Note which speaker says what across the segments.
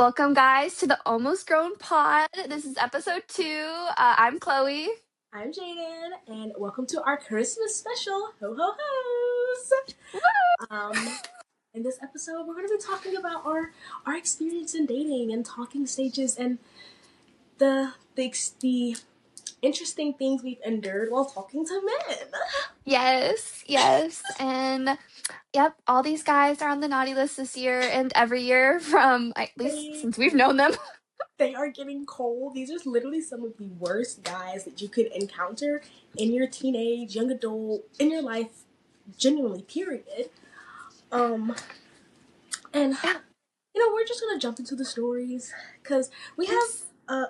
Speaker 1: Welcome, guys, to the Almost Grown Pod. This is episode 2. I'm Chloe.
Speaker 2: I'm Jaden, and welcome to our Christmas special. Ho ho ho's! In this episode, we're going to be talking about our experience in dating and talking stages and the interesting things we've endured while talking to men.
Speaker 1: Yes. And yep, all these guys are on the naughty list this year and every year from at least
Speaker 2: They
Speaker 1: since we've known them.
Speaker 2: they are getting cold. These are literally some of the worst guys that you could encounter in your teenage, young adult, in your life, genuinely. Period. Um, and
Speaker 1: Yeah.
Speaker 2: we're just gonna jump into the stories because we have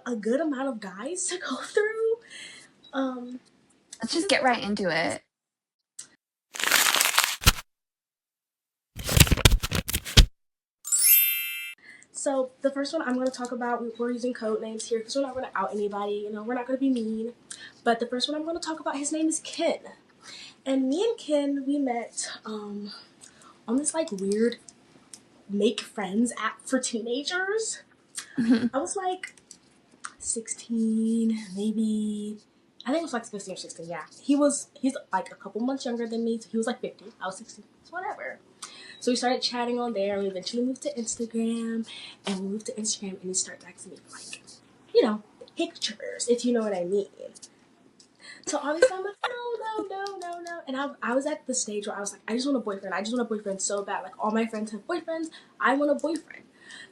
Speaker 2: a good amount of guys to go through.
Speaker 1: Let's just get right into it.
Speaker 2: So the first one I'm going to talk about, we're using code names here because we're not going to out anybody. We're not going to be mean. But the first one I'm going to talk about, his name is Ken, and me and Ken, we met on this like weird make friends app for teenagers. I was like 16, maybe. I think it was like 15 or 16. Yeah, he's like a couple months younger than me, so he was like 50. I was 16. So whatever. So we started chatting on there, and we eventually moved to Instagram. And he started asking me for, like, pictures, if you know what I mean. So obviously I'm like, no. And I was at the stage where I was like, I just want a boyfriend. I just want a boyfriend so bad. Like, all my friends have boyfriends. I want a boyfriend.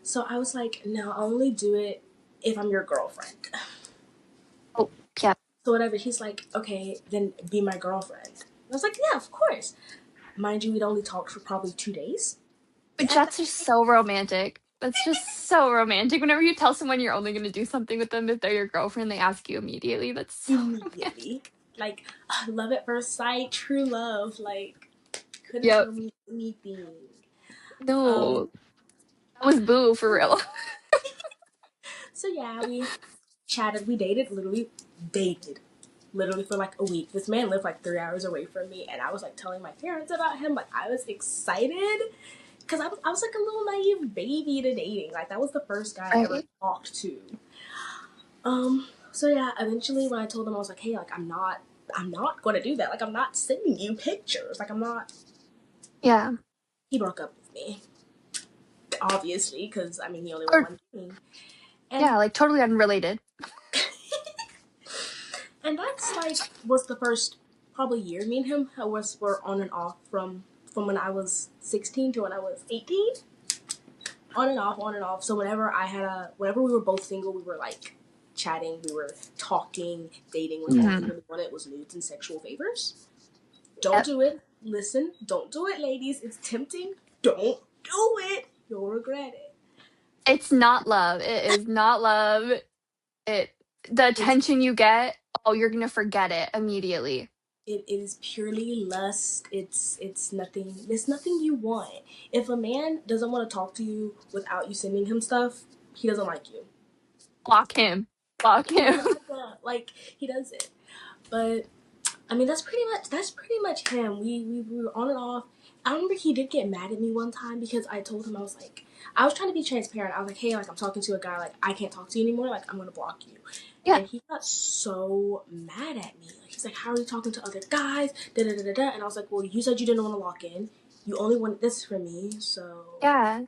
Speaker 2: So I was like, no, I'll only do it if I'm your girlfriend.
Speaker 1: Oh, yeah.
Speaker 2: So whatever, he's like, okay, then be my girlfriend. And I was like, yeah, of course. Mind you, we'd only talked for probably 2 days.
Speaker 1: But that's just so romantic. That's just so romantic. Whenever you tell someone you're only going to do something with them if they're your girlfriend, they ask you immediately. That's so romantic.
Speaker 2: Immediately. Like, love at first sight, true love. Like, couldn't
Speaker 1: Yep.
Speaker 2: tell me anything.
Speaker 1: No. That was boo for real.
Speaker 2: So yeah, we chatted, we dated literally for like a week. This man lived like 3 hours away from me, and I was like telling my parents about him. Like, I was excited because I was like a little naive baby to dating. Like, that was the first guy I ever talked to. So yeah, eventually when I told him, I was like, hey, like, I'm not going to do that. Like, I'm not sending you pictures. Like, I'm not.
Speaker 1: Yeah.
Speaker 2: He broke up with me, obviously, because I mean, he only wanted one thing. And
Speaker 1: yeah, like totally unrelated.
Speaker 2: And that's like was the first probably year me and him were on and off from when I was 16 to when I was 18. On and off. So whenever we were both single, we were like chatting, we were talking, dating. When all he really wanted was nudes and sexual favors. Don't do it. Listen, don't do it, ladies. It's tempting. Don't do it. You'll regret it.
Speaker 1: It's not love. It is not love. The attention you get, you're gonna forget it immediately.
Speaker 2: It is purely lust. It's nothing. It's nothing you want. If a man doesn't want to talk to you without you sending him stuff, he doesn't like you.
Speaker 1: Block him.
Speaker 2: Like, he does it. But I mean, that's pretty much him. We were on and off. I remember he did get mad at me one time because I told him, I was trying to be transparent. I was like, hey, like, I'm talking to a guy, like, I can't talk to you anymore, like, I'm gonna block you. Yeah. And he got so mad at me. Like, he's like, how are you talking to other guys? Da-da-da-da-da. And I was like, well, you said you didn't want to lock in. You only wanted this from me, so...
Speaker 1: Yeah.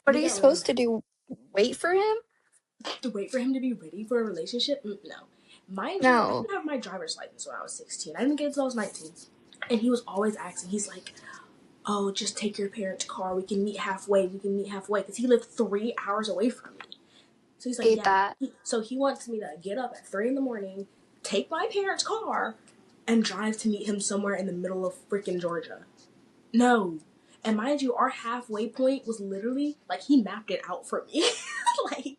Speaker 1: What are you supposed to do? Wait for him?
Speaker 2: To wait for him to be ready for a relationship? No. Mind you, I didn't have my driver's license when I was 16. I didn't get it until I was 19. And he was always asking, he's like, oh, just take your parents' car. We can meet halfway. Because he lived 3 hours away from me. So he's like, so he wants me to get up at 3 in the morning, take my parents' car, and drive to meet him somewhere in the middle of freaking Georgia. No. And mind you, our halfway point was literally, like, he mapped it out for me. Like...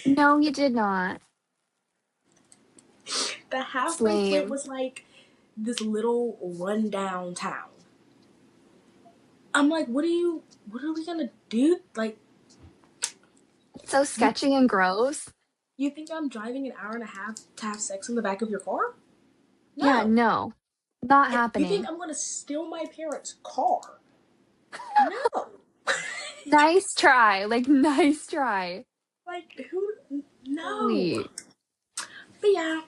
Speaker 1: No, he did not.
Speaker 2: The halfway point was like this little rundown town. I'm like, what are we gonna do? Like,
Speaker 1: so sketchy and gross.
Speaker 2: You think I'm driving an hour and a half to have sex in the back of your car?
Speaker 1: No. Yeah, no. Not happening.
Speaker 2: You think I'm gonna steal my parents' car? No.
Speaker 1: Nice try. Like, nice try.
Speaker 2: Like, who? No.
Speaker 1: Holy.
Speaker 2: But yeah,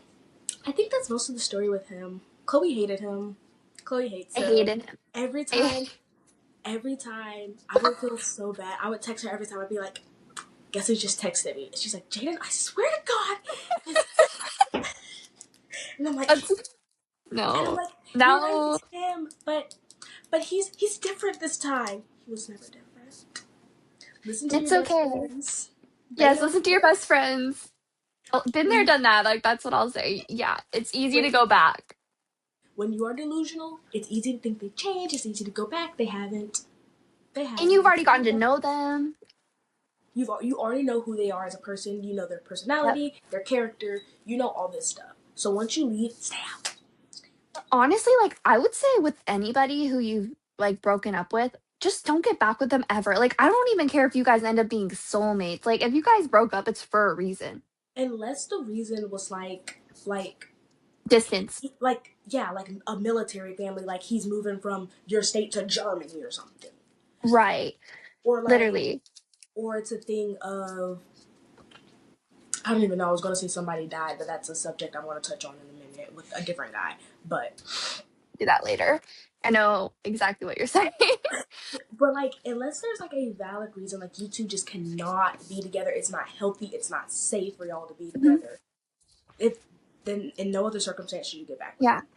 Speaker 2: I think that's most of the story with him. Chloe hated him. Chloe hates
Speaker 1: I
Speaker 2: him.
Speaker 1: hated him.
Speaker 2: Every
Speaker 1: I,
Speaker 2: time, every time, I would feel so bad. I would text her every time. I'd be like, guess who just texted me? She's like, Jaden, I swear to God. And I'm like, and I'm
Speaker 1: no.
Speaker 2: like, you're right,
Speaker 1: Now,
Speaker 2: it's him, but he's different this time. He was never different. Listen to
Speaker 1: it's
Speaker 2: your best
Speaker 1: okay.
Speaker 2: friends. They
Speaker 1: Yes,
Speaker 2: know
Speaker 1: listen to your best friends. Been there,
Speaker 2: when
Speaker 1: done that. Like, that's what I'll say. Yeah, it's easy to
Speaker 2: when
Speaker 1: go back.
Speaker 2: when you are delusional, it's easy to think they change. It's easy to go back. They haven't. They
Speaker 1: And you've
Speaker 2: haven't.
Speaker 1: already gotten to know them.
Speaker 2: You already know who they are as a person. You know their
Speaker 1: Yep.
Speaker 2: personality, their character. You know all this stuff. So once you leave, stay out.
Speaker 1: Honestly, like, I would say with anybody who you've, like, broken up with, just don't get back with them ever. Like, I don't even care if you guys end up being soulmates. Like, if you guys broke up, it's for a reason.
Speaker 2: Unless the reason was
Speaker 1: Distance.
Speaker 2: yeah, like a military family, like he's moving from your state to Germany or something,
Speaker 1: Right.
Speaker 2: or like,
Speaker 1: Literally.
Speaker 2: or it's a thing of I don't even know. I was gonna say somebody died, but that's a subject I'm gonna touch on in a minute with a different guy. But
Speaker 1: Do that later. I know exactly what you're saying.
Speaker 2: like, unless there's like a valid reason, like you two just cannot be together, it's not healthy, it's not safe for y'all to be
Speaker 1: Mhm.
Speaker 2: together. If then in no other circumstance should you get back with
Speaker 1: Yeah.
Speaker 2: them.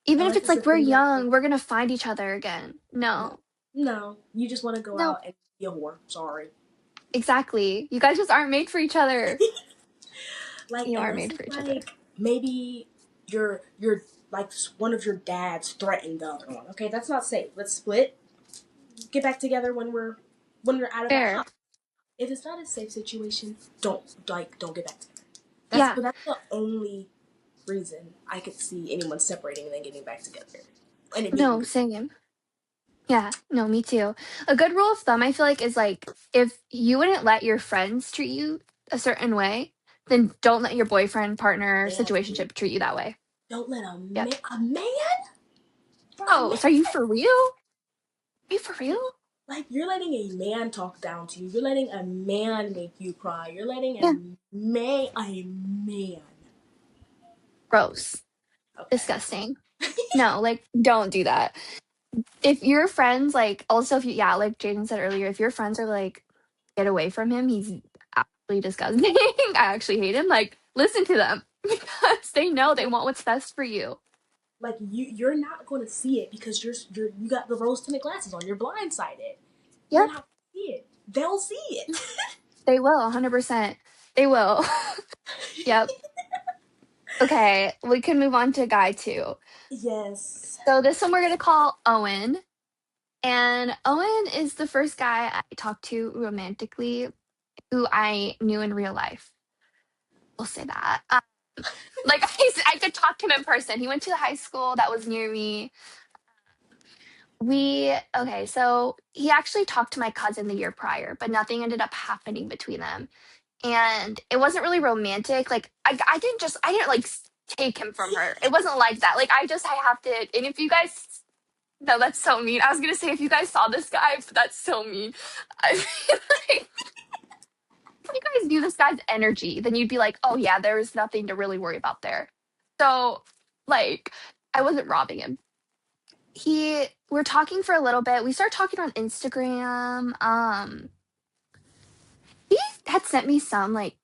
Speaker 1: Even if
Speaker 2: Unless
Speaker 1: it's
Speaker 2: it's a
Speaker 1: like we're
Speaker 2: thing of
Speaker 1: young, we're gonna find each other again.
Speaker 2: no,
Speaker 1: No.
Speaker 2: no, you just want to go
Speaker 1: No.
Speaker 2: out and be a whore. Sorry.
Speaker 1: Exactly. You guys just aren't made for each other.
Speaker 2: Like
Speaker 1: You are
Speaker 2: unless
Speaker 1: made for
Speaker 2: it's
Speaker 1: each other.
Speaker 2: like maybe you're like one of your dads threatened the other one. Okay, that's not safe. Let's split. Get back together when we're out of that
Speaker 1: Fair.
Speaker 2: house. If it's not a safe situation, don't get back together.
Speaker 1: Yeah.
Speaker 2: That's the only reason I could see anyone separating and then getting back together, and it being
Speaker 1: No,
Speaker 2: good.
Speaker 1: same. Yeah, no, me too. A good rule of thumb, I feel like, is like if you wouldn't let your friends treat you a certain way, then don't let your boyfriend, partner,
Speaker 2: Man,
Speaker 1: situationship treat you that way.
Speaker 2: don't let
Speaker 1: Yep.
Speaker 2: a man, bro, a
Speaker 1: Oh,
Speaker 2: man.
Speaker 1: so are you for real? Are you for real?
Speaker 2: Like you're letting a man talk down to you. You're letting a man make you cry. You're letting
Speaker 1: Yeah.
Speaker 2: a man.
Speaker 1: Gross.
Speaker 2: Okay.
Speaker 1: Disgusting. No, like, don't do that. If your friends, like, also, if you, yeah, like Jaden said earlier, if your friends are like, get away from him, he's absolutely disgusting. I actually hate him. Like, listen to them because they know they want what's best for you.
Speaker 2: Like you're not going to see it because you got the rose tinted glasses on. You're blindsided. You're
Speaker 1: Yep.
Speaker 2: not gonna see it. They'll see it.
Speaker 1: They will, 100%. They will. Yep. Okay, we can move on to guy two.
Speaker 2: Yes.
Speaker 1: So this one we're gonna call Owen. And Owen is the first guy I talked to romantically who I knew in real life. We'll say that. Like I could talk to him in person. He went to the high school that was near me. Okay, so he actually talked to my cousin the year prior, but nothing ended up happening between them. And it wasn't really romantic. Like I didn't like take him from her. It wasn't like that. Like I have to. And if you guys, no, that's so mean. I was gonna say if you guys saw this guy, but that's so mean. I feel like if you guys knew this guy's energy, then you'd be like, oh yeah, there's nothing to really worry about there. So like I wasn't robbing him. We're talking for a little bit. We started talking on Instagram. He had sent me some like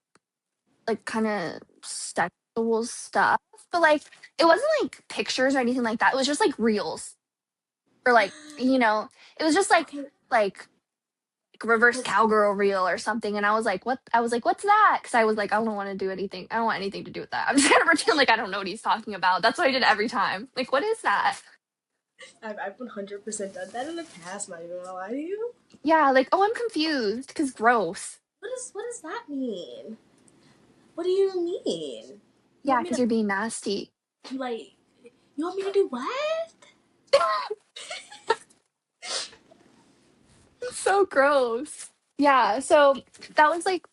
Speaker 1: kind of sexual stuff, but like it wasn't like pictures or anything like that. It was just like reels or like it was just
Speaker 2: Okay.
Speaker 1: like reverse
Speaker 2: Because
Speaker 1: cowgirl reel or something. And I was like, what? I was like, what's that? Because I was like, I don't want to do anything. I don't want anything to do with that. I'm just gonna pretend like I don't know what he's talking about. That's what I did every time. Like, what is that?
Speaker 2: I've 100% done that in the past. Not even gonna lie to you.
Speaker 1: Yeah, like oh, I'm confused because gross.
Speaker 2: What does that mean? What do you mean? You
Speaker 1: Yeah,
Speaker 2: want me
Speaker 1: because
Speaker 2: to
Speaker 1: you're being nasty.
Speaker 2: like? You want me to do what?
Speaker 1: So gross. Yeah, so that was like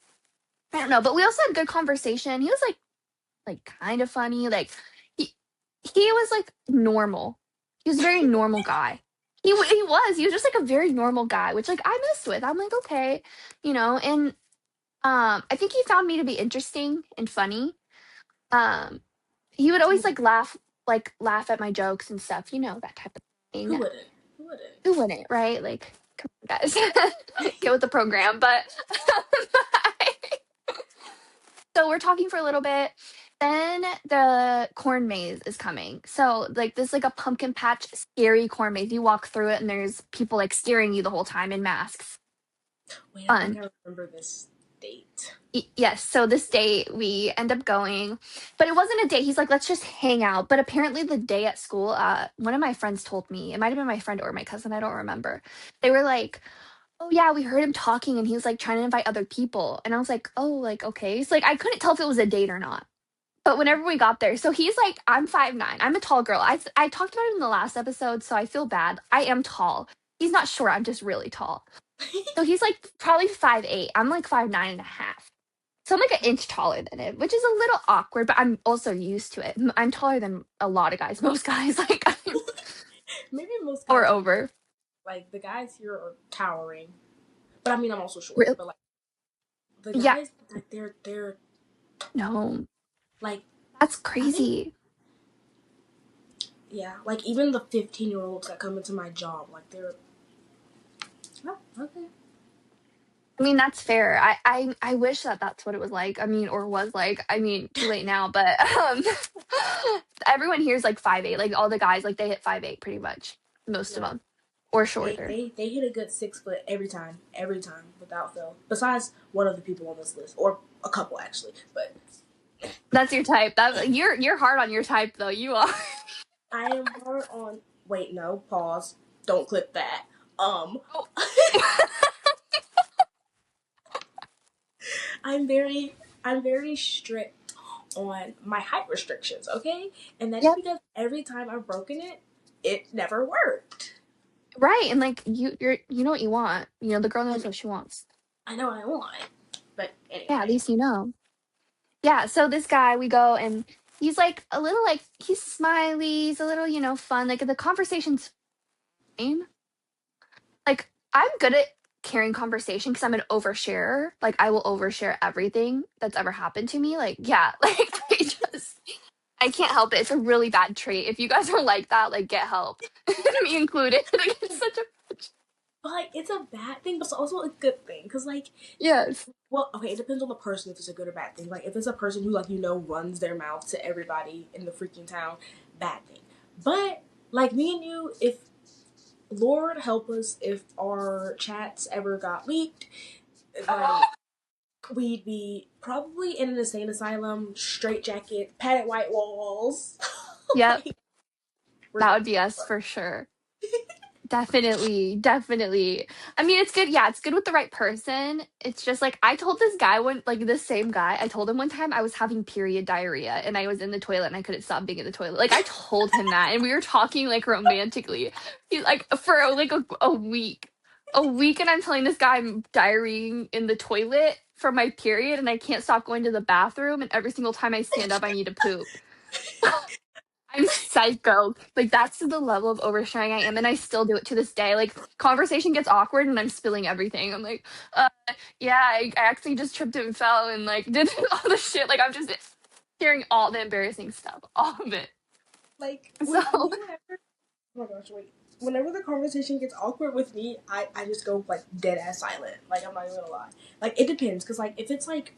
Speaker 1: I don't know, but we also had good conversation. He was like kind of funny. Like he he was like normal. He was a very normal guy. He was just like a very normal guy, which like I messed with. I'm like, okay, and I think he found me to be interesting and funny. Um, he would always like laugh at my jokes and stuff, that type of
Speaker 2: Who
Speaker 1: thing.
Speaker 2: wouldn't? Who wouldn't?
Speaker 1: Who wouldn't, right? Like, come on, guys, get with the program. But so we're talking for a little bit. Then the corn maze is coming. So like this like a pumpkin patch scary corn maze. You walk through it and there's people like staring you the whole time in masks.
Speaker 2: Wait, I think
Speaker 1: Fun.
Speaker 2: I remember this date.
Speaker 1: Yes, so this date we end up going, but it wasn't a date. He's like, let's just hang out. But apparently the day at school, one of my friends told me, it might have been my friend or my cousin, I don't remember. They were like, oh yeah, we heard him talking and he was like trying to invite other people. And I was like, oh, like, okay. So like I couldn't tell if it was a date or not. But whenever we got there, so he's like, I'm 5'9". I'm a tall girl. I talked about it in the last episode, so I feel bad. I am tall. He's not short, I'm just really tall. So he's like probably 5'8". I'm like 5'9" and a half. So I'm like an inch taller than him, which is a little awkward, but I'm also used to it. I'm taller than a lot of guys, most guys, like,
Speaker 2: Maybe most
Speaker 1: or
Speaker 2: guys are
Speaker 1: over.
Speaker 2: like the guys here are towering, but I mean I'm also short.
Speaker 1: Real,
Speaker 2: But like the
Speaker 1: yeah,
Speaker 2: guys, like they're
Speaker 1: no,
Speaker 2: like
Speaker 1: that's
Speaker 2: I think
Speaker 1: crazy.
Speaker 2: yeah, like even the 15-year-olds that come into my job, like they're oh, okay.
Speaker 1: I mean, that's fair. I wish that that's what it was like. I mean, or was like. I mean, too late now, but everyone here is like 5'8". Like all the guys, like they hit 5'8" pretty much, most of
Speaker 2: Yeah.
Speaker 1: them, or
Speaker 2: They,
Speaker 1: shorter.
Speaker 2: they they hit a good 6 foot every time without fail. Besides one of the people on this list, or a couple actually. But
Speaker 1: That's your type. That you're hard on your type though. You are.
Speaker 2: I am hard on. Wait, no, pause. Don't clip that. Um,
Speaker 1: Oh.
Speaker 2: I'm very strict on my height restrictions. Okay, and that is
Speaker 1: Yep.
Speaker 2: because every time I've broken it, it never worked.
Speaker 1: Right, and like you know what you want. The girl
Speaker 2: I
Speaker 1: knows
Speaker 2: know,
Speaker 1: what she wants.
Speaker 2: I know what I want, but
Speaker 1: Yeah, at
Speaker 2: anyway.
Speaker 1: least you know. Yeah, so this guy, we go and he's like a little like he's smiley, he's a little, fun. Like the conversation's fine. Like I'm good at carrying conversation because I'm an oversharer. Like I will overshare everything that's ever happened to me. Like, yeah, like I can't help it. It's a really bad trait. If you guys are like that, like get help. Me included. Like it's such a
Speaker 2: But like, it's a bad thing, but it's also a good thing because like
Speaker 1: yes.
Speaker 2: well, okay, it depends on the person if it's a good or bad thing. Like, if it's a person who, like, runs their mouth to everybody in the freaking town, bad thing. But, like, me and you, if, Lord help us, if our chats ever got leaked, like, we'd be probably in an insane asylum, straight jacket, padded white walls.
Speaker 1: Yep.
Speaker 2: Like, we're
Speaker 1: That
Speaker 2: done.
Speaker 1: would be us for sure. Definitely, definitely. I mean, it's good. Yeah, it's good with the right person. It's just like I told this guy one, like this same guy, I told him one time I was having period diarrhea and I was in the toilet and I couldn't stop being in the toilet. Like I told him that and we were talking like romantically. He's like for like a week. A week and I'm telling this guy I'm diarrheaing in the toilet for my period and I can't stop going to the bathroom and every single time I stand up I need to poop. I'm psycho. Like that's the level of oversharing I am, and I still do it to this day. Like conversation gets awkward, and I'm spilling everything. I'm like, yeah, I actually just tripped and fell, and like did all the shit. Like I'm just sharing all the embarrassing stuff, all of it.
Speaker 2: Like,
Speaker 1: So
Speaker 2: with me, whenever, oh my gosh, wait. Whenever the conversation gets awkward with me, I just go, like, dead ass silent. Like, I'm not even gonna lie. Like, it depends, because, like, if it's, like,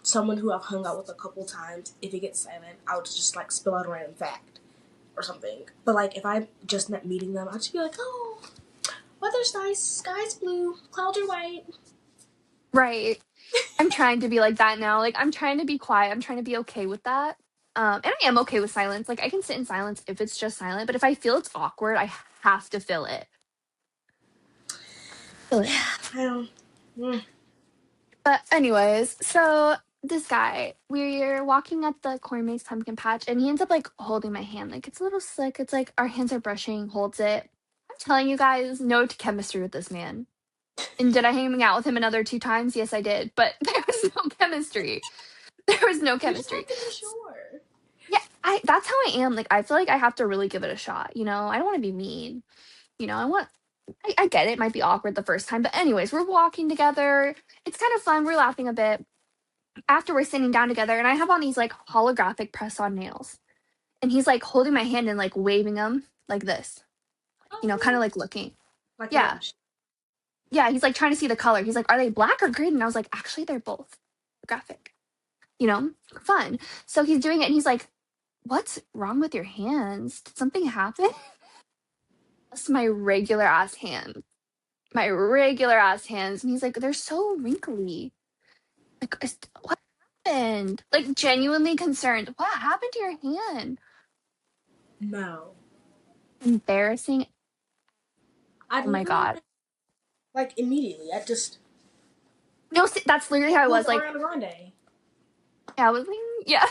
Speaker 2: someone who I've hung out with a couple times, if it gets silent, I'll just like spill out a random fact or something. But like if I'm just not meeting them, I'll just be like, oh, weather's nice, sky's blue, clouds are white.
Speaker 1: right, I'm trying to be like that now. Like I'm trying to be quiet. I'm trying to be okay with that. And I am okay with silence. Like I can sit in silence if it's just silent, but if I feel it's awkward, I have to fill it. Fill it.
Speaker 2: Yeah, I don't. Mm.
Speaker 1: But anyways, so this guy, we're walking at the corn maze pumpkin patch, and he ends up like holding my hand. Like it's a little slick. It's like our hands are brushing, holds it. I'm telling you guys, no chemistry with this man. And did I hang out with him another 2 times? Yes, I did. But there was no chemistry. There was no
Speaker 2: You just have
Speaker 1: chemistry.
Speaker 2: to be sure.
Speaker 1: Yeah, I that's how I am. Like I feel like I have to really give it a shot, I don't want to be mean. you know, I get it. It might be awkward the first time, but anyways, we're walking together. It's kind of fun. We're laughing a bit. After we're sitting down together, and I have on these like holographic press on nails. And he's like holding my hand and like waving them like this, you know, kind of
Speaker 2: Oh,
Speaker 1: like looking.
Speaker 2: like a
Speaker 1: Yeah.
Speaker 2: little.
Speaker 1: Yeah. He's like trying to see the color. He's like, are they black or green? And I was like, actually, they're both graphic, you know, fun. So he's doing it and he's like, what's wrong with your hands? Did something happen? That's my regular ass hand. My regular ass hands. And he's like, they're so wrinkly. Like, what happened? Like, genuinely concerned. What happened to your hand?
Speaker 2: No.
Speaker 1: Embarrassing.
Speaker 2: I'd
Speaker 1: Oh my
Speaker 2: literally,
Speaker 1: God.
Speaker 2: like, immediately, I just,
Speaker 1: No, that's literally how I
Speaker 2: who's
Speaker 1: was. Like,
Speaker 2: Ariana Grande?
Speaker 1: yeah, I was like, yeah.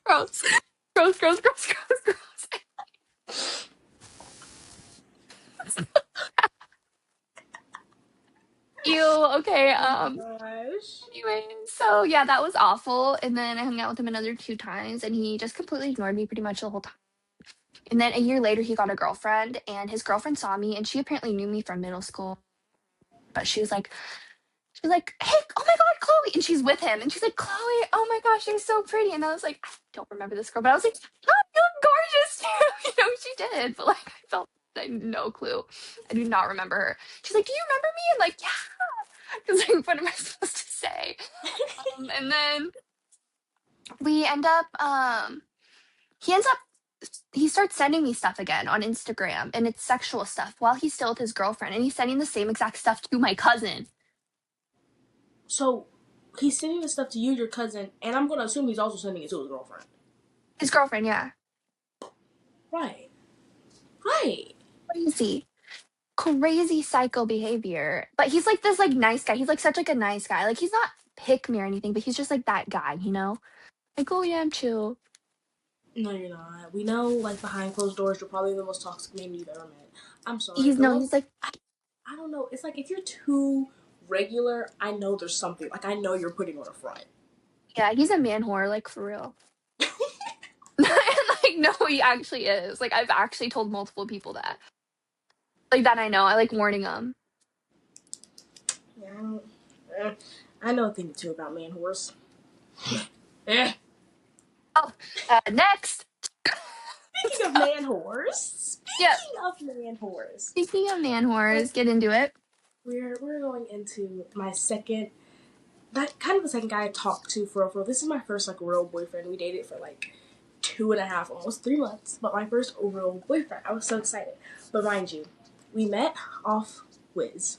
Speaker 1: Gross. Gross, gross, gross, gross, gross. Ew, okay.
Speaker 2: Oh my gosh.
Speaker 1: Anyway, so yeah, that was awful. And then I hung out with him another 2 times and he just completely ignored me pretty much the whole time. And then a year later he got a girlfriend and his girlfriend saw me and she apparently knew me from middle school. But she was like, hey, oh my God, Chloe. And she's with him. And she's like, Chloe, oh my gosh, you're so pretty. And I was like, I don't remember this girl. But I was like, oh, you look gorgeous too. You know, she did. But like, I had no clue. I do not remember her. She's like, do you remember me? And like, yeah. Because like, what am I supposed to say? And then we end up, he ends up, he starts sending me stuff again on Instagram. And it's sexual stuff while he's still with his girlfriend. And he's sending the same exact stuff to my cousin.
Speaker 2: So, he's sending this stuff to you, your cousin, and I'm gonna assume he's also sending it to his girlfriend.
Speaker 1: His girlfriend, yeah.
Speaker 2: Right. Right.
Speaker 1: Crazy. Crazy psycho behavior. But he's like this like nice guy. He's like such like a nice guy. Like he's not pick me or anything, but he's just like that guy, you know? Like, oh yeah, I'm chill.
Speaker 2: No, you're not. We know, like, behind closed doors, you're probably the most toxic man you've ever met. I'm sorry.
Speaker 1: He's no,
Speaker 2: Girls,
Speaker 1: he's like,
Speaker 2: I don't know. It's like if you're too regular, I know there's something. Like, I know you're putting on a front.
Speaker 1: yeah, he's a man whore, like for real. Like, no, he actually is. Like, I've actually told multiple people that. Like that I know. I like warning them.
Speaker 2: Yeah, I know a thing or two about man whores. Eh.
Speaker 1: Oh, next.
Speaker 2: Speaking of man whores.
Speaker 1: Yep.
Speaker 2: Speaking of man whores.
Speaker 1: Speaking of man whores, get into it.
Speaker 2: We're going into my second, that kind of the second guy I talked to for real. This is my first like real boyfriend. We dated for like 2.5, almost 3 months. But my first real boyfriend. I was so excited. But mind you, we met off Wiz.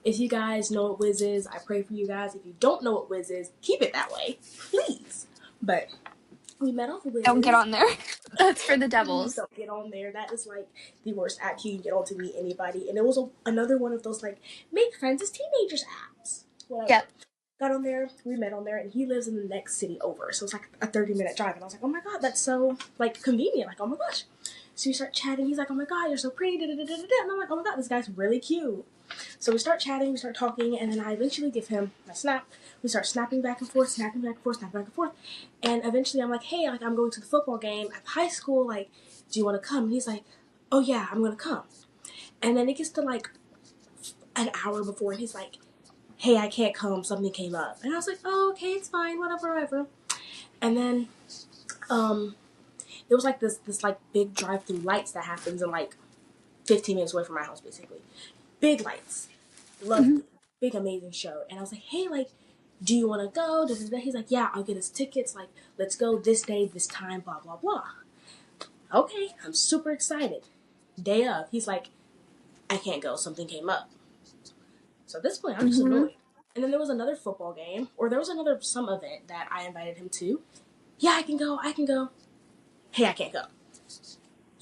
Speaker 2: If you guys know what Wiz is, I pray for you guys. If you don't know what Wiz is, keep it that way, please. But we met off Wiz.
Speaker 1: Don't get on there. That's for the devils.
Speaker 2: Please don't get on there. That is like the worst app you can get on to meet anybody. And it was another one of those like make friends as teenagers apps. Whatever.
Speaker 1: Yep.
Speaker 2: Got on there, we met on there, and he lives in the next city over. So it's like a 30-minute drive. And I was like, oh my God, that's so like convenient. Like, oh my gosh. So we start chatting. He's like, oh my God, you're so pretty. And I'm like, oh my God, this guy's really cute. So we start chatting, we start talking, and then I eventually give him my snap. We start snapping back and forth, snapping back and forth, snapping back and forth. And eventually I'm like, hey, like I'm going to the football game at high school. Like, do you want to come? And he's like, oh yeah, I'm going to come. And then it gets to like an hour before, and he's like, hey, I can't come. Something came up. And I was like, oh, okay, it's fine, whatever, whatever. And then there was like this like big drive-through lights that happens in like 15 minutes away from my house, basically. Big lights. Lovely.
Speaker 1: Mm-hmm.
Speaker 2: Big, amazing show. And I was like, hey, like, do you want to go? He's like, yeah, I'll get us tickets. Like, let's go this day, this time, blah, blah, blah. Okay, I'm super excited. Day of, he's like, I can't go. Something came up. So at this point, I'm just annoyed. And then there was another football game, or there was some event that I invited him to. Yeah, I can go. Hey, I can't go. So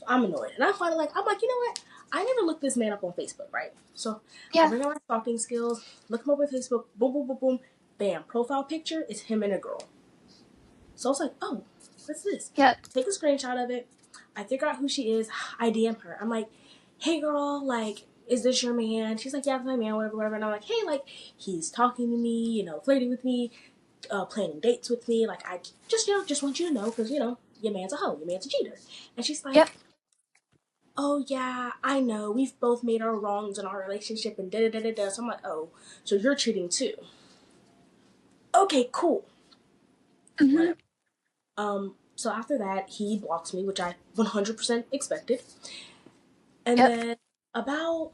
Speaker 2: I'm annoyed. And I'm finally like, I'm like, you know what? I never looked this man up on Facebook, right? So I bring out my stalking skills, look him up on Facebook, boom, boom, boom, boom, bam. Profile picture is him and a girl. So I was like, oh, what's this?
Speaker 1: Yep.
Speaker 2: Take a screenshot of it. I figure out who she is. I DM her. I'm like, hey, girl, like, is this your man? She's like, yeah, that's my man, whatever, whatever. And I'm like, hey, like, he's talking to me, flirting with me, planning dates with me. Like, I just want you to know, because, your man's a hoe, your man's a cheater. And she's
Speaker 1: Yep.
Speaker 2: like, oh yeah, I know, we've both made our wrongs in our relationship and da da da da. So I'm like, oh, so you're cheating too. Okay, cool.
Speaker 1: Mm-hmm.
Speaker 2: Whatever. So after that, he blocks me, which I 100% expected. And
Speaker 1: Yep.
Speaker 2: then about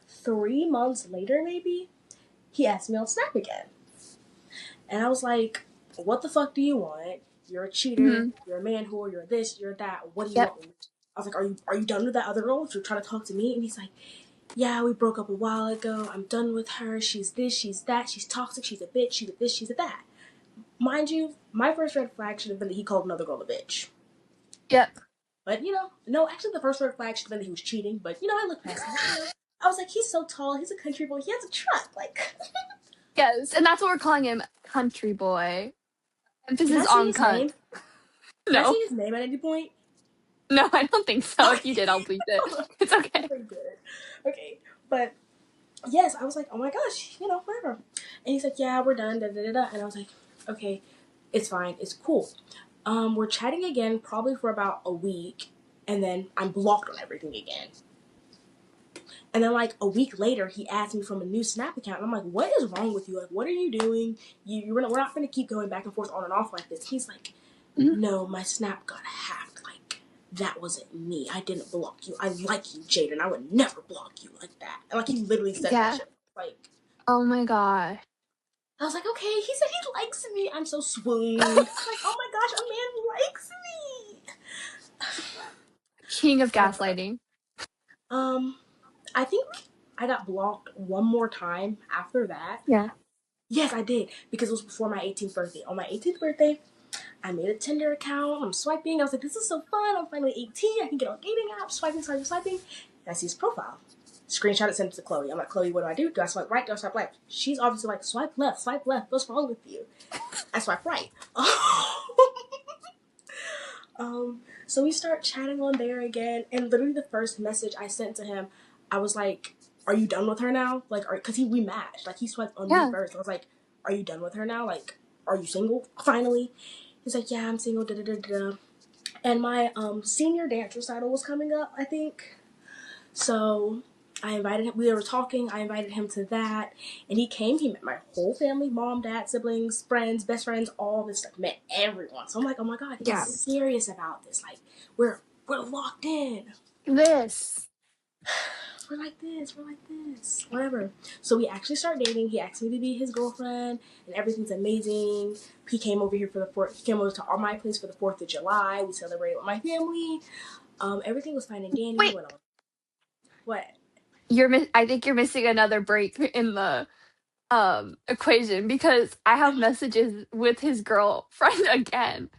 Speaker 2: 3 months later, maybe, he asked me on Snap again. And I was like, what the fuck do you want? You're a cheater.
Speaker 1: Mm-hmm.
Speaker 2: You're a man whore. You're this. You're that. What do you
Speaker 1: Yep.
Speaker 2: want? I was like, are you done with that other girl? You're trying to talk to me? And he's like, yeah, we broke up a while ago. I'm done with her. She's this. She's that. She's toxic. She's a bitch. She's a this. She's a that. Mind you, my first red flag should have been that he called another girl a bitch.
Speaker 1: Yep.
Speaker 2: But, no, actually the first red flag should have been that he was cheating. But, I looked past that. I was like, he's so tall. He's a country boy. He has a truck. Like,
Speaker 1: Yes, and that's what we're calling him, country boy.
Speaker 2: can I
Speaker 1: Emphasis
Speaker 2: say
Speaker 1: on
Speaker 2: his
Speaker 1: cunt.
Speaker 2: name? Can I say
Speaker 1: No.
Speaker 2: his name at any point?
Speaker 1: No, I don't think so. If you did, I'll bleep it. It's okay.
Speaker 2: Pretty good. Okay, but yes, I was like, oh my gosh, whatever. And he's like, yeah, we're done, da da da da. And I was like, okay, it's fine, it's cool. We're chatting again, probably for about a week, and then I'm blocked on everything again. And then like a week later, he asked me from a new Snap account, and I'm like, what is wrong with you? Like, what are you doing? We're not going to keep going back and forth on and off like this. He's like, no, my Snap got hacked. Like, that wasn't me. I didn't block you. I like you, Jaden. I would never block you like that. And like, he literally said that shit. Like,
Speaker 1: oh my god.
Speaker 2: I was like, okay. He said he likes me. I'm so swooned. I'm like, oh my gosh, a man likes me.
Speaker 1: King of gaslighting.
Speaker 2: I think I got blocked one more time after that.
Speaker 1: Yeah.
Speaker 2: Yes, I did, because it was before my 18th birthday. On my 18th birthday, I made a Tinder account. I'm swiping. I was like, this is so fun. I'm finally 18. I can get on dating apps. Swiping. And I see his profile. Screenshot it, sent it to Chloe. I'm like, Chloe, what do I do? Do I swipe right? Do I swipe left? She's obviously like, swipe left. What's wrong with you? I swipe right. So we start chatting on there again. And literally the first message I sent to him, I was like, are you done with her now? Like, because we matched. Like, he swiped on me first. I was like, are you done with her now? Like, are you single? Finally. He's like, yeah, I'm single, da da da da. And my senior dance recital was coming up, I think. So I invited him. We were talking. I invited him to that, and he came. He met my whole family: mom, dad, siblings, friends, best friends, all this stuff. Met everyone. So I'm like, oh my god, he's serious about this. Like, we're locked in. We're like this, whatever. So we actually start dating. He asked me to be his girlfriend, and everything's amazing. He came over here for the 4th. He came over to my place for the 4th of July. We celebrated with my family. Everything was fine and dandy.
Speaker 1: Wait.
Speaker 2: What?
Speaker 1: I think you're missing another break in the equation, because I have messages with his girlfriend again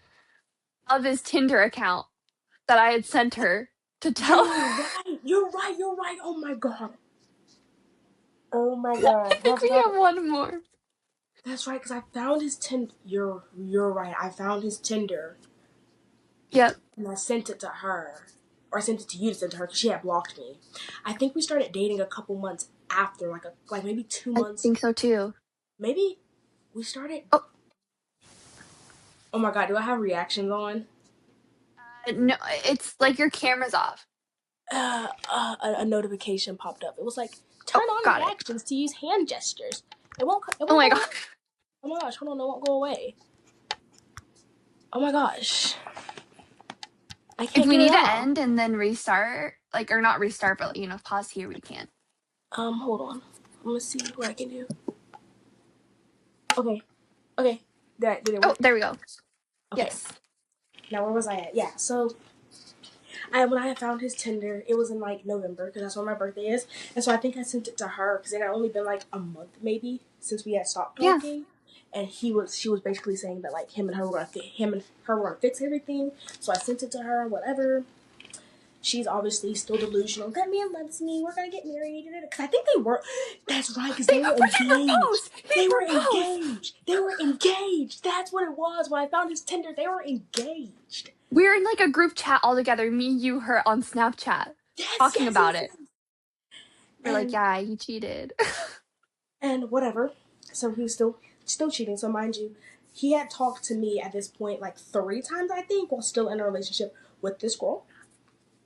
Speaker 1: of his Tinder account that I had sent her to tell her.
Speaker 2: You're right. Oh my god.
Speaker 1: I think we have one more.
Speaker 2: That's right, because I found his Tinder. You're right. I found his Tinder.
Speaker 1: Yep.
Speaker 2: And I sent it to her. Or I sent it to you to send to her because she had blocked me. I think we started dating a couple months after, like maybe 2 months.
Speaker 1: I think so too.
Speaker 2: Maybe we started. Oh my god, do I have reactions on?
Speaker 1: No, it's like your camera's off.
Speaker 2: A notification popped up. It was like, turn on reactions to use hand gestures. It won't
Speaker 1: oh my god.
Speaker 2: Oh my gosh, hold on, it won't go away. Oh my gosh. I can't.
Speaker 1: If we need to end and then restart, or not restart, but pause here, we can.
Speaker 2: Hold on. I'm gonna see what I can do. Okay. Did it work?
Speaker 1: Oh, there we go.
Speaker 2: Okay.
Speaker 1: Yes.
Speaker 2: Now where was I at? Yeah, so when I found his Tinder, it was in like November because that's when my birthday is, and so I think I sent it to her because it had only been like a month maybe since we had stopped talking. Yeah. And she was basically saying that like him and her were gonna fix everything. So I sent it to her, whatever. She's obviously still delusional. That man loves me. We're gonna get married. Because I think they were. That's right. Because they were engaged. They were engaged. That's what it was. When I found his Tinder, they were engaged.
Speaker 1: We're in like a group chat all together. Me, you, her on Snapchat, talking about it. We're like, yeah, he cheated.
Speaker 2: And whatever. So he was still cheating. So mind you, he had talked to me at this point like 3 times, I think, while still in a relationship with this girl.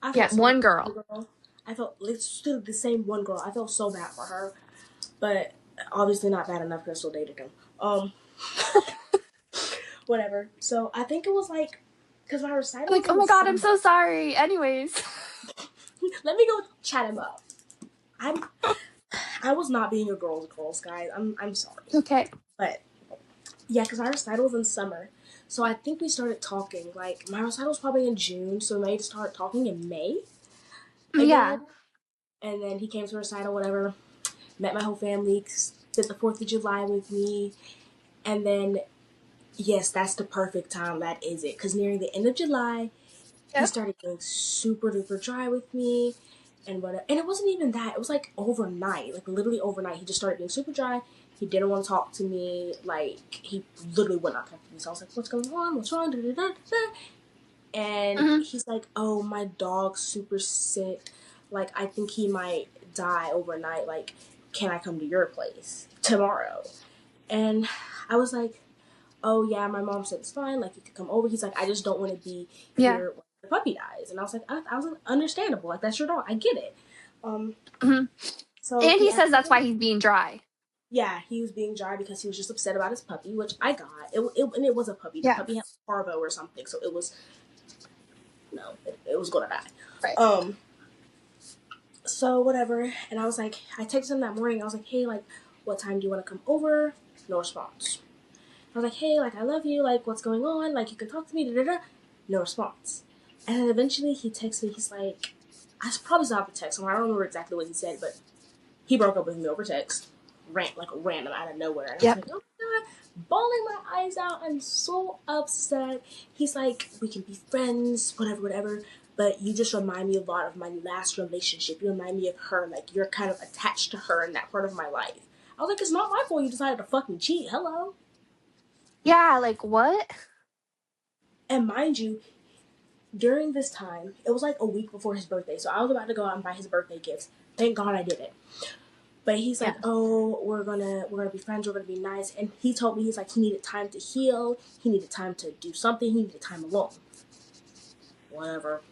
Speaker 2: I
Speaker 1: Yeah,
Speaker 2: felt so bad
Speaker 1: one
Speaker 2: for
Speaker 1: girl.
Speaker 2: the girl. I felt it's still the same one girl. I felt so bad for her, but obviously not bad enough because I still dated him. Whatever. So I think it was like because my recital was
Speaker 1: Like, oh
Speaker 2: in the
Speaker 1: my god, I'm
Speaker 2: summer.
Speaker 1: so sorry. Anyways.
Speaker 2: Let me go chat him up. I'm I was not being a girl's guys. I'm sorry,
Speaker 1: Okay.
Speaker 2: but yeah, because my recital was in summer. So I think we started talking. Like my recital was probably in June, so we may start talking in May
Speaker 1: Yeah.
Speaker 2: again. And then he came to recital, whatever. Met my whole family. Did the 4th of July with me, and then yes, that's the perfect time. That is it. Because nearing the end of July, he
Speaker 1: Yep.
Speaker 2: started getting super duper dry with me, and whatever. And it wasn't even that. It was like overnight, like literally overnight. He just started being super dry. He didn't want to talk to me. Like he literally would not talk to me. So I was like, "What's going on? What's wrong?" And
Speaker 1: Mm-hmm.
Speaker 2: he's like, "Oh, my dog's super sick. Like I think he might die overnight. Like, can I come to your place tomorrow?" And I was like, "Oh yeah, my mom said it's fine. Like you could come over." He's like, "I just don't want to be
Speaker 1: Yeah.
Speaker 2: here when the puppy dies." And I was like, I was like, understandable. Like that's your dog. I get it. Um.
Speaker 1: Mm-hmm.
Speaker 2: So
Speaker 1: And
Speaker 2: he
Speaker 1: he
Speaker 2: asked
Speaker 1: says
Speaker 2: me,
Speaker 1: that's why he's being dry.
Speaker 2: yeah, he was being dry because he was just upset about his puppy, which I got. And it was a puppy. The
Speaker 1: Yeah.
Speaker 2: puppy had parvo or something, so it was no, it was gonna die.
Speaker 1: Right.
Speaker 2: So whatever. And I was like, I texted him that morning. I was like, hey, like, what time do you want to come over? No response. I was like, hey, like, I love you. Like, what's going on? Like, you can talk to me. Da da da. No response. And then eventually he texts me. He's like, I probably saw the text. I don't remember exactly what he said, but he broke up with me over text. Like random out of nowhere. And I was
Speaker 1: Yep.
Speaker 2: like, oh my god, bawling my eyes out. I'm so upset. He's like, we can be friends, whatever, whatever. But you just remind me a lot of my last relationship. You remind me of her. Like, you're kind of attached to her in that part of my life. I was like, it's not my fault you decided to fucking cheat. Hello.
Speaker 1: Yeah, like what?
Speaker 2: And mind you, during this time, it was like a week before his birthday. So I was about to go out and buy his birthday gifts. Thank God I did it. But he's
Speaker 1: Yeah.
Speaker 2: like, oh, we're gonna be friends, we're gonna be nice. And he told me he's like he needed time to heal, he needed time to do something, he needed time alone. Whatever.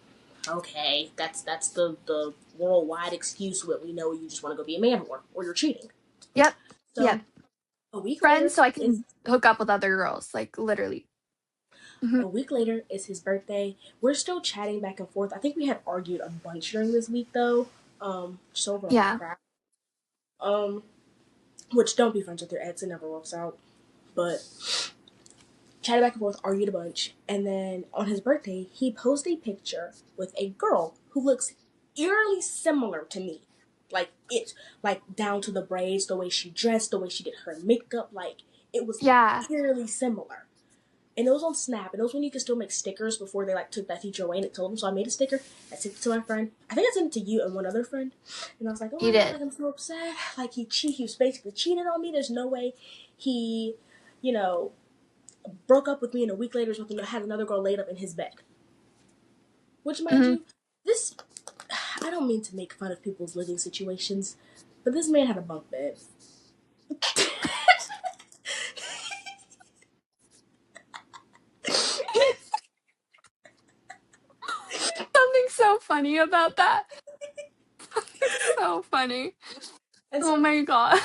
Speaker 2: Okay. That's the worldwide excuse what we know you just wanna go be a man or you're cheating.
Speaker 1: Yep. Yep.
Speaker 2: So a week
Speaker 1: Friends
Speaker 2: later
Speaker 1: so I
Speaker 2: is
Speaker 1: can hook up with other girls. Like literally. Mm-hmm.
Speaker 2: a week later is his birthday. We're still chatting back and forth. I think we had argued a bunch during this week though. So overall
Speaker 1: Yeah.
Speaker 2: crap. Um, which don't be friends with your ex, it never works out. But chatted back and forth, argued a bunch, and then on his birthday, he posted a picture with a girl who looks eerily similar to me. Like down to the braids, the way she dressed, the way she did her makeup, like it was
Speaker 1: Yeah.
Speaker 2: eerily similar. And it was on Snap, and it was when you could still make stickers before they like took that feature away and it told them. So I made a sticker, I sent it to my friend. I think I sent it to you and one other friend. And I was like, oh
Speaker 1: You
Speaker 2: my god,
Speaker 1: did.
Speaker 2: like I'm so upset. Like he was basically cheated on me. There's no way he, you know, broke up with me and a week later had another girl laid up in his bed. Which, mind
Speaker 1: Mm-hmm.
Speaker 2: you, this I don't mean to make fun of people's living situations, but this man had a bunk bed.
Speaker 1: Something so funny about that. It's so funny.
Speaker 2: And
Speaker 1: Oh
Speaker 2: so
Speaker 1: my god.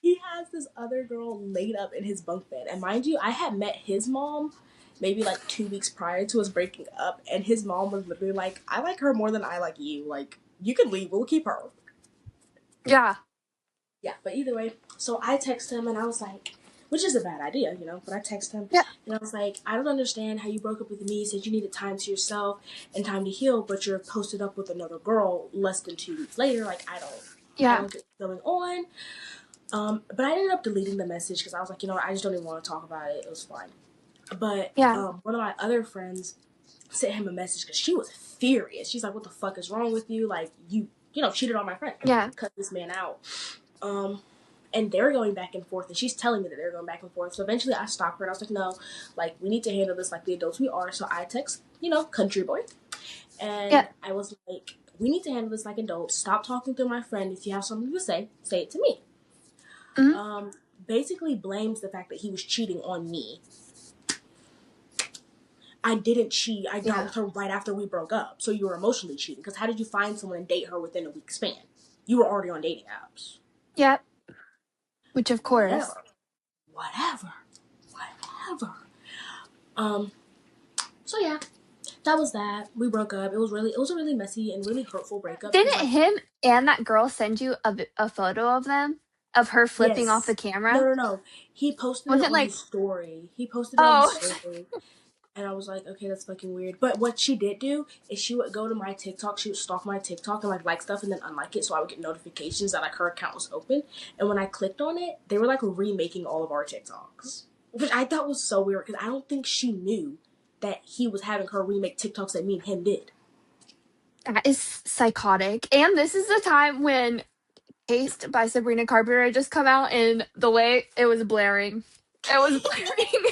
Speaker 2: he has this other girl laid up in his bunk bed. And mind you, I had met his mom maybe like 2 weeks prior to us breaking up, and his mom was literally like, I like her more than I like you. Like, you can leave, we'll keep her.
Speaker 1: Yeah.
Speaker 2: Yeah, but either way, so I text him and I was like, which is a bad idea, but I text him
Speaker 1: Yeah.
Speaker 2: and I was like, I don't understand how you broke up with me, said you needed time to yourself and time to heal, but you're posted up with another girl less than 2 weeks later. Like, I
Speaker 1: Yeah.
Speaker 2: don't get what's going on. But I ended up deleting the message because I was like, I just don't even want to talk about it. It was fine. But
Speaker 1: Yeah.
Speaker 2: one of my other friends sent him a message because she was furious. She's like, what the fuck is wrong with you? Like, you cheated on my friend.
Speaker 1: Yeah.
Speaker 2: Cut this man out. And they're going back and forth, and she's telling me that they're going back and forth. So eventually I stopped her, and I was like, no, like, we need to handle this like the adults we are. So I text, country boy,
Speaker 1: Yeah.
Speaker 2: and I was like, we need to handle this like adults. Stop talking through my friend. If you have something to say it to me.
Speaker 1: Mm-hmm.
Speaker 2: basically blames the fact that he was cheating on me. I didn't cheat. I got with her right after we broke up. So you were emotionally cheating. Because how did you find someone and date her within a week span? You were already on dating apps.
Speaker 1: Yep. Which, of course.
Speaker 2: Whatever. So yeah, that was that. We broke up. It was a really messy and really hurtful breakup.
Speaker 1: Didn't
Speaker 2: Like,
Speaker 1: him and that girl send you a photo of them? Of her flipping off the
Speaker 2: yes.
Speaker 1: camera?
Speaker 2: No. He posted
Speaker 1: Was
Speaker 2: it
Speaker 1: it
Speaker 2: on
Speaker 1: like,
Speaker 2: his story.
Speaker 1: oh,
Speaker 2: And I was like, okay, that's fucking weird. But what she did do is she would go to my TikTok, she would stalk my TikTok and like stuff and then unlike it, so I would get notifications that like her account was open. And when I clicked on it, they were like remaking all of our TikToks, which I thought was so weird because I don't think she knew that he was having her remake TikToks that me and him did.
Speaker 1: that is psychotic. And this is the time when Taste by Sabrina Carpenter had just come out, and the way it was blaring. It was blaring.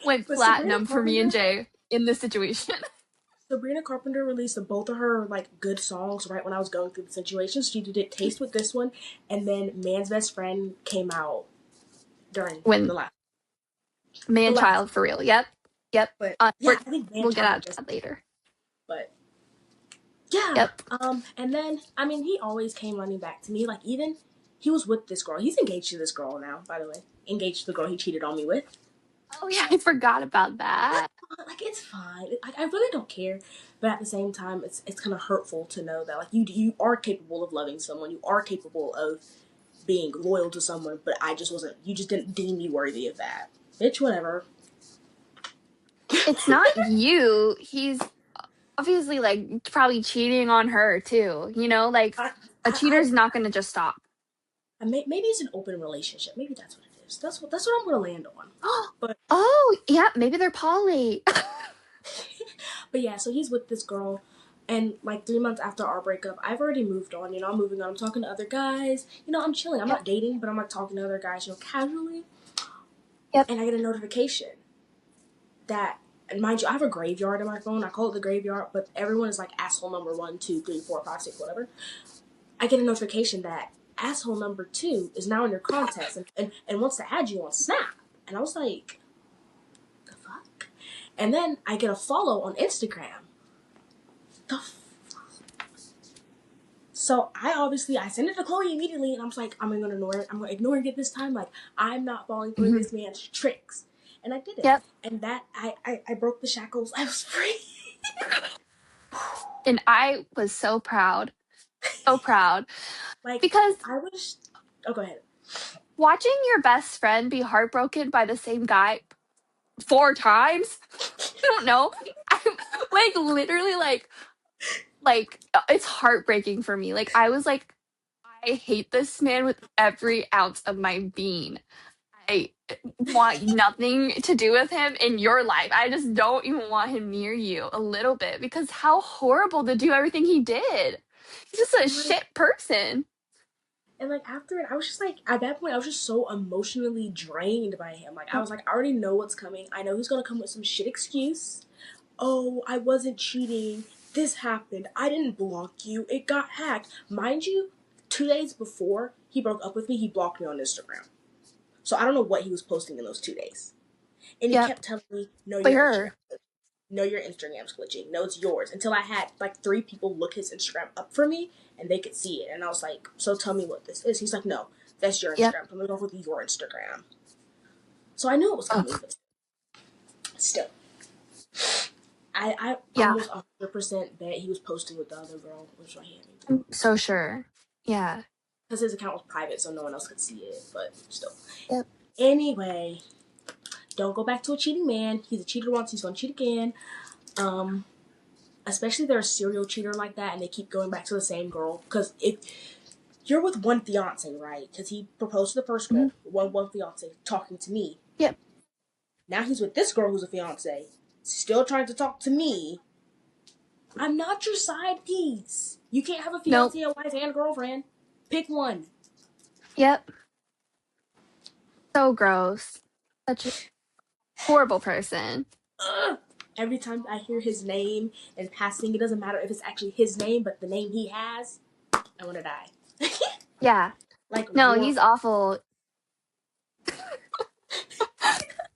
Speaker 1: went
Speaker 2: But Sabrina
Speaker 1: platinum for me and
Speaker 2: Carpenter
Speaker 1: Jay in this situation.
Speaker 2: Sabrina Carpenter released both of her like good songs right when I was going through the situation. She did Taste with this one, and then Man's Best Friend came out during
Speaker 1: When
Speaker 2: the last.
Speaker 1: Man Child for real. Yep.
Speaker 2: But yeah, I think Man
Speaker 1: We'll get
Speaker 2: Child
Speaker 1: out
Speaker 2: had
Speaker 1: of
Speaker 2: just.
Speaker 1: that later.
Speaker 2: But yeah,
Speaker 1: Yep.
Speaker 2: and then I mean he always came running back to me. Like even he was with this girl. He's engaged to this girl now, by the way. Engaged to the girl he cheated on me with.
Speaker 1: Oh yeah, I forgot about that.
Speaker 2: Like it's fine. I really don't care. But at the same time, it's kind of hurtful to know that like you are capable of loving someone. You are capable of being loyal to someone. But I just wasn't. You just didn't deem me worthy of that. Bitch, whatever.
Speaker 1: It's not you. He's obviously like probably cheating on her too. You know, like a cheater's not going to just stop.
Speaker 2: Maybe it's an open relationship. Maybe that's what it is. That's what I'm gonna land on. But
Speaker 1: oh yeah, maybe they're poly.
Speaker 2: but yeah, so he's with this girl, and like 3 months after our breakup, I've already moved on. You know, I'm moving on. I'm talking to other guys. You know, I'm chilling. I'm not dating, but I'm like talking to other guys. You know, casually.
Speaker 1: Yep.
Speaker 2: And I get a notification that, and mind you, I have a graveyard in my phone. I call it the graveyard, but everyone is like asshole number 1, 2, 3, 4, 5, 6, whatever. I get a notification that asshole number 2 is now in your contacts and wants to add you on Snap. And I was like, the fuck? And then I get a follow on Instagram. The So I send it to Chloe immediately, and I'm like, I'm gonna ignore it. I'm gonna ignore it this time. Like I'm not falling for this man's tricks, and I did it.
Speaker 1: Yep.
Speaker 2: And that I broke the shackles. I was free.
Speaker 1: And I was so proud. So proud.
Speaker 2: Like
Speaker 1: Because
Speaker 2: I was. Oh, go ahead.
Speaker 1: watching your best friend be heartbroken by the same guy 4 times, I don't know. I'm like literally like it's heartbreaking for me. Like I was like, I hate this man with every ounce of my being. I want nothing to do with him in your life. I just don't even want him near you a little bit because how horrible to do everything he did. He's just a shit person.
Speaker 2: And like after it, I was just like, at that point, I was just so emotionally drained by him. Like I was like, I already know what's coming. I know he's gonna come with some shit excuse. Oh, I wasn't cheating. This happened. I didn't block you. It got hacked. Mind you, 2 days before he broke up with me, he blocked me on Instagram. So I don't know what he was posting in those 2 days. And he kept telling me, no, your Instagram's glitching. No, it's yours. Until I had like 3 people look his Instagram up for me and they could see it. And I was like, so tell me what this is. He's like, no, that's your Instagram. I'm going to go with your Instagram. So I knew it was coming, but still. I almost 100% bet he was posting with the other girl, which I had.
Speaker 1: I'm so sure. Yeah.
Speaker 2: Because his account was private, so no one else could see it, but still.
Speaker 1: Yep.
Speaker 2: Anyway, don't go back to a cheating man. He's a cheater once, he's going to cheat again. Especially if they're a serial cheater like that and they keep going back to the same girl. Because if you're with one fiance, right? Because he proposed to the first girl, one fiance, talking to me.
Speaker 1: Yep.
Speaker 2: Now he's with this girl who's a fiance, still trying to talk to me. I'm not your side piece. You can't have a fiance, a wife, and a girlfriend. Pick one.
Speaker 1: Yep. So gross. Such a horrible person.
Speaker 2: Every time I hear his name in passing, it doesn't matter if it's actually his name, but the name he has, I want to die.
Speaker 1: Yeah.
Speaker 2: Like
Speaker 1: no, he's awful.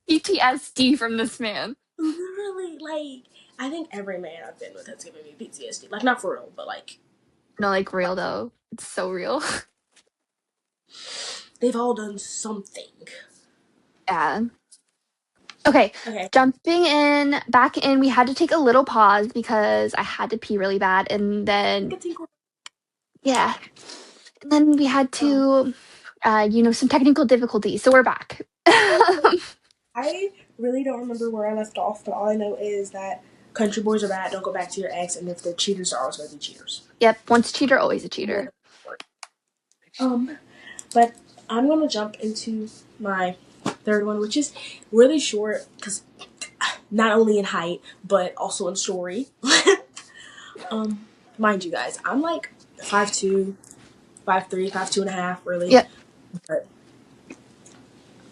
Speaker 1: PTSD from this man.
Speaker 2: Literally, like, I think every man I've been with has given me PTSD. Like, not for real, but like,
Speaker 1: No, like real though. It's so real.
Speaker 2: they've all done something.
Speaker 1: Yeah. Okay,
Speaker 2: Okay.
Speaker 1: jumping in, back in, we had to take a little pause because I had to pee really bad. And then, yeah. And then we had to, some technical difficulties. So we're back.
Speaker 2: I really don't remember where I left off, but all I know is that country boys are bad. Don't go back to your ex, and if they're cheaters, they're always going to be cheaters.
Speaker 1: Yep, once a cheater, always a cheater.
Speaker 2: But I'm gonna jump into my third one, which is really short because not only in height but also in story. Mind you guys, I'm like 5'2", 5'3", 5'2.5", really.
Speaker 1: Yep.
Speaker 2: But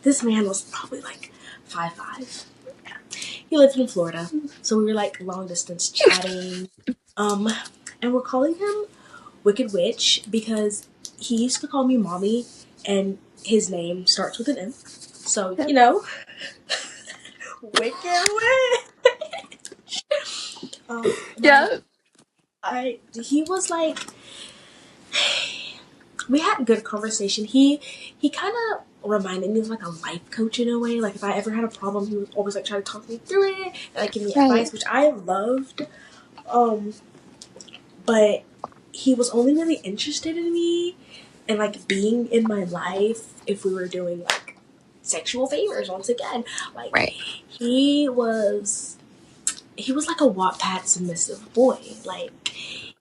Speaker 2: this man was probably like 5'5". He lived in Florida, so we were like long distance chatting. And we're calling him Wicked Witch because he used to call me mommy, and his name starts with an M. So, you know, Wicked Witch.
Speaker 1: Yeah.
Speaker 2: He was like, we had good conversation. He kind of reminded me of like a life coach in a way. Like if I ever had a problem, he would always like try to talk me through it and like give me advice, which I loved. But he was only really interested in me and like being in my life if we were doing like sexual favors once again. Like he was like a Wattpad submissive boy. Like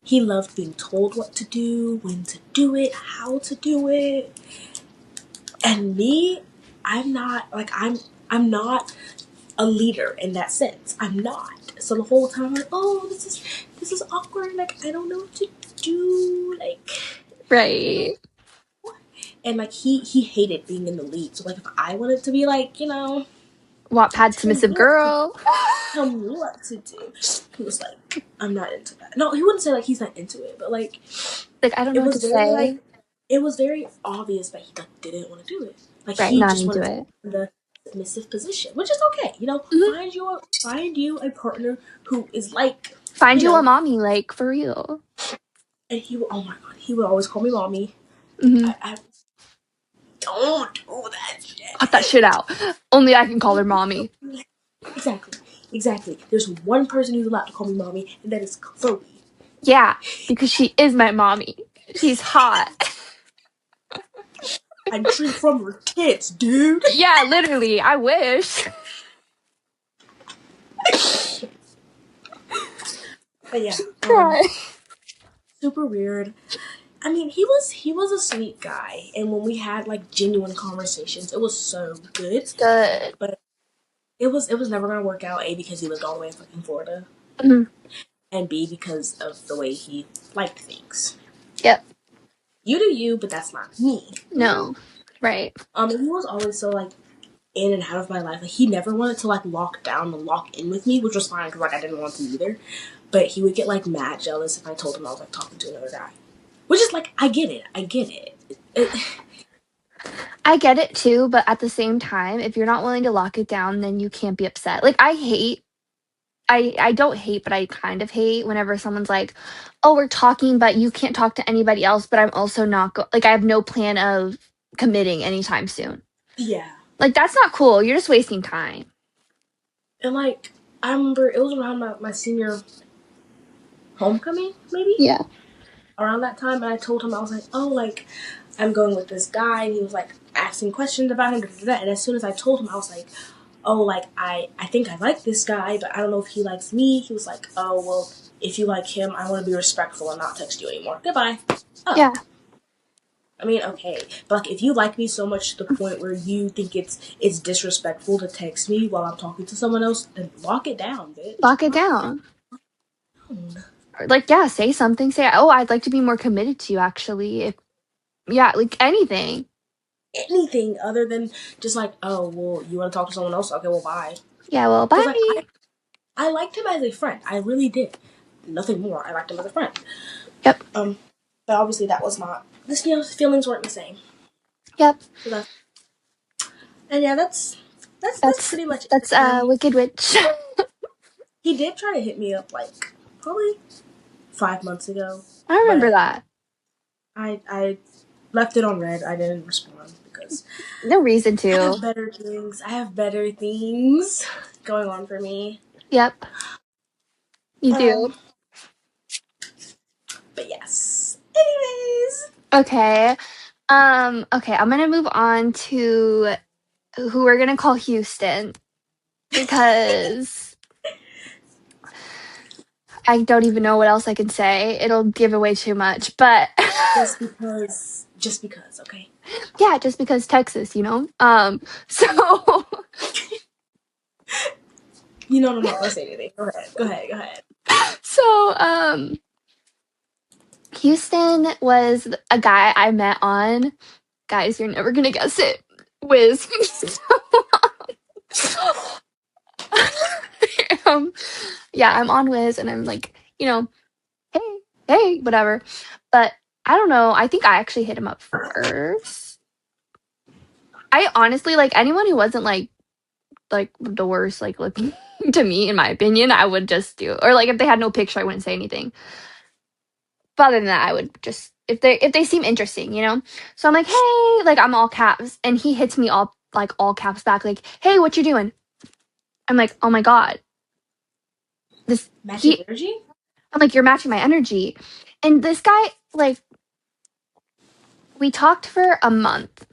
Speaker 2: he loved being told what to do, when to do it, how to do it. And me, I'm not a leader in that sense. I'm not. So the whole time I'm like, oh, this is awkward. Like I don't know what to do. Like
Speaker 1: Right.
Speaker 2: and like he hated being in the lead. So like if I wanted to be like,
Speaker 1: Wattpad submissive girl.
Speaker 2: tell me what to do, he was like, I'm not into that. No, he wouldn't say like he's not into it, but like
Speaker 1: I don't know what to say.
Speaker 2: It was very obvious that he like, didn't want to do it. Like
Speaker 1: Right,
Speaker 2: he
Speaker 1: not
Speaker 2: just
Speaker 1: into
Speaker 2: wanted to
Speaker 1: it.
Speaker 2: be in the submissive position, which is okay. Find you a partner who is like
Speaker 1: Find you a mommy, like for real.
Speaker 2: And he would, oh my god, he would always call me mommy. I don't do that shit.
Speaker 1: Cut that shit out. Only I can call her mommy.
Speaker 2: Exactly. There's one person who's allowed to call me mommy, and that is Chloe.
Speaker 1: Yeah, because she is my mommy. She's hot.
Speaker 2: I drink from her tits, dude.
Speaker 1: Yeah, literally. I wish.
Speaker 2: But yeah, super weird. I mean, he was a sweet guy, and when we had like genuine conversations, it was so good.
Speaker 1: It's good.
Speaker 2: But it was never gonna work out. A, because he lived all the way in fucking Florida, and B, because of the way he liked things.
Speaker 1: Yep.
Speaker 2: You do you, but that's not me.
Speaker 1: No. Right.
Speaker 2: He was always so like in and out of my life. Like he never wanted to like lock down and lock in with me, which was fine because like I didn't want to either. But he would get like mad jealous if I told him I was like talking to another guy, which is like I get it.
Speaker 1: I get it too, but at the same time, if you're not willing to lock it down, then you can't be upset. Like I don't hate, but I kind of hate whenever someone's like, "Oh, we're talking, but you can't talk to anybody else." But I'm also not like I have no plan of committing anytime soon.
Speaker 2: Yeah,
Speaker 1: like that's not cool. You're just wasting time.
Speaker 2: And like I remember it was around my senior homecoming, maybe.
Speaker 1: Yeah.
Speaker 2: Around that time, and I told him I was like, oh, like I'm going with this guy, and he was like asking questions about him, and as soon as I told him, I was like, oh, like I think I like this guy, but I don't know if he likes me. He was like, oh, well, if you like him, I want to be respectful and not text you anymore. Goodbye. Oh.
Speaker 1: Yeah.
Speaker 2: I mean, okay, but like if you like me so much to the point where you think it's disrespectful to text me while I'm talking to someone else, then lock it down, bitch.
Speaker 1: Lock it down. Like, yeah, say something. Say, oh, I'd like to be more committed to you, actually. Like anything.
Speaker 2: Anything other than just like, oh, well, you want to talk to someone else? Okay, well, bye.
Speaker 1: Yeah, well, bye.
Speaker 2: Like, I liked him as a friend. I really did. Nothing more. I liked him as a friend.
Speaker 1: Yep.
Speaker 2: But obviously that was not. Feelings weren't the same.
Speaker 1: Yep.
Speaker 2: And yeah, that's That's pretty much it
Speaker 1: That's
Speaker 2: for me.
Speaker 1: Wicked Witch.
Speaker 2: He did try to hit me up like probably 5 months ago,
Speaker 1: I remember
Speaker 2: but
Speaker 1: that.
Speaker 2: I left it on red. I didn't respond because
Speaker 1: No reason
Speaker 2: I
Speaker 1: to.
Speaker 2: have better things. I have better things going on for me.
Speaker 1: Yep, you do.
Speaker 2: Um, but yes. Anyways,
Speaker 1: Okay. Okay, I'm gonna move on to who we're gonna call Houston because I don't even know what else I can say. It'll give away too much, but
Speaker 2: just because, okay.
Speaker 1: yeah, just because Texas, you know. So
Speaker 2: You know I'm not gonna say anything. Go ahead.
Speaker 1: so Houston was a guy I met on. Guys, you're never gonna guess it. Wiz. um, yeah, I'm on Wiz, and I'm like, you know, hey, whatever. But I don't know. I think I actually hit him up first. I honestly like anyone who wasn't like the worst like looking to me, in my opinion, I would just do. Or like if they had no picture, I wouldn't say anything. But other than that, I would just if they seem interesting, you know. So I'm like, hey, like I'm all caps, and he hits me all caps back, like, hey, what you doing? I'm like, oh my god, this
Speaker 2: Matching
Speaker 1: he.
Speaker 2: energy?
Speaker 1: I'm like, you're matching my energy, and this guy like we talked for a month,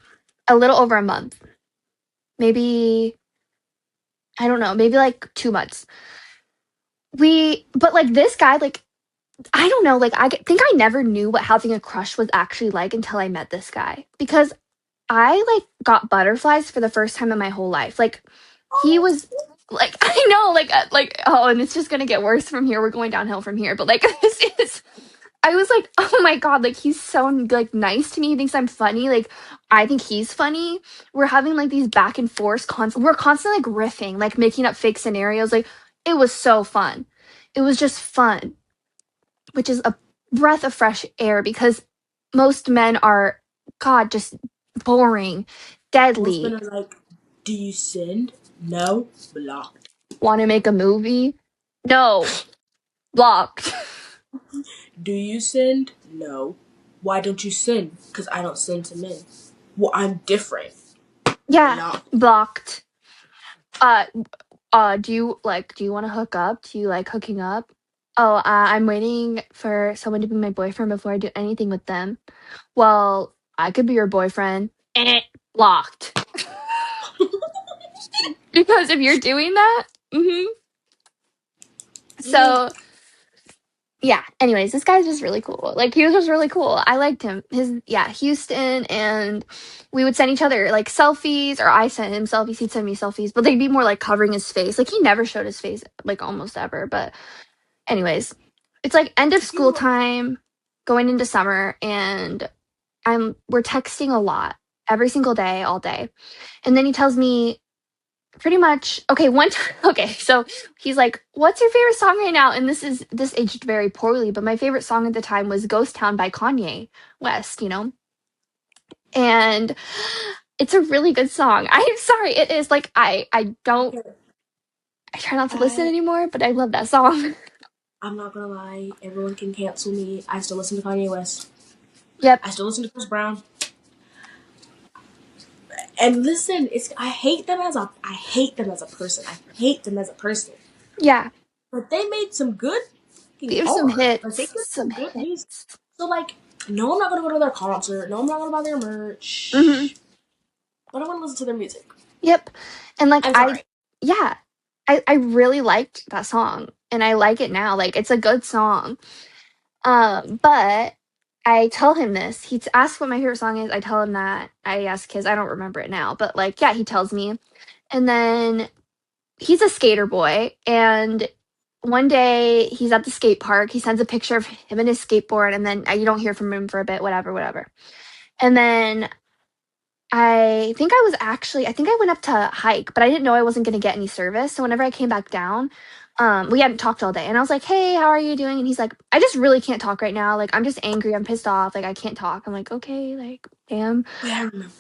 Speaker 1: a little over a month, maybe I don't know, maybe like 2 months. But like this guy, like I don't know, like think I never knew what having a crush was actually like until I met this guy because I like got butterflies for the first time in my whole life. Like he
Speaker 2: Oh,
Speaker 1: was like I know like oh and it's just gonna get worse from here. We're going downhill from here. But like this is I was like, oh my god, like he's so like nice to me. He thinks I'm funny. Like I think he's funny. We're having like these back and forth we're constantly like riffing, like making up fake scenarios. Like it was so fun. It was just fun, which is a breath of fresh air because most men are god just boring,
Speaker 2: most men
Speaker 1: deadly.
Speaker 2: are like, do you send? No, blocked.
Speaker 1: Want to make a movie? No, blocked.
Speaker 2: Do you send? No. Why don't you send? Because I don't send to men. Well, I'm different.
Speaker 1: Yeah,
Speaker 2: Blocked.
Speaker 1: blocked. Uh, do you want to hook up? Do you like hooking up? Oh, I'm waiting for someone to be my boyfriend before I do anything with them. Well, I could be your boyfriend. Blocked. Because if you're doing that,
Speaker 2: Mm,
Speaker 1: so yeah. Anyways, this guy's just really cool. Like he was just really cool. I liked him. Houston, and we would send each other like selfies, or I sent him selfies. He'd send me selfies, but they'd be more like covering his face. Like he never showed his face, like almost ever. But anyways, it's like end of
Speaker 2: I
Speaker 1: school
Speaker 2: feel like
Speaker 1: time, going into summer, and we're texting a lot every single day, all day. And then he tells me pretty much okay, one time okay, so he's like, "What's your favorite song right now?" And this aged very poorly, but my favorite song at the time was Ghost Town by Kanye West, you know? And it's a really good song. I'm sorry, it is like I don't I try not to listen
Speaker 2: I
Speaker 1: anymore, but I love that song.
Speaker 2: I'm not gonna lie. Everyone can cancel me. I still listen to Kanye West.
Speaker 1: Yep.
Speaker 2: I still listen to Chris Brown. And listen, it's I hate them as a person. I hate them as a person.
Speaker 1: Yeah.
Speaker 2: But they made some good fucking
Speaker 1: There's some
Speaker 2: art. Like they
Speaker 1: hits,
Speaker 2: did
Speaker 1: some
Speaker 2: some good music.
Speaker 1: hits.
Speaker 2: So like, no, I'm not gonna go to their concert. No, I'm not gonna buy their
Speaker 1: Mhm.
Speaker 2: merch. But I want to listen to their music.
Speaker 1: Yep. And like
Speaker 2: I'm sorry.
Speaker 1: yeah, I really liked that song and I like it now. Like it's a good song. But I tell him this. He asks what my favorite song is. I tell him that. I ask his. I don't remember it now, but like, yeah, he tells me. And then he's a skater boy. And one day he's at the skate park. He sends a picture of him and his skateboard. And then you don't hear from him for a bit, whatever, whatever. And then I think I went up to hike, but I didn't know I wasn't going to get any service. So whenever I came back down, we hadn't talked all day. And I was like, hey, how are you doing? And he's like, I just really can't talk right now. Like, I'm just angry. I'm pissed off. Like, I can't talk. I'm like, okay, like, damn.
Speaker 2: Wait, I remember.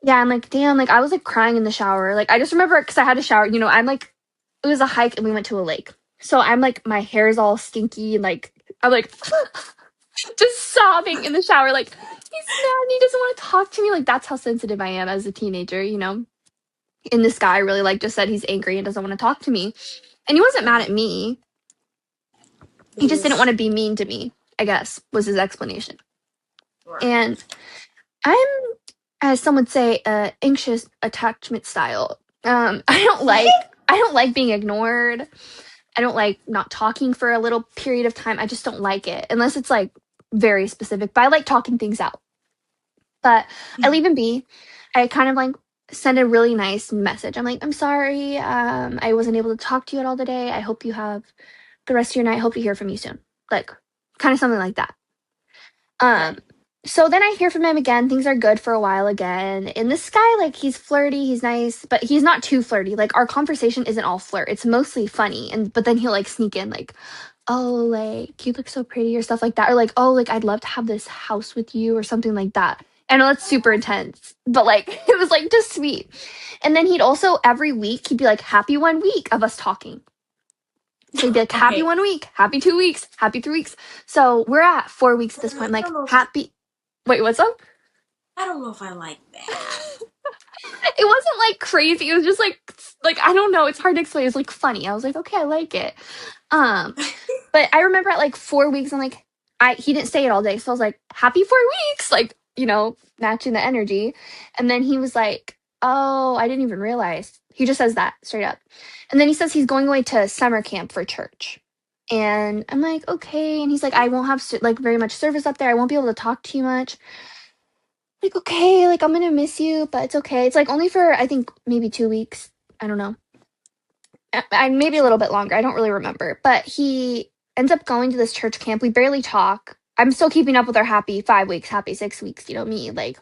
Speaker 1: Yeah, I'm like, damn, like I was like crying in the shower. Like I just remember because I had a shower, I'm like, it was a hike and we went to a lake. So I'm like, my hair is all stinky and like, I'm like just sobbing in the shower, like, he's mad and he doesn't want to talk to me. Like that's how sensitive I am as a teenager. And this guy really like just said he's angry and doesn't want to talk to me. And he wasn't mad
Speaker 2: Right.
Speaker 1: at me.
Speaker 2: But
Speaker 1: He
Speaker 2: he
Speaker 1: just didn't want
Speaker 2: was
Speaker 1: to be mean to me, I guess, was his explanation.
Speaker 2: right.
Speaker 1: And I'm, as some would say, anxious attachment style. I don't like being ignored. I don't like not talking for a little period of time. I just don't like it unless it's like very specific. But I like talking things out. But I leave him be. I kind of like send a really nice message. I'm like, I'm sorry, I wasn't able to talk to you at all today. I hope you have the rest of your night. Hope to hear from you soon. Like, kind of something like that.
Speaker 2: Right.
Speaker 1: Um, so then I hear from him again. Things are good for a while again. And this guy, like, he's flirty, he's nice, but he's not too flirty. Like, our conversation isn't all flirt. It's mostly funny. But then he'll like sneak in, like, oh, like, you look so pretty or stuff like that. Or like, oh, like, I'd love to have this house with you or something like that. I know that's super intense, but like, it was like just sweet. And then he'd also every week he'd be like, happy 1 week of us talking. So he'd be like, happy
Speaker 2: Okay.
Speaker 1: 1 week, happy 2 weeks, happy 3 weeks. So we're at 4 weeks at this point. I'm
Speaker 2: I
Speaker 1: like,
Speaker 2: don't know if I,
Speaker 1: happy. Wait, what's up?
Speaker 2: I don't know if I like that.
Speaker 1: It wasn't like crazy. It was just like I don't know. It's hard to explain. It was like funny. I was like, okay, I like it. Um, but I remember at like 4 weeks, I'm like, he didn't say it all day, so I was like, happy 4 weeks, like matching the energy. And then he was like, oh, I didn't even realize. He just says that straight up, and then he says he's going away to summer camp for church. And I'm like, okay. And he's like, I won't have like very much service up there. I won't be able to talk too much. Like, okay, like I'm gonna miss you, but it's okay. It's like only for I think maybe 2 weeks. I don't know. Maybe a little bit longer. I don't really remember. But he ends up going to this church camp. We barely talk. I'm still keeping up with our happy 5 weeks, happy 6 weeks. You know me, like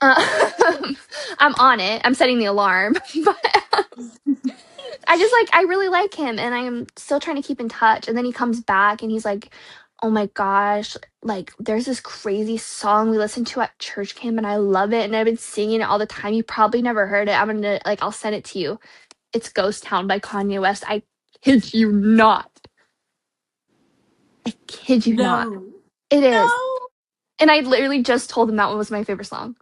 Speaker 1: I'm on it. I'm setting the alarm. But I really like him, and I am still trying to keep in touch. And then he comes back, and he's like, "Oh my gosh, like there's this crazy song we listened to at church camp, and I love it, and I've been singing it all the time. You probably never heard it. I'll send it to you. It's Ghost Town by Kanye West. I kid you not. I kid you not.
Speaker 2: No.
Speaker 1: It is."
Speaker 2: No.
Speaker 1: And I literally just told him that one was my favorite song.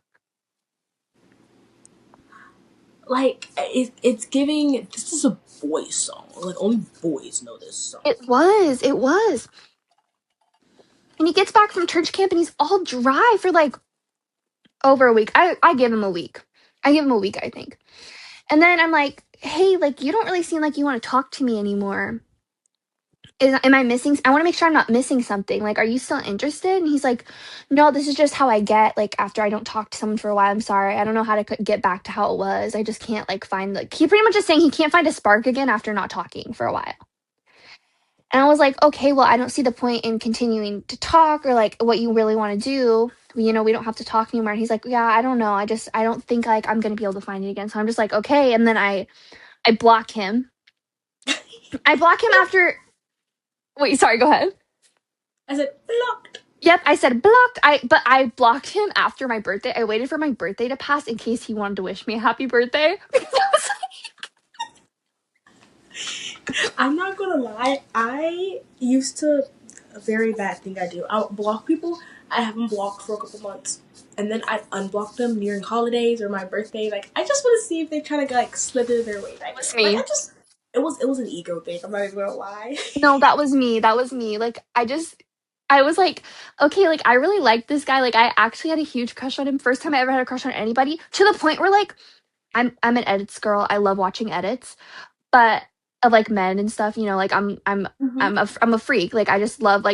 Speaker 2: Like it's giving. This is a boy song. Like only boys know this song.
Speaker 1: It was. It was. And he gets back from church camp and he's all dry for like over a week. I give him a week. I give him a week, I think. And then I'm like, hey, like, you don't really seem like you want to talk to me anymore. Am I missing? I want to make sure I'm not missing something. Like, are you still interested? And he's like, no, this is just how I get. Like, after I don't talk to someone for a while, I'm sorry. I don't know how to get back to how it was. I just can't, like, find, like, he pretty much is saying he can't find a spark again after not talking for a while. And I was like, okay, well, I don't see the point in continuing to talk or like what you really want to do. We don't have to talk anymore. And he's like, yeah, I don't know. I don't think like I'm going to be able to find it again. So I'm just like, okay. And then I block him. I block him after, wait, sorry, go ahead.
Speaker 2: I said blocked.
Speaker 1: Yep, I said blocked. But I blocked him after my birthday. I waited for my birthday to pass in case he wanted to wish me a happy birthday. Because I was
Speaker 2: I'm not gonna lie. I used to a very bad thing I do. I'll block people. I have them blocked for a couple months, and then I unblock them during holidays or my birthday. Like I just want to see if they try to like slither their way back.
Speaker 1: was
Speaker 2: Like
Speaker 1: me.
Speaker 2: it was an ego thing. I'm not even gonna lie.
Speaker 1: No, that was me. That was me. Like I was like, okay, like I really like this guy. Like I actually had a huge crush on him. First time I ever had a crush on anybody. To the point where like I'm an edits girl. I love watching edits, but of like men and stuff. Like
Speaker 2: Mm-hmm.
Speaker 1: I'm a freak. Like I just love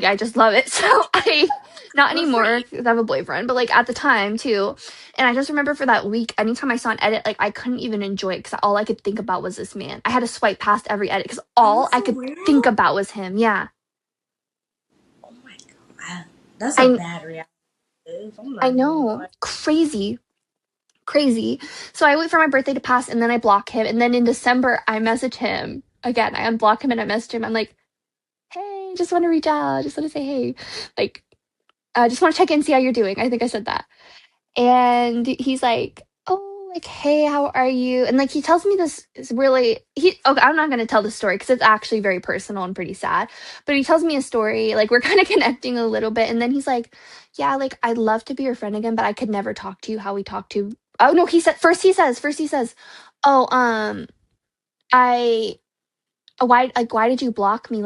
Speaker 1: it. So I not
Speaker 2: We're
Speaker 1: anymore
Speaker 2: free.
Speaker 1: 'cause I have a boyfriend, but like at the time too. And I just remember for that week, anytime I saw an edit, like I couldn't even enjoy it because all I could think about was this man. I had to swipe past every edit because
Speaker 2: Are you
Speaker 1: all I
Speaker 2: for
Speaker 1: could think
Speaker 2: real?
Speaker 1: about was him. Yeah.
Speaker 2: Oh my god, that's a
Speaker 1: I
Speaker 2: bad reaction. I'm
Speaker 1: I
Speaker 2: not even gonna
Speaker 1: know.
Speaker 2: lie.
Speaker 1: Crazy. Crazy. So I wait for my birthday to pass and then I block him. And then in December, I message him again. I unblock him and I message him. I'm like, hey, just want to reach out. Just want to say hey. Like, just want to check in, see how you're doing. I think I said that. and he's like, "Oh, like, hey, how are you?" And like he tells me this is really he okay, I'm not gonna tell the story because it's actually very personal and pretty sad. But he tells me a story, like we're kind of connecting a little bit, and then he's like, "Yeah, like I'd love to be your friend again, but I could never talk to you how we talked to." Oh no, he says, "Oh, I why did you block me?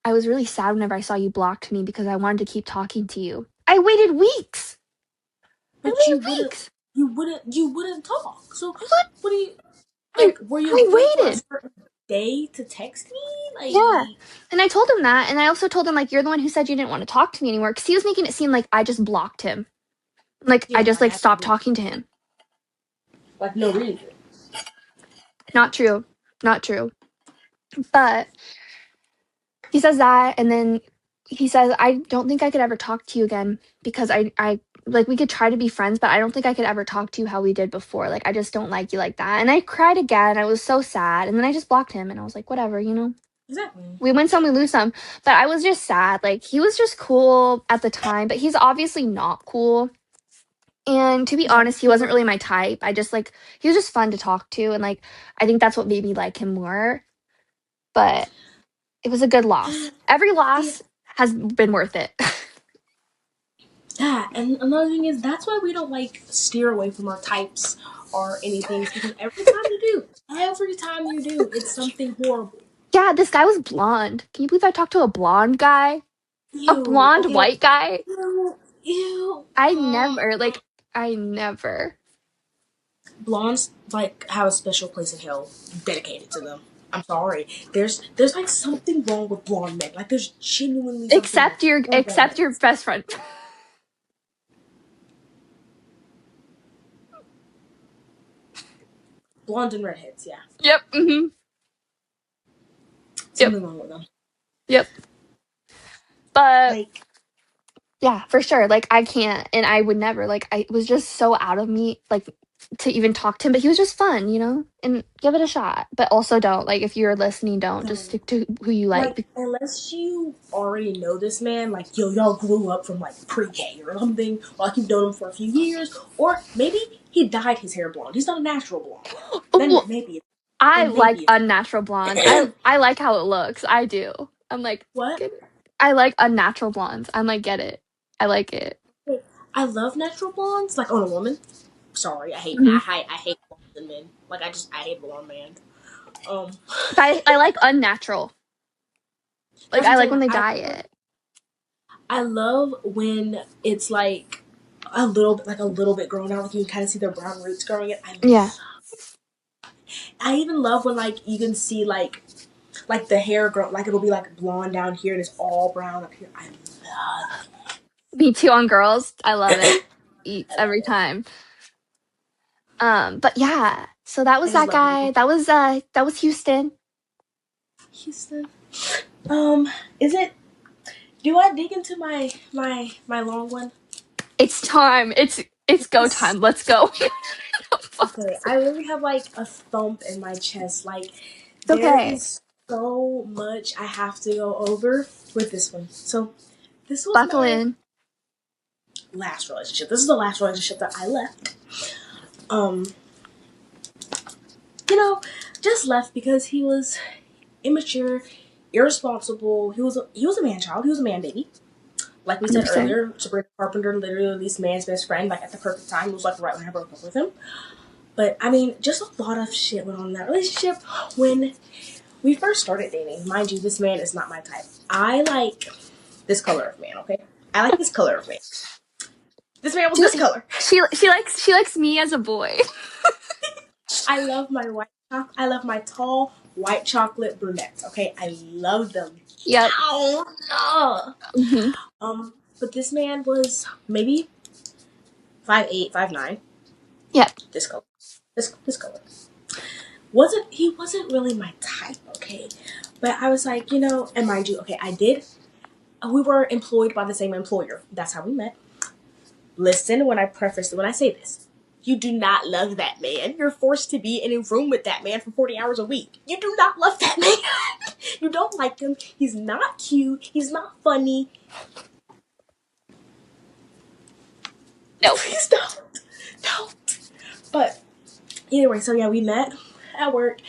Speaker 1: I was really sad whenever I saw you blocked me because I wanted to keep talking to you. I waited weeks. I
Speaker 2: But
Speaker 1: waited weeks.
Speaker 2: you wouldn't talk. So
Speaker 1: What?
Speaker 2: what do you
Speaker 1: I
Speaker 2: like? Were you waiting
Speaker 1: I
Speaker 2: for a
Speaker 1: waited.
Speaker 2: certain day to text me?
Speaker 1: Yeah.
Speaker 2: Like,
Speaker 1: And I told him that, and I also told him like you're the one who said you didn't want to talk to me anymore because he was making it seem like I just blocked him, like I
Speaker 2: yeah,
Speaker 1: just
Speaker 2: like
Speaker 1: like
Speaker 2: I
Speaker 1: stopped talking to him.
Speaker 2: like no reason.
Speaker 1: Not true, not true. But he says that, and then he says, "I don't think I could ever talk to you again because I like we could try to be friends, but I don't think I could ever talk to you how we did before. Like I just don't like you like that." And I cried again. I was so sad, and then I just blocked him, and I was like, whatever, you know.
Speaker 2: Exactly.
Speaker 1: We win some, we lose some. But I was just sad. Like he was just cool at the time, but he's obviously not cool. And to be
Speaker 2: Yeah.
Speaker 1: honest, he wasn't really my type. I just like he was just fun to talk to, and like I think that's what made me like him more. But it was a good loss. Every
Speaker 2: Yeah.
Speaker 1: loss has been worth it.
Speaker 2: Yeah, and another thing is that's why we don't like steer away from our types or anything. It's because every time you do, it's something horrible.
Speaker 1: Yeah, this guy was blonde. Can you believe I talked to a blonde guy? A
Speaker 2: Ew.
Speaker 1: blonde
Speaker 2: Okay.
Speaker 1: white guy?
Speaker 2: Ew. Ew.
Speaker 1: I never.
Speaker 2: Blondes like have a special place in hell dedicated to them. I'm sorry. There's like something wrong with blonde men. Like there's genuinely something wrong with blonde
Speaker 1: Except
Speaker 2: men.
Speaker 1: your best friend.
Speaker 2: Blondes and redheads. Yeah,
Speaker 1: Yep. Hmm. Yep.
Speaker 2: something wrong with them.
Speaker 1: Yep. But
Speaker 2: Like
Speaker 1: yeah, for sure. Like I can't, and I would never. Like I it was just so out of me, like to even talk to him. But he was just fun, you know. And give it a shot. But also don't like if you're listening, don't just
Speaker 2: um,
Speaker 1: stick to who you like.
Speaker 2: like unless you already know this man, like yo, y'all grew up from like pre-K or something, or like you've known him for a few years, or maybe he dyed his hair blonde. He's not a natural blonde. Then
Speaker 1: Oh,
Speaker 2: maybe,
Speaker 1: I
Speaker 2: then
Speaker 1: like
Speaker 2: maybe
Speaker 1: unnatural blondes. I like how it looks. I do. I'm like,
Speaker 2: what?
Speaker 1: get it. I like unnatural blondes. I'm like, get it. I like it.
Speaker 2: I love natural blondes, like on a woman. Sorry,
Speaker 1: Mhm.
Speaker 2: I hate blonde men. Like I hate blonde men. Um,
Speaker 1: I like unnatural. Like
Speaker 2: that's what
Speaker 1: I
Speaker 2: I'm
Speaker 1: like
Speaker 2: saying.
Speaker 1: when they
Speaker 2: Like,
Speaker 1: dye it.
Speaker 2: I love when it's like a little bit grown out, like you can kind of see their brown roots growing in.
Speaker 1: Yeah.
Speaker 2: I even love when like you can see like the hair grow, like it'll be like blonde down here and it's all brown up here. I love
Speaker 1: Me too on girls. I love it.
Speaker 2: it.
Speaker 1: Eats
Speaker 2: I love
Speaker 1: every
Speaker 2: it.
Speaker 1: time. But yeah. So that
Speaker 2: I
Speaker 1: was
Speaker 2: just
Speaker 1: that
Speaker 2: love when
Speaker 1: guy. That was Houston.
Speaker 2: Houston. Um, is it? Do I dig into my long one?
Speaker 1: It's time. It's go
Speaker 2: Yes.
Speaker 1: time. Let's go.
Speaker 2: Okay, I really have like a thump in my chest. Like
Speaker 1: It's
Speaker 2: there
Speaker 1: okay.
Speaker 2: is so much I have to go over with this one. So this was
Speaker 1: Buckle
Speaker 2: my
Speaker 1: in.
Speaker 2: last relationship. This is the last relationship that I left. Um, just left because he was immature, irresponsible. He was a man child. He was a man baby. Like we said
Speaker 1: 100%.
Speaker 2: earlier, Sabrina Carpenter literally this man's best friend. Like at the perfect time, it was like right when I broke up with him. But I mean, just a lot of shit went on in that relationship. When we first started dating, mind you, this man is not my type. I like this color of man. Okay, I like this color of man. This man was this
Speaker 1: She,
Speaker 2: color.
Speaker 1: she likes me as a boy.
Speaker 2: I love my I love my tall white chocolate brunettes. Okay, I love them.
Speaker 1: Yep.
Speaker 2: Ow, no.
Speaker 1: Hmm.
Speaker 2: But this man was maybe 5'8", 5'9".
Speaker 1: Yep.
Speaker 2: This color, this color wasn't really my type. Okay, but I was like, and mind you, okay, I did. We were employed by the same employer. That's how we met. Listen, when I say this, you do not love that man. You're forced to be in a room with that man for 40 hours a week. You do not love that man. You don't like him. He's not cute. He's not funny.
Speaker 1: No.
Speaker 2: Please don't. But anyway, so yeah, we met at work,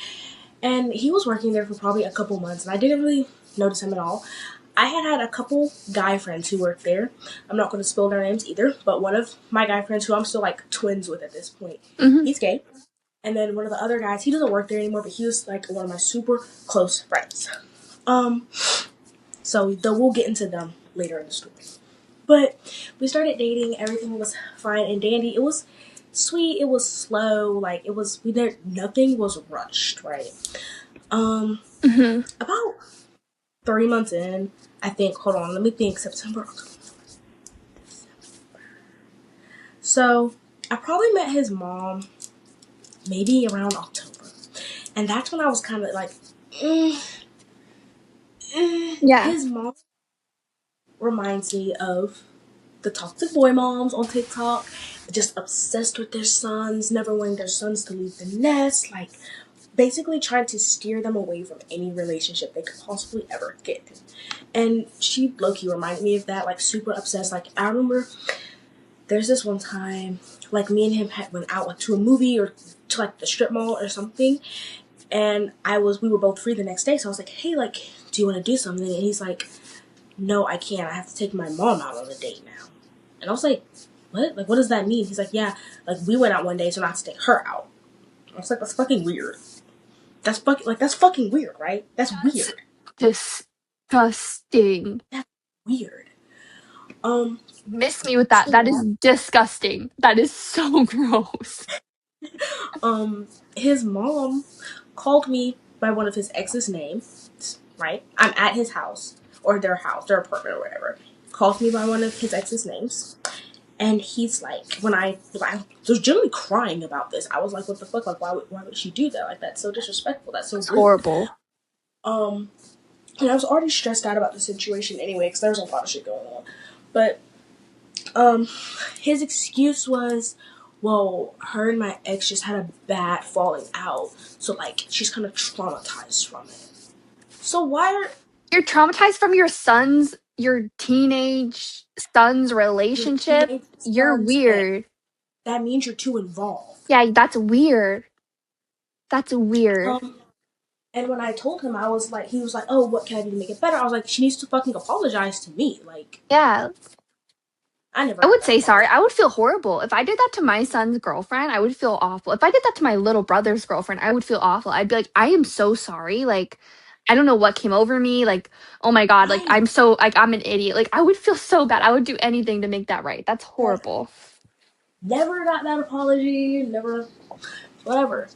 Speaker 2: and he was working there for probably a couple months, and I didn't really notice him at all. I had a couple guy friends who worked there. I'm not going to spill their names either, but one of my guy friends, who I'm still like twins with at this point, he's gay. And then one of the other guys, he doesn't work there anymore, but he was like one of my super close friends. So we'll get into them later in the story. But we started dating, everything was fine and dandy. It was sweet, it was slow, like nothing was rushed, right? About 3 months in, I think, hold on, let me think, September, October. So I probably met his mom maybe around October. And that's when I was kind of like,
Speaker 1: Yeah.
Speaker 2: His mom reminds me of the toxic boy moms on TikTok, just obsessed with their sons, never wanting their sons to leave the nest, like basically trying to steer them away from any relationship they could possibly ever get. And she low-key reminded me of that, like super obsessed. Like I remember there's this one time, like me and him went out like to a movie or to like the strip mall or something, and we were both free the next day, so I was like, hey, like, do you want to do something? And he's like, no, I can't. I have to take my mom out on a date now. And I was like, what? Like, what does that mean? He's like, yeah, like, we went out one day, so I have to take her out. I was like, that's fucking weird. That's fucking weird, right? That's weird.
Speaker 1: Disgusting.
Speaker 2: That's weird.
Speaker 1: Miss me with that. That is disgusting. That is so gross.
Speaker 2: His mom called me by one of his ex's names, right? I'm at his house, or their house, their apartment or whatever. Calls me by one of his ex's names. And he's like, when I was generally crying about this, I was like, what the fuck? Like, why would she do that? Like, that's so disrespectful. That's so rude.
Speaker 1: Horrible.
Speaker 2: And I was already stressed out about the situation anyway, because there was a lot of shit going on. But, his excuse was, well, her and my ex just had a bad falling out, so, like, she's kind of traumatized from it. So why are...
Speaker 1: You're traumatized from your teenage son's relationship? You're weird.
Speaker 2: That means you're too involved.
Speaker 1: Yeah, that's weird. That's weird.
Speaker 2: And when I told him, I was like, he was like, oh, what can I do to make it better? I was like, she needs to fucking apologize to me. Like,
Speaker 1: Yeah.
Speaker 2: I never
Speaker 1: I
Speaker 2: got
Speaker 1: would
Speaker 2: that
Speaker 1: say
Speaker 2: far.
Speaker 1: sorry. I would feel horrible. If I did that to my son's girlfriend, I would feel awful. If I did that to my little brother's girlfriend, I would feel awful. I'd be like, I am so sorry. Like, I don't know what came over me. Like, oh my God, like, I'm an idiot. Like, I would feel so bad. I would do anything to make that right. That's horrible.
Speaker 2: Never got that apology. Never, whatever.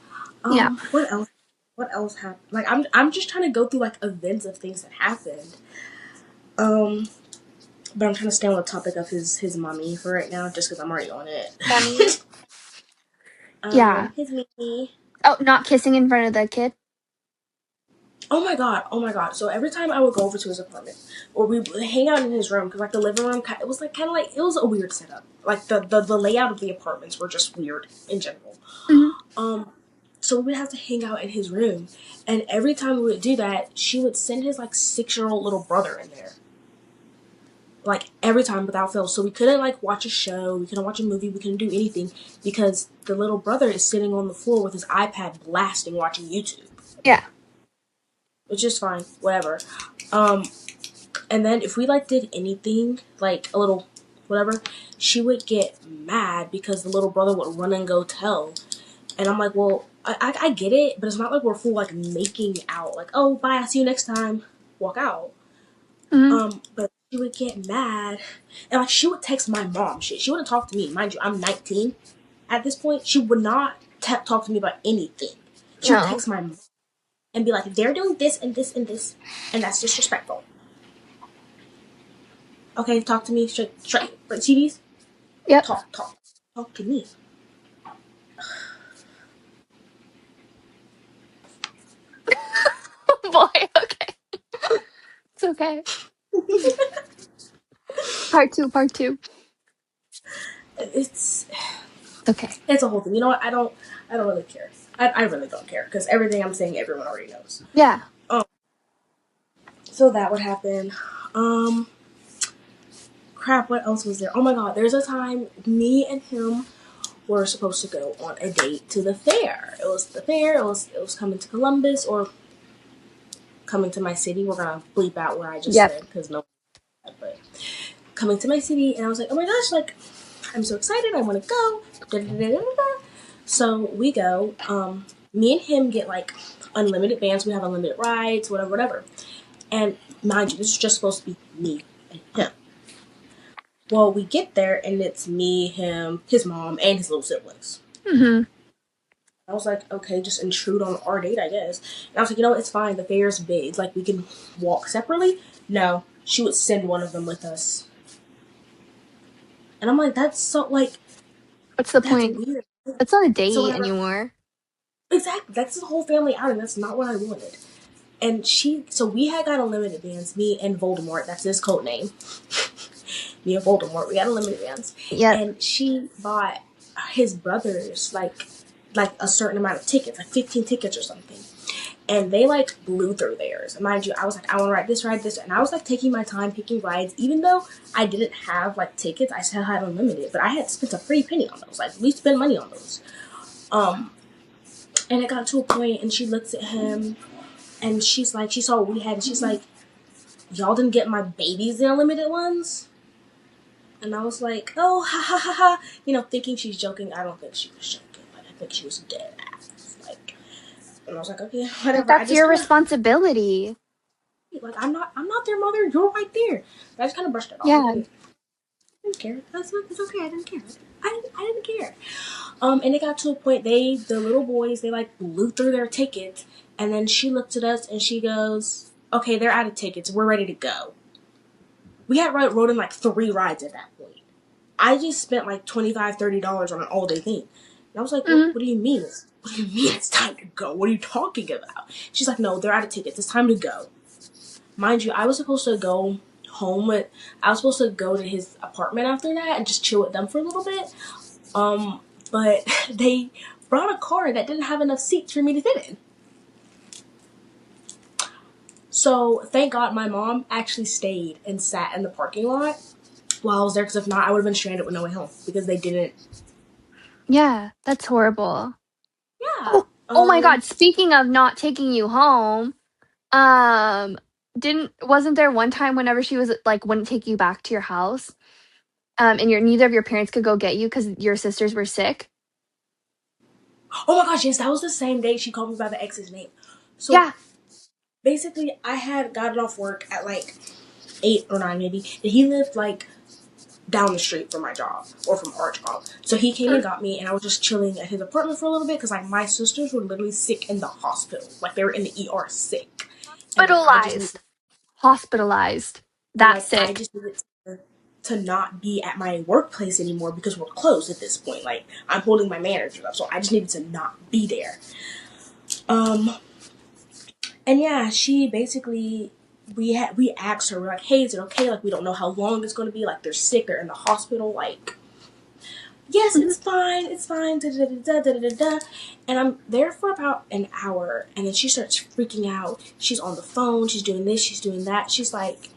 Speaker 1: Yeah.
Speaker 2: What else? What else happened? Like, I'm just trying to go through like events of things that happened. But I'm trying to stay on the topic of his mommy for right now, just because I'm already on it.
Speaker 1: Mommy? Yeah.
Speaker 2: His mommy.
Speaker 1: Oh, not kissing in front of the kid?
Speaker 2: Oh my god. So every time I would go over to his apartment, or we would hang out in his room, because like the living room, it was like kind of like, it was a weird setup. Like the layout of the apartments were just weird in general. So we would have to hang out in his room, and every time we would do that, she would send his like 6-year-old little brother in there. Like every time without fail. So we couldn't like watch a show, we couldn't watch a movie, we couldn't do anything because the little brother is sitting on the floor with his iPad blasting, watching YouTube.
Speaker 1: Yeah.
Speaker 2: Which is fine, whatever. And then if we like did anything, like a little whatever, she would get mad because the little brother would run and go tell. And I'm like, well, I get it, but it's not like we're full like making out. Like, oh, bye, I'll see you next time. Walk out. But she would get mad. And like she would text my mom shit. She wouldn't talk to me. Mind you, I'm 19 at this point. She would not talk to me about anything. She would text my mom and be like, they're doing this and this and this, and that's disrespectful. Okay, talk to me straight. Like CDs?
Speaker 1: Yep.
Speaker 2: Talk to me.
Speaker 1: Boy, okay. It's okay. Part two.
Speaker 2: It's
Speaker 1: okay.
Speaker 2: It's a whole thing. You know what? I don't really care. I really don't care because everything I'm saying, everyone already knows.
Speaker 1: Yeah.
Speaker 2: So that would happen. crap, what else was there? Oh my god, there's a time me and him were supposed to go on a date to the fair. It was the fair. It was coming to Columbus or coming to my city. We're gonna bleep out what I just
Speaker 1: Yep.
Speaker 2: said because no, but coming to my city, and I was like, oh my gosh, like I'm so excited. I want to go. Da, da, da, da, da. So we go. Me and him get like unlimited bands. We have unlimited rides, whatever, whatever. And mind you, this is just supposed to be me and him. Well, we get there and it's me, him, his mom, and his little siblings.
Speaker 1: Mm-hmm.
Speaker 2: I was like, okay, just intrude on our date, I guess. And I was like, you know, it's fine. The fair's big. Like, we can walk separately. No, she would send one of them with us. And I'm like, that's so, like,
Speaker 1: What's the
Speaker 2: that's
Speaker 1: point?
Speaker 2: weird.
Speaker 1: That's not a
Speaker 2: So
Speaker 1: date
Speaker 2: whenever,
Speaker 1: anymore.
Speaker 2: exactly, that's the whole family outing. That's not what I wanted. And so we had got unlimited bands, me and Voldemort. That's his code name. Me and Voldemort. We got unlimited bands.
Speaker 1: Yep.
Speaker 2: And she bought his brothers, like a certain amount of tickets, like 15 tickets or something. And they like blew through theirs. And mind you, I was like, I want to ride this. And I was like taking my time picking rides, even though I didn't have like tickets, I still had unlimited. But I had spent a pretty penny on those. Like, we spent money on those. And it got to a point, and she looks at him, and she's like, she saw what we had, and she's like, y'all didn't get my babies the unlimited ones? And I was like, oh, ha ha ha ha. You know, thinking she's joking. I don't think she was joking. Like, I think she was dead ass. Like, and I was like, okay,
Speaker 1: But
Speaker 2: whatever. I
Speaker 1: that's
Speaker 2: just
Speaker 1: your
Speaker 2: kind of,
Speaker 1: responsibility.
Speaker 2: like, I'm not their mother. You're right there. But I just kind of brushed it off. Like,
Speaker 1: Yeah.
Speaker 2: I didn't care. It's okay. I didn't care. I didn't care. And it got to a point, the little boys, they like blew through their tickets. And then she looked at us and she goes, okay, they're out of tickets. We're ready to go. We had rode in like 3 rides at that point. I just spent like $25-$30 on an all day thing. And I was like,
Speaker 1: Mm-hmm.
Speaker 2: what do you mean? What do you mean it's time to go? What are you talking about? She's like, no, they're out of tickets. It's time to go. Mind you, I was supposed to go I was supposed to go to his apartment after that and just chill with them for a little bit. But they brought a car that didn't have enough seats for me to fit in. So thank God my mom actually stayed and sat in the parking lot while I was there, because if not, I would have been stranded with no way home because they didn't.
Speaker 1: Yeah, that's horrible.
Speaker 2: Yeah.
Speaker 1: Oh my God. Speaking of not taking you home, um, wasn't there one time whenever she was like wouldn't take you back to your house, and neither of your parents could go get you because your sisters were sick?
Speaker 2: Oh my gosh, yes, that was the same day she called me by the ex's name. So
Speaker 1: Yeah.
Speaker 2: basically, I had gotten off work at like 8 or 9 maybe, and he lived like down the street from my job, or from our job. So he came and got me, and I was just chilling at his apartment for a little bit because like my sisters were literally sick in the hospital, like they were in the ER sick, and like I just needed,
Speaker 1: Hospitalized.
Speaker 2: and
Speaker 1: That
Speaker 2: like I
Speaker 1: sick.
Speaker 2: just needed to not be at my workplace anymore because we're closed at this point. Like, I'm holding my manager up, so I just needed to not be there. And yeah, she basically, we asked her, we're like, hey, is it okay? Like, we don't know how long it's gonna be. Like, they're sick, they're in the hospital. Like, yes,
Speaker 1: Mhm.
Speaker 2: it's fine. Da da da da da da da. And I'm there for about an hour, and then she starts freaking out. She's on the phone. She's doing this. She's doing that. She's like,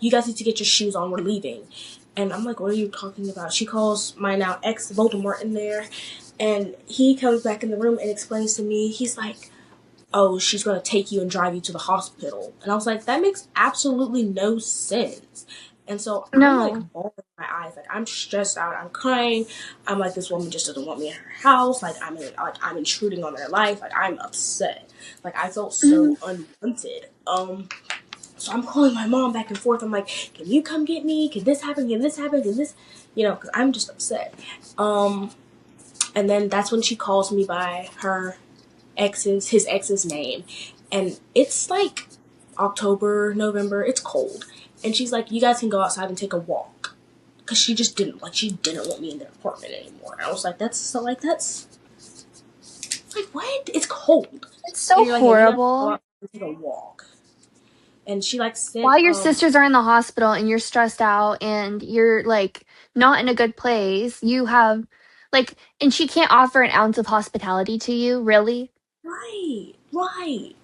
Speaker 2: you guys need to get your shoes on. We're leaving. And I'm like, what are you talking about? She calls my now ex Voldemort in there, and he comes back in the room and explains to me. He's like, oh, she's going to take you and drive you to the hospital. And I was like, that makes absolutely no sense. And so I'm
Speaker 1: No.
Speaker 2: like bawling my eyes, like I'm stressed out, I'm crying. I'm like, this woman just doesn't want me in her house. Like I'm intruding on their life. Like I'm upset. Like I felt
Speaker 1: Mhm.
Speaker 2: so unwanted. So I'm calling my mom back and forth. I'm like, can you come get me? Can this happen? Can this happen? Can this, because I'm just upset. And then that's when she calls me by his ex's name, and it's like October, November. It's cold, and she's like, you guys can go outside and take a walk, because she didn't want me in their apartment anymore. And I was like, that's like what? It's cold,
Speaker 1: It's so
Speaker 2: and you're like, yeah, you guys can go
Speaker 1: horrible.
Speaker 2: outside and take a walk. And she like sent
Speaker 1: While your sisters are in the hospital and you're stressed out and you're like not in a good place, you have like, and she can't offer an ounce of hospitality to you, really?
Speaker 2: right.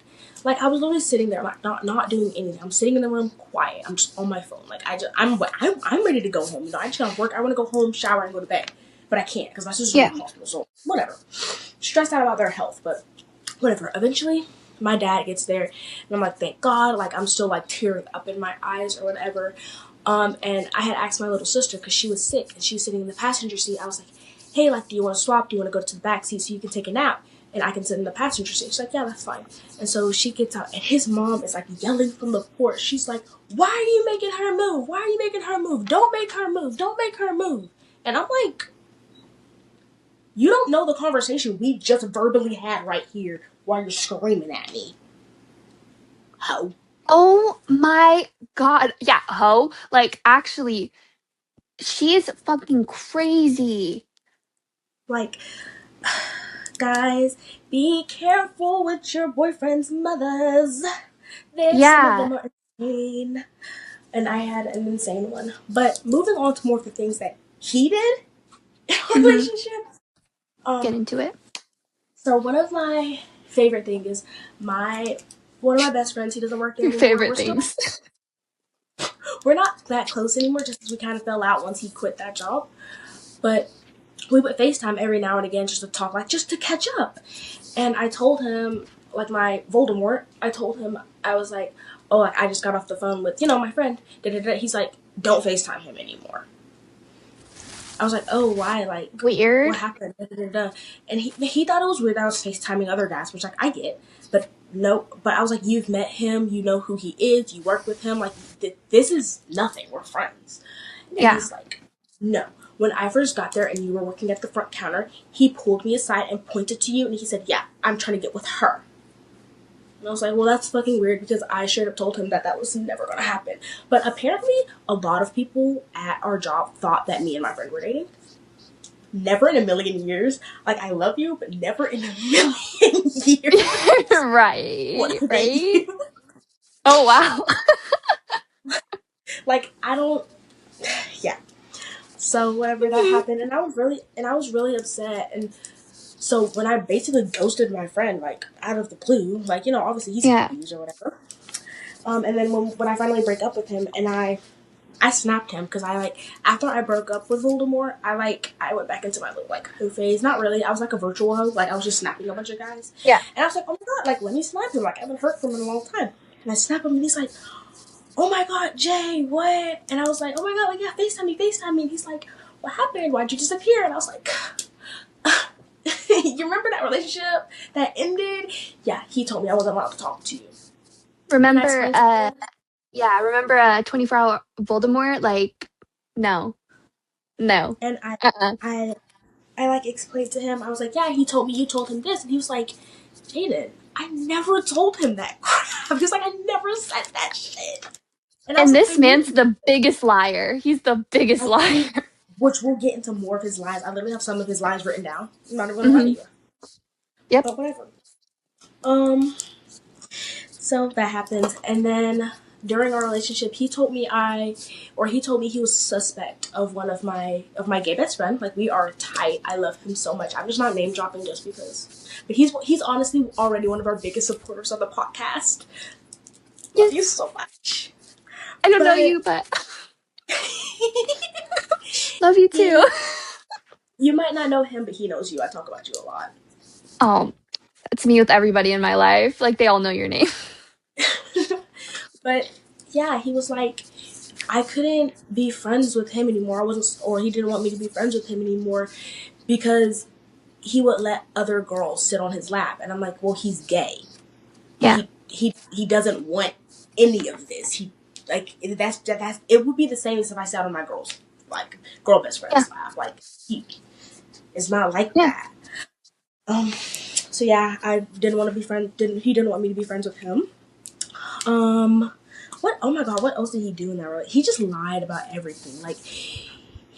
Speaker 2: Like, I was literally sitting there, like, not doing anything. I'm sitting in the room quiet. I'm just on my phone. Like, I'm ready to go home. You know, I just got off work. I want to go home, shower, and go to bed. But I can't because my sister's in
Speaker 1: Yeah.
Speaker 2: the hospital, so whatever. Stressed out about their health, but whatever. Eventually, my dad gets there, and I'm like, thank God. Like, I'm still, like, tearing up in my eyes or whatever. And I had asked my little sister because she was sick, and she was sitting in the passenger seat. I was like, hey, like, do you want to swap? Do you want to go to the back seat so you can take a nap? And I can sit in the passenger seat. She's like, yeah, that's fine. And so she gets out, and his mom is like yelling from the porch. She's like, why are you making her move? Why are you making her move? Don't make her move. Don't make her move. And I'm like, you don't know the conversation we just verbally had right here while you're screaming at me. Ho.
Speaker 1: Oh my God. Yeah, ho. Like, actually, she's fucking crazy.
Speaker 2: Like, guys, be careful with your boyfriend's mothers. Some of
Speaker 1: Yeah.
Speaker 2: them are insane. And I had an insane one. But moving on to more of the things that he did in our
Speaker 1: Mm-hmm.
Speaker 2: relationship.
Speaker 1: Get
Speaker 2: Um,
Speaker 1: into it.
Speaker 2: so one of my favorite things is one of my best friends, he doesn't work there
Speaker 1: Your
Speaker 2: anymore.
Speaker 1: favorite things.
Speaker 2: We're not that close anymore just because we kind of fell out once he quit that job. But we would FaceTime every now and again just to talk, like just to catch up. And I told him, like my Voldemort, I told him, I was like, oh, like, I just got off the phone with, my friend. Da-da-da. He's like, don't FaceTime him anymore. I was like, oh, why? Like,
Speaker 1: Weird.
Speaker 2: what happened? Da-da-da. And he thought it was weird that I was FaceTiming other guys, which, like, I get. But no, but I was like, you've met him, you know who he is, you work with him. Like, this is nothing. We're friends. And
Speaker 1: Yeah.
Speaker 2: he's like, no. When I first got there and you were working at the front counter, he pulled me aside and pointed to you and he said, yeah, I'm trying to get with her. And I was like, well, that's fucking weird because I should have told him that was never going to happen. But apparently, a lot of people at our job thought that me and my friend were dating. Never in a million years. Like, I love you, but never in a million years.
Speaker 1: Right.
Speaker 2: Would date
Speaker 1: Right.
Speaker 2: you.
Speaker 1: Oh, wow.
Speaker 2: Like, I don't. Yeah. So whatever that happened, and I was really upset. And so when I basically ghosted my friend, like out of the blue, like obviously he's
Speaker 1: Yeah.
Speaker 2: confused or whatever. And then when I finally break up with him, and I snapped him because after I broke up with Voldemort, I went back into my little hoe phase. Not really. I was like a virtual hoe. Like I was just snapping a bunch of guys.
Speaker 1: Yeah.
Speaker 2: And I was like, oh my god, like let me snap him. Like I haven't heard from him in a long time. And I snap him, and he's like, oh my god, Jay, what? And I was like, oh my god, like yeah, FaceTime me. And he's like, what happened? Why'd you disappear? And I was like, you remember that relationship that ended? Yeah, he told me I wasn't allowed to talk to you.
Speaker 1: Remember, yeah, remember 24-hour Voldemort? Like, no. No.
Speaker 2: And
Speaker 1: Uh-uh.
Speaker 2: I explained to him, I was like, yeah, he told me you told him this. And he was like, Jaden, I never told him that crap. He was like, I never said that shit.
Speaker 1: And this man's the biggest liar. He's the biggest liar.
Speaker 2: Which we'll get into more of his lies. I literally have some of his lies written down. I'm not even gonna lie to you.
Speaker 1: Yep.
Speaker 2: But whatever. So that happens, and then during our relationship, he told me he was suspect of one of my gay best friend. Like we are tight. I love him so much. I'm just not name dropping just because. But he's honestly already one of our biggest supporters of the podcast. Yes. Love you so much.
Speaker 1: I don't know you, but love you too.
Speaker 2: You might not know him, but he knows you. I talk about you a lot.
Speaker 1: Oh, it's me with everybody in my life. Like they all know your name.
Speaker 2: But yeah, he was like, I couldn't be friends with him anymore. Or he didn't want me to be friends with him anymore because he would let other girls sit on his lap. And I'm like, well, he's gay.
Speaker 1: Yeah.
Speaker 2: He doesn't want any of this. He that's it would be the same as if I sat on my girl best friend's lap. Like it's not like that. So yeah, I didn't want to be friends. He didn't want me to be friends with him. What? Oh my god! What else did he do in that relationship? He just lied about everything. Like,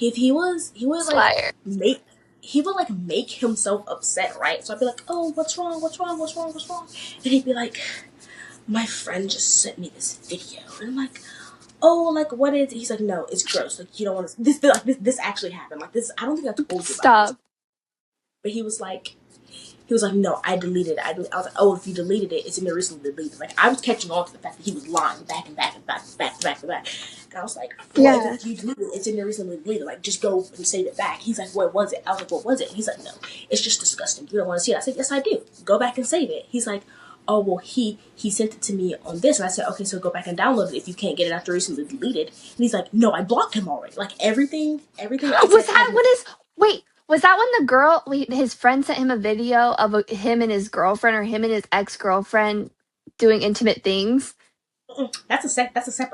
Speaker 2: if he was like he would like make himself upset, right? So I'd be like, oh, what's wrong? And he'd be like, my friend just sent me this video, and I'm like, oh, like what is it? He's like, no, it's gross. Like you don't want to. This actually happened. Like this, I don't think I told you about this.
Speaker 1: Stop.
Speaker 2: But he was like, He was like, no, I deleted it. I was like, oh, if you deleted it, it's in there recently deleted. Like, I was catching on to the fact that he was lying back and back and back and back and back and back. And I was like, well,
Speaker 1: Yeah.
Speaker 2: if you deleted it, it's in there recently deleted. Like, just go and save it back. He's like, what was it? I was like, what was it? He's like, no, it's just disgusting. You don't want to see it. I said, yes, I do. Go back and save it. He's like, oh, well, he sent it to me on this. And I said, okay, so go back and download it if you can't get it after recently deleted. And he's like, no, I blocked him already. Like, everything I
Speaker 1: Was
Speaker 2: said
Speaker 1: that
Speaker 2: had.
Speaker 1: what is? Wait, was that when the girl, his friend sent him a video of him and his girlfriend, or him and his ex-girlfriend doing intimate things?
Speaker 2: That's a separate one. That's a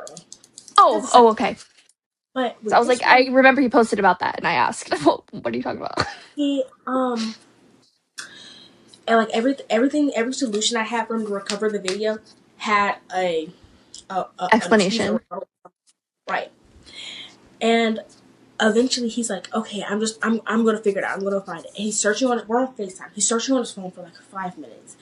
Speaker 1: Oh,
Speaker 2: separate.
Speaker 1: okay.
Speaker 2: But
Speaker 1: So I
Speaker 2: with
Speaker 1: was like,
Speaker 2: this
Speaker 1: I
Speaker 2: one,
Speaker 1: remember he posted about that, and I asked, well, "What are you talking about?"
Speaker 2: he and like every solution I had for him to recover the video had a tweet or
Speaker 1: Explanation.
Speaker 2: right. And eventually he's like, okay, I'm gonna figure it out. I'm gonna find it. And he's searching on it. We're on FaceTime. He's searching on his phone for like 5 minutes,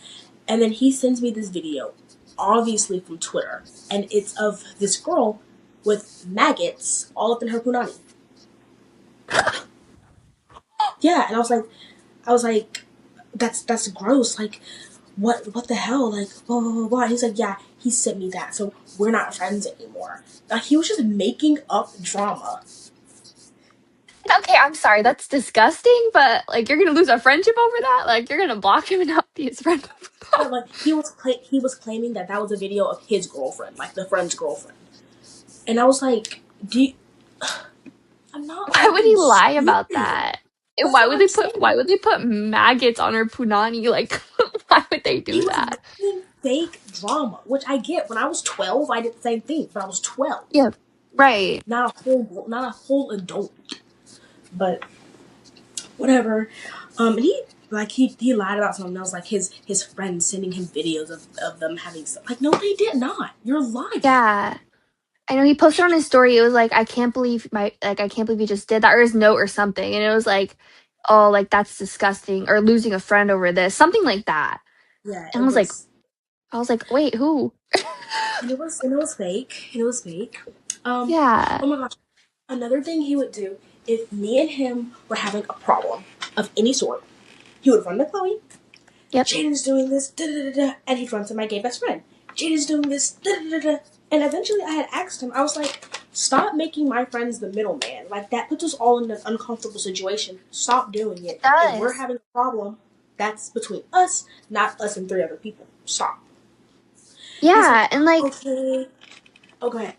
Speaker 2: and then he sends me this video, obviously from Twitter, and it's of this girl with maggots all up in her punani. Yeah, and I was like, that's gross. Like, what the hell? Like, blah blah blah blah. He's like, yeah, he sent me that, so we're not friends anymore. Like, he was just making up drama.
Speaker 1: Okay, I'm sorry, that's disgusting, but like, you're gonna lose a friendship over that? Like, you're gonna block him and not be his friend over
Speaker 2: Yeah,
Speaker 1: that?
Speaker 2: like he was claiming that was a video of his girlfriend, like the friend's girlfriend, and I was like, do you, I'm not
Speaker 1: Why would
Speaker 2: fucking
Speaker 1: he lie
Speaker 2: stupid.
Speaker 1: about that? And
Speaker 2: That's
Speaker 1: why
Speaker 2: what
Speaker 1: would
Speaker 2: I'm
Speaker 1: they put
Speaker 2: saying.
Speaker 1: maggots on her punani? Like, why would they
Speaker 2: He
Speaker 1: do
Speaker 2: was
Speaker 1: that?
Speaker 2: making fake drama, which I get. When I was 12, I did the same thing, but I was 12,
Speaker 1: Yeah. Right.
Speaker 2: not a whole adult. But whatever. And he lied about something else, like his friends sending him videos of them having stuff. Like, no, they did not. You're lying.
Speaker 1: Yeah. I know he posted on his story, it was like, I can't believe he just did that, or his note or something. And it was like, oh, like that's disgusting, or losing a friend over this, something like that.
Speaker 2: Yeah,
Speaker 1: And I was like, wait, who?
Speaker 2: and it was fake. And it was fake.
Speaker 1: Yeah.
Speaker 2: Oh my gosh. Another thing he would do, if me and him were having a problem of any sort, he would run to Chloe.
Speaker 1: Yep.
Speaker 2: Jaden's doing this, da da da da, and he'd run to my gay best friend. Jaden's doing this, da da da da. And eventually I had asked him, I was like, stop making my friends the middleman. Like, that puts us all in an uncomfortable situation. Stop doing
Speaker 1: It
Speaker 2: it. If we're
Speaker 1: does.
Speaker 2: having a problem, that's between us, not us and 3 other people. Stop. He's like,
Speaker 1: Yeah, and like,
Speaker 2: okay. Oh, go ahead.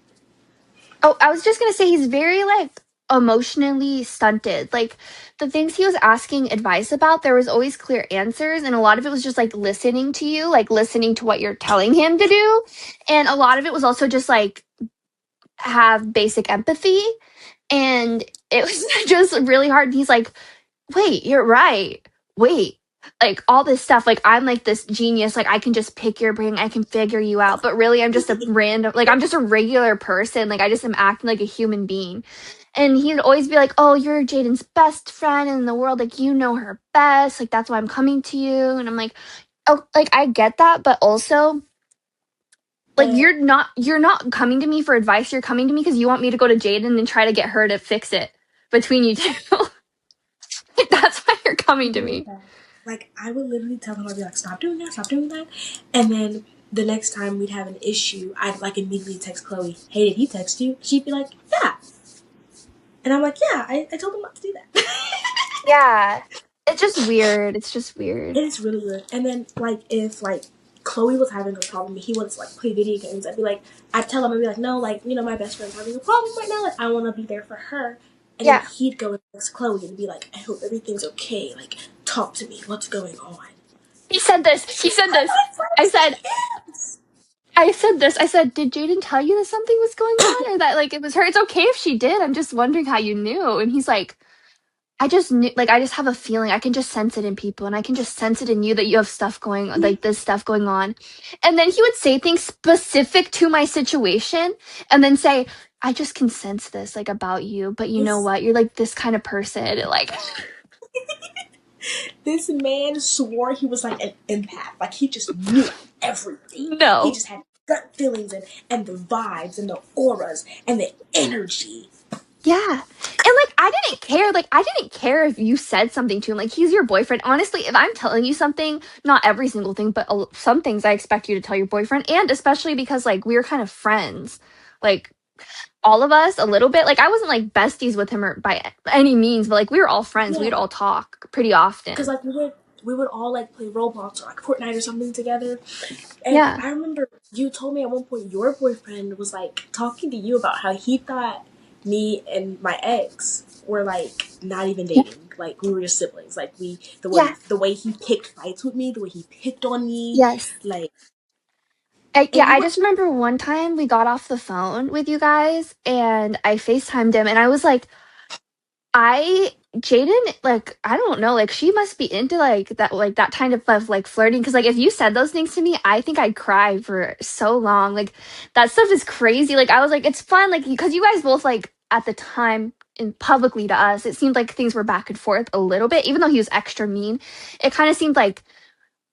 Speaker 1: oh, I was just gonna say he's very like emotionally stunted. Like the things he was asking advice about, there was always clear answers, and a lot of it was just like listening to you, like listening to what you're telling him to do. And a lot of it was also just like have basic empathy. And it was just really hard. And he's like, wait, you're right. Wait. Like all this stuff, like I'm like this genius, like I can just pick your brain, I can figure you out. But really, I'm just a random, like I'm just a regular person. Like I just am acting like a human being. And he'd always be like, oh, you're Jaden's best friend in the world. Like you know her best. Like that's why I'm coming to you. And I'm like, oh, like I get that. But also, like
Speaker 2: But
Speaker 1: you're not coming to me for advice. You're coming to me because you want me to go to Jaden and try to get her to fix it between you two. Like, that's why you're coming to me.
Speaker 2: like, I would literally tell him, I'd be like, stop doing that, stop doing that. And then the next time we'd have an issue, I'd like immediately text Chloe, hey, did he text you? She'd be like, yeah. And I'm like, yeah, I told him not to do that.
Speaker 1: Yeah. It's just weird. It's just weird.
Speaker 2: It is really weird. And then, like, if, like, Chloe was having a problem, he wanted to, like, play video games, I'd tell him, I'd be like, no, like, you know, my best friend's having a problem right now, like, I want to be there for her. And then
Speaker 1: Yeah.
Speaker 2: he'd go and text Chloe and be like, I hope everything's okay, like, talk to me, what's going on?
Speaker 1: He said this. He said this. I said, I said, did Jaden tell you that something was going on or that like it was her? It's okay if she did. I'm just wondering how you knew. And he's like, I just knew, like, I just have a feeling. I can just sense it in people, and I can just sense it in you that you have stuff going on, like this stuff going on. And then he would say things specific to my situation, and then say, I just can sense this, like, about you, but you know what? You're like this kind of person. Like,
Speaker 2: This man swore he was like an empath. Like, he just knew everything. He
Speaker 1: no.
Speaker 2: just had gut feelings and the vibes and the auras and the energy.
Speaker 1: Yeah. And like I didn't care. Like I didn't care if you said something to him. Like he's your boyfriend. Honestly, if I'm telling you something, not every single thing, but some things I expect you to tell your boyfriend, and especially because like we were kind of friends. Like all of us a little bit. Like I wasn't like besties with him or by any means, but like we were all friends. We'd
Speaker 2: Yeah,
Speaker 1: all talk pretty
Speaker 2: because
Speaker 1: often.
Speaker 2: like we would all like play Roblox or like Fortnite or something together. And
Speaker 1: Yeah.
Speaker 2: I remember you told me at one point your boyfriend was like talking to you about how he thought me and my ex were like not even
Speaker 1: Yeah.
Speaker 2: dating. Like we were just siblings. Like we
Speaker 1: Yeah.
Speaker 2: the way he picked fights with me, the way he picked on me,
Speaker 1: Yes.
Speaker 2: like
Speaker 1: Yeah,
Speaker 2: and you
Speaker 1: I
Speaker 2: were
Speaker 1: just remember one time we got off the phone with you guys and I FaceTimed him and I was like, Jaden, like, I don't know, like, she must be into like that kind of like flirting. Cause, like, if you said those things to me, I think I'd cry for so long. Like, that stuff is crazy. Like, I was like, it's fun, like, because you guys both, like, at the time and publicly to us, it seemed like things were back and forth a little bit, even though he was extra mean. It kind of seemed like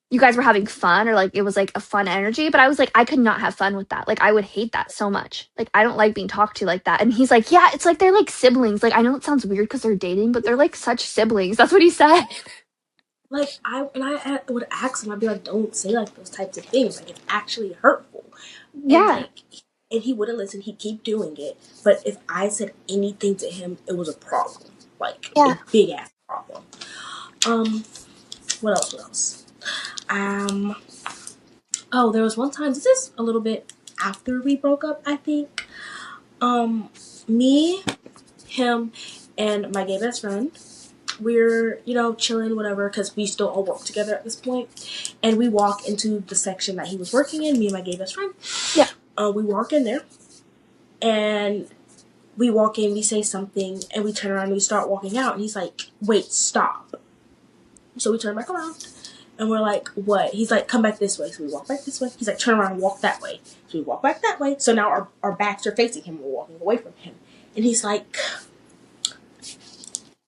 Speaker 1: you guys were having fun or like it was like a fun energy, but I was like I could not have fun with that. Like I would hate that so much. Like I don't like being talked to like that. And he's like, yeah, it's like they're like siblings. Like I know it sounds weird because they're dating, but they're like such siblings. That's what he said.
Speaker 2: like I would ask him, I'd be like, don't say like those types of things. Like it's actually hurtful. And
Speaker 1: Yeah.
Speaker 2: like and he wouldn't listen, he'd keep doing it. But if I said anything to him, it was a problem. Like a
Speaker 1: Yeah.
Speaker 2: big ass problem. Um what else? What else? Um oh, there was one time, this is a little bit after we broke up, I think. Um Me, him, and my gay best friend, we're, chilling, whatever, because we still all work together at this point. And we walk into the section that he was working in, me and my gay best friend.
Speaker 1: Yeah.
Speaker 2: We walk in there, and we walk in, we say something, and we turn around and we start walking out. And he's like, wait, stop. So we turn back around, and we're like, what? He's like, come back this way. So we walk back this way. He's like, turn around and walk that way. So we walk back that way. So now our backs are facing him. We're walking away from him. And he's like,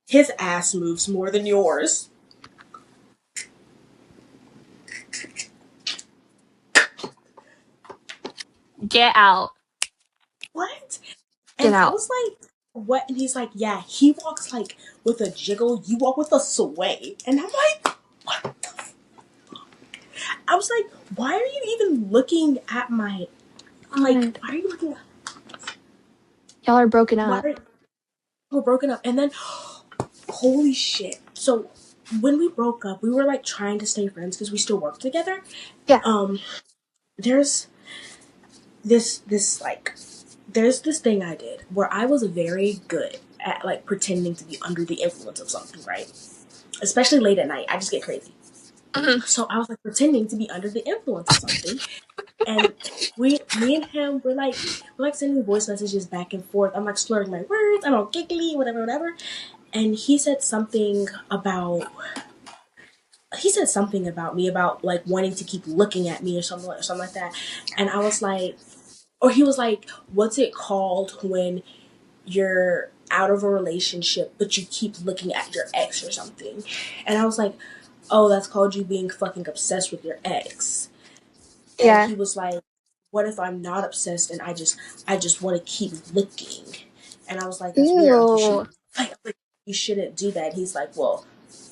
Speaker 2: his ass moves more than yours.
Speaker 1: Get out.
Speaker 2: What?
Speaker 1: Get
Speaker 2: And I
Speaker 1: out.
Speaker 2: was like, what? And he's like, yeah, he walks like with a jiggle, you walk with a sway. And I'm like, what the I was like, why are you even looking at my, like,
Speaker 1: God.
Speaker 2: why are you looking at,
Speaker 1: Y'all are broken
Speaker 2: why
Speaker 1: up.
Speaker 2: are we're broken up? And then, holy shit. So, when we broke up, we were like trying to stay friends because we still work together.
Speaker 1: Yeah.
Speaker 2: Um, there's like, there's this thing I did where I was very good at like pretending to be under the influence of something, right? Especially late at night. I just get crazy.
Speaker 1: Mhm.
Speaker 2: So I was like pretending to be under the influence of something. And me and him, we're like sending voice messages back and forth. I'm like slurring my words. I'm all giggly, whatever, whatever. And he said something about me about like wanting to keep looking at me or something like that. And I was like, or he was like, what's it called when you're out of a relationship but you keep looking at your ex or something? And I was like, oh, that's called you being fucking obsessed with your ex. And
Speaker 1: Yeah.
Speaker 2: he was like, what if I'm not obsessed and I just want to keep looking? And I was like, that's weird, like
Speaker 1: Ew.
Speaker 2: you shouldn't do that. And he's like, well,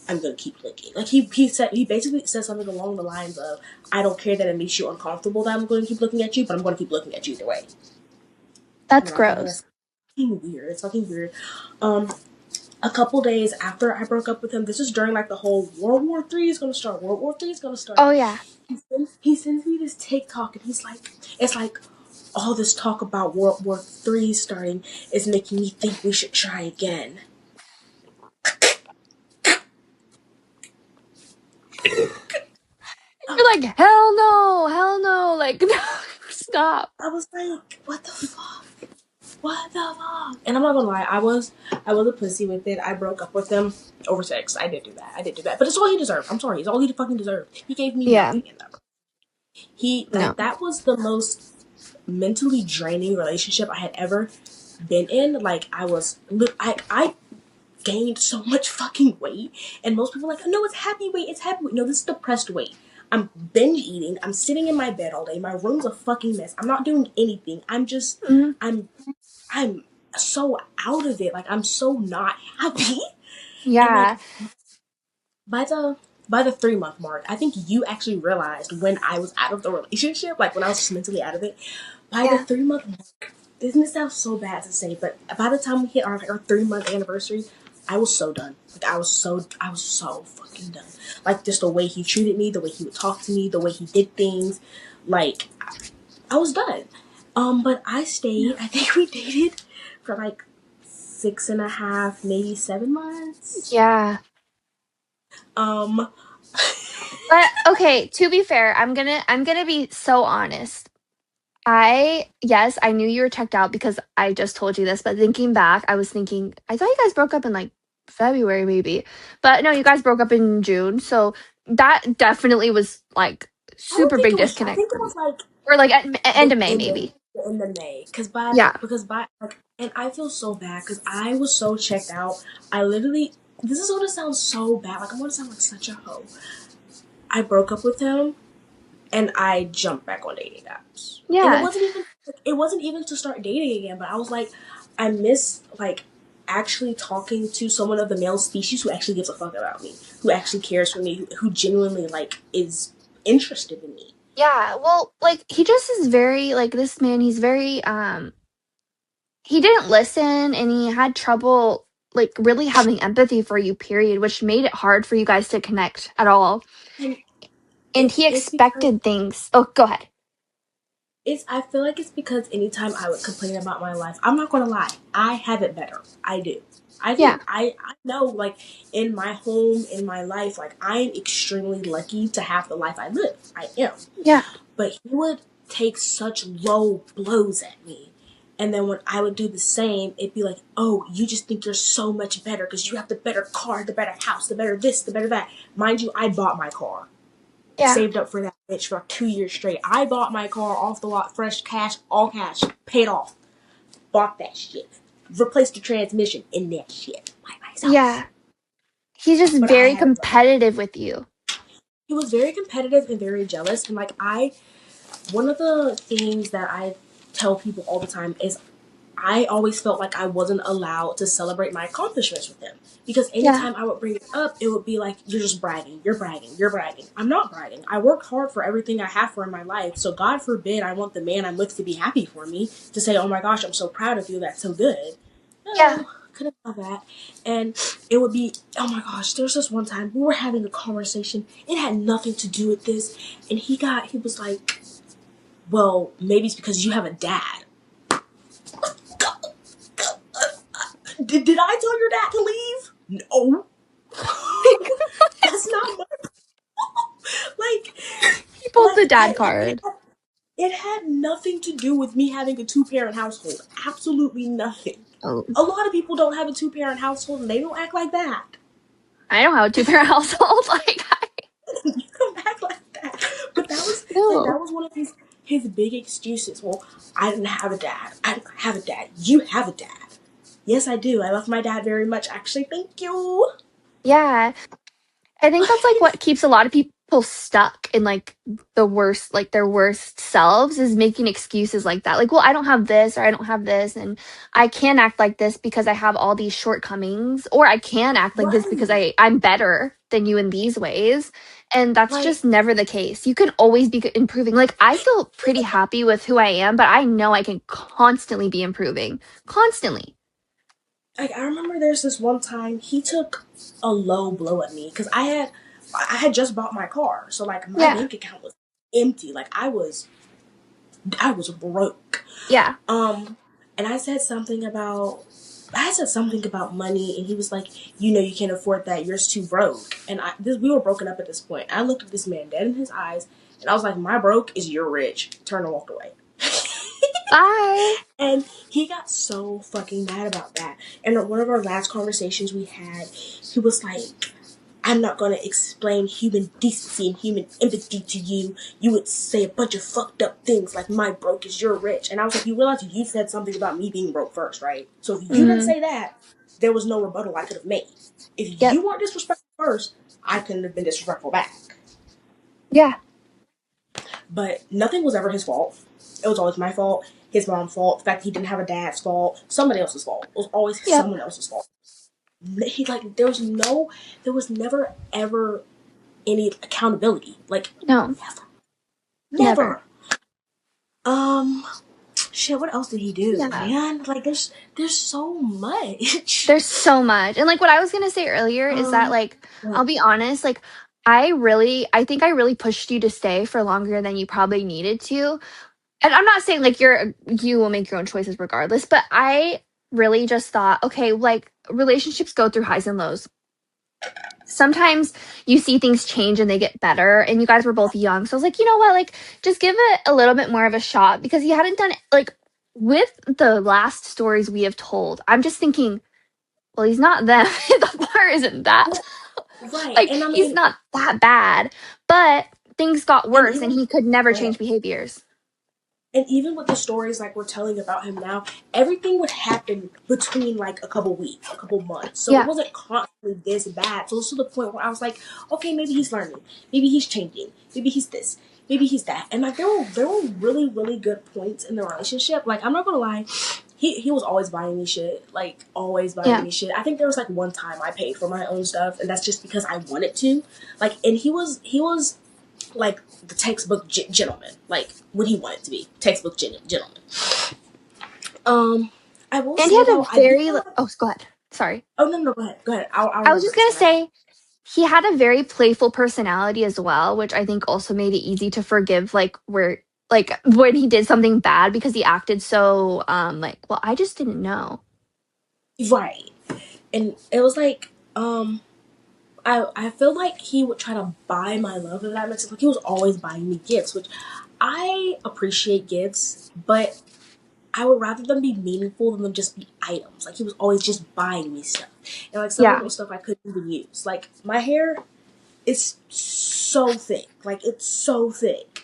Speaker 2: I'm gonna keep looking. Like he basically said something along the lines of, I don't care that it makes you uncomfortable that I'm going to keep looking at you, but I'm going to keep looking at you either way.
Speaker 1: That's
Speaker 2: And I was like, oh,
Speaker 1: gross.
Speaker 2: that's fucking weird. It's fucking weird. Um, a couple days after I broke up with him, this is during like the whole World War Three is gonna start. World War Three is gonna start.
Speaker 1: Oh yeah.
Speaker 2: He sends me this TikTok, and he's like, it's like all this talk about World War Three starting is making me think we should try again.
Speaker 1: You're like, hell no, hell no. Like, no, stop.
Speaker 2: I was like, what the fuck? What the fuck? And I'm not gonna lie, I was a pussy with it. I broke up with him over sex. I did do that. I did do that. But it's all he deserved. I'm sorry. It's all he fucking deserved. He gave me
Speaker 1: Yeah.
Speaker 2: nothing in that. He
Speaker 1: No.
Speaker 2: like that was the most mentally draining relationship I had ever been in. Like I gained so much fucking weight, and most people are like, no, it's happy weight. It's happy weight. No, this is depressed weight. I'm binge eating. I'm sitting in my bed all day. My room's a fucking mess. I'm not doing anything. I'm just
Speaker 1: Mhm.
Speaker 2: I'm I'm so out of it. Like, I'm so not happy. And like
Speaker 1: Yeah.
Speaker 2: by the by the 3 month mark, I think you actually realized when I was out of the relationship, like when I was just mentally out of it. By the
Speaker 1: Yeah.
Speaker 2: 3 month mark, this sounds so bad to say, but by the time we hit our 3 month anniversary, I was so done. Like I was so fucking done. Like just the way he treated me, the way he would talk to me, the way he did things, like I was done. But I stayed. I think we dated for like 6.5, maybe 7 months.
Speaker 1: Yeah.
Speaker 2: Um,
Speaker 1: But okay, to be fair, I'm gonna be so honest. Yes, I knew you were checked out because I just told you this, but thinking back, I was thinking I thought you guys broke up in like February maybe. But no, you guys broke up in June. So that definitely was like
Speaker 2: I don't
Speaker 1: super
Speaker 2: think
Speaker 1: big
Speaker 2: it was. I
Speaker 1: disconnect
Speaker 2: think
Speaker 1: for
Speaker 2: it
Speaker 1: me.
Speaker 2: was like
Speaker 1: Or like at end
Speaker 2: the
Speaker 1: of May
Speaker 2: end of
Speaker 1: maybe.
Speaker 2: the end of May,
Speaker 1: Yeah.
Speaker 2: because by like, and I feel so bad because I was so checked out. I literally, this is gonna sound so bad. Like I'm gonna sound like such a hoe. I broke up with him and I jumped back on dating apps, and
Speaker 1: Yeah.
Speaker 2: it wasn't even to start dating again. But I was like, I miss like actually talking to someone of the male species who actually gives a fuck about me, who actually cares for me, who genuinely like is interested in me.
Speaker 1: Yeah. Well, like he just is very like this man, he's very he didn't listen and he had trouble like really having empathy for you period, which made it hard for you guys to connect at all.
Speaker 2: And
Speaker 1: And he
Speaker 2: it's because
Speaker 1: expected things. Oh, go ahead.
Speaker 2: I feel like it's because anytime I would complain about my life, I'm not gonna lie, I have it better. I do. I
Speaker 1: Yeah.
Speaker 2: do. I know like in my home, in my life, like I'm extremely lucky to have the life I live. I am.
Speaker 1: Yeah.
Speaker 2: But he would take such low blows at me. And then when I would do the same, it'd be like, oh, you just think you're so much better because you have the better car, the better house, the better this, the better that. Mind you, I bought my car,
Speaker 1: Yeah.
Speaker 2: saved up for that bitch for 2 years straight. I bought my car off the lot, fresh cash, all cash, paid off, bought that shit, replaced the transmission in that shit by myself.
Speaker 1: Yeah. He's just
Speaker 2: But I
Speaker 1: very
Speaker 2: had it better.
Speaker 1: competitive with you.
Speaker 2: He was very competitive and very jealous, and like one of the things that I tell people all the time is I always felt like I wasn't allowed to celebrate my accomplishments with him. Because
Speaker 1: Yeah.
Speaker 2: anytime I would bring it up, it would be like, you're just bragging, you're bragging, you're bragging. I'm not bragging. I worked hard for everything I have for in my life. So God forbid I want the man I'm with to be happy for me, to say, oh my gosh, I'm so proud of you, that's so good.
Speaker 1: Yeah.
Speaker 2: No, couldn't have that. And it would be, oh my gosh, there was this one time we were having a conversation. It had nothing to do with this. And he was like, well, maybe it's because you have a dad. Did I tell your dad to leave? No. That's not my like
Speaker 1: He pulled the dad
Speaker 2: I
Speaker 1: card.
Speaker 2: it had nothing to do with me having a two-parent household. Absolutely nothing.
Speaker 1: Oh,
Speaker 2: A lot of people don't have a two-parent household and they don't act like that.
Speaker 1: I don't have a two-parent household. Like,
Speaker 2: You don't act like that. But
Speaker 1: no.
Speaker 2: that was one of his big excuses. Well, I didn't have a dad. I didn't have a dad. You have a dad. Yes, I do. I love my dad very much. Actually, thank you.
Speaker 1: Yeah. I think that's like what keeps a lot of people stuck in like the worst, like their worst selves is making excuses like that. Like, well, I don't have this or I don't have this, and I can't act like this because I have all these shortcomings, or I can act like this because
Speaker 2: Right.
Speaker 1: I'm better than you in these ways. And that's
Speaker 2: Like
Speaker 1: just never the case. You can always be improving. Like, I feel pretty happy with who I am, but I know I can constantly be improving. Constantly.
Speaker 2: like I remember there's this one time he took a low blow at me because I had just bought my car, so like my
Speaker 1: Yeah.
Speaker 2: bank account was empty. Like I was broke.
Speaker 1: Yeah.
Speaker 2: Um, and I said something about money, and he was like, "You know, you can't afford that. You're just too broke." And we were broken up at this point. I looked at this man dead in his eyes, and I was like, "My broke is your rich." Turned and walked away.
Speaker 1: Bye.
Speaker 2: And he got so fucking mad about that. And at one of our last conversations we had, he was like, I'm not gonna explain human decency and human empathy to you. You would say a bunch of fucked up things like my broke is your rich. And I was like, you realize you said something about me being broke first, right? So if you didn't
Speaker 1: Mm,
Speaker 2: say that, there was no rebuttal I could have made. If
Speaker 1: yep.
Speaker 2: you weren't disrespectful first, I couldn't have been disrespectful back.
Speaker 1: Yeah.
Speaker 2: But nothing was ever his fault. It was always my fault. his mom's fault. The fact that he didn't have a dad's fault. Somebody else's fault. It was always
Speaker 1: Yep.
Speaker 2: someone else's fault. He like there was never ever any accountability. Like
Speaker 1: No.
Speaker 2: never. Shit. What else did he do,
Speaker 1: Yeah.
Speaker 2: man? Like there's so much.
Speaker 1: There's so much. And like what I was gonna say earlier is that like I'll be honest, like I think I really pushed you to stay for longer than you probably needed to. And I'm not saying like you will make your own choices regardless, but I really just thought, okay, like relationships go through highs and lows. Sometimes you see things change and they get better, and you guys were both young. So I was like, you know what, like just give it a little bit more of a shot because you hadn't done it like with the last stories we have told. I'm just thinking, well, he's not them. The bar isn't that
Speaker 2: Right.
Speaker 1: like
Speaker 2: And I
Speaker 1: he's
Speaker 2: mean,
Speaker 1: not that bad. But things got
Speaker 2: and
Speaker 1: worse and
Speaker 2: even
Speaker 1: he could never change behaviors.
Speaker 2: And even with the stories like we're telling about him now, everything would happen between like a couple weeks, a couple months. So it
Speaker 1: Yeah.
Speaker 2: wasn't constantly this bad. So it's to the point where I was like, okay, maybe he's learning, maybe he's changing, maybe he's this, maybe he's that. And like there were really really good points in the relationship. Like I'm not gonna lie, he was always buying me shit, like always buying
Speaker 1: Yeah.
Speaker 2: me shit. I think there was like one time I paid for my own stuff, and that's just because I wanted to. Like, and he was like the textbook gentleman, like what he wanted to be, textbook gentleman. I will
Speaker 1: And he
Speaker 2: say
Speaker 1: had a
Speaker 2: though, I do
Speaker 1: very
Speaker 2: feel like,
Speaker 1: oh go ahead. Sorry.
Speaker 2: oh no, go ahead. I'll
Speaker 1: I was
Speaker 2: remember
Speaker 1: just
Speaker 2: this
Speaker 1: gonna
Speaker 2: when I finish.
Speaker 1: say he had a very playful personality as well, which I think also made it easy to forgive like where like when he did something bad because he acted so like, well, I just didn't know.
Speaker 2: Right, and it was like, I feel like he would try to buy my love, if that makes sense. Like he was always buying me gifts, which I appreciate gifts, but I would rather them be meaningful than them just be items. Like he was always just buying me stuff, and like some of
Speaker 1: Yeah.
Speaker 2: it was stuff I couldn't even use. Like my hair is so thick, like it's so thick,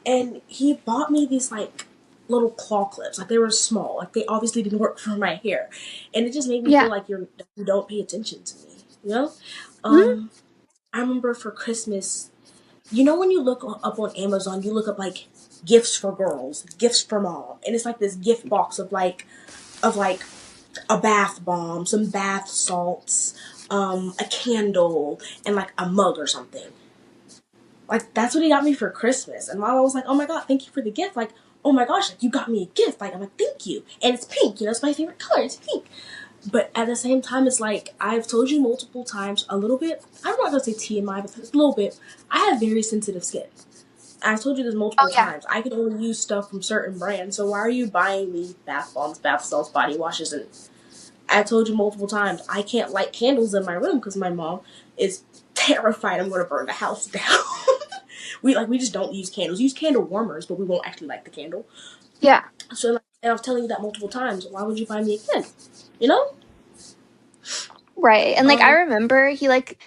Speaker 2: and he bought me these like little claw clips. Like they were small, like they obviously didn't work for my hair, and it just made me feel
Speaker 1: Yeah.
Speaker 2: like you don't pay attention to me, you know.
Speaker 1: Mhm.
Speaker 2: I remember for Christmas, you know, when you look up on Amazon, you look up like gifts for girls, gifts for mom, and it's like this gift box of like a bath bomb, some bath salts, a candle, and like a mug or something. Like that's what he got me for Christmas. And while I was like, oh my god, thank you for the gift, like, oh my gosh, like you got me a gift. Like I'm like, thank you. And it's pink, you know, it's my favorite color, it's pink. But at the same time, it's like I've told you multiple times, a little bit. I'm not gonna say TMI, but a little bit. I have very sensitive skin. I've told you this
Speaker 1: Oh
Speaker 2: multiple
Speaker 1: yeah.
Speaker 2: times. I can only use stuff from certain brands. So why are you buying me bath bombs, bath salts, body washes, and I told you multiple times I can't light candles in my room because my mom is terrified I'm going to burn the house down. we just don't use candles. We use candle warmers, but we won't actually light the candle.
Speaker 1: Yeah.
Speaker 2: So and I was telling you that multiple times. Why would you buy me a candle? You know?
Speaker 1: Right. And like I
Speaker 2: Um.
Speaker 1: remember he like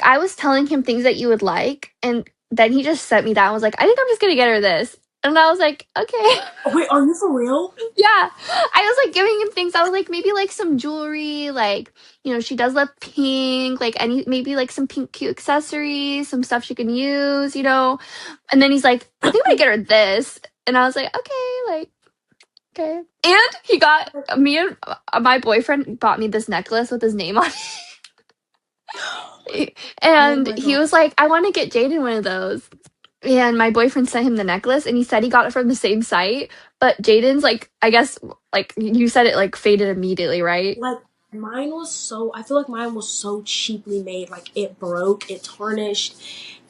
Speaker 1: I was telling him things that you would like and then he just sent me that and was like, I think I'm just gonna get her this. And I was like, okay.
Speaker 2: Oh, wait, are you for real?
Speaker 1: Yeah. I was like giving him things. I was like, maybe like some jewelry, like, you know, she does love pink, like any maybe like some pink cute accessories, some stuff she can use, you know. And then he's like, I think I'm gonna get her this. And I was like, okay, like, okay. And he got me and my boyfriend bought me this necklace with his name on it.
Speaker 2: Oh
Speaker 1: And
Speaker 2: my
Speaker 1: he
Speaker 2: god.
Speaker 1: was like, I want to get Jaden one of those. And my boyfriend sent him the necklace and he said he got it from the same site. But Jaden's like, I guess, like you said it like faded immediately, right?
Speaker 2: Like mine was so. I feel like mine was so cheaply made. Like it broke, it tarnished,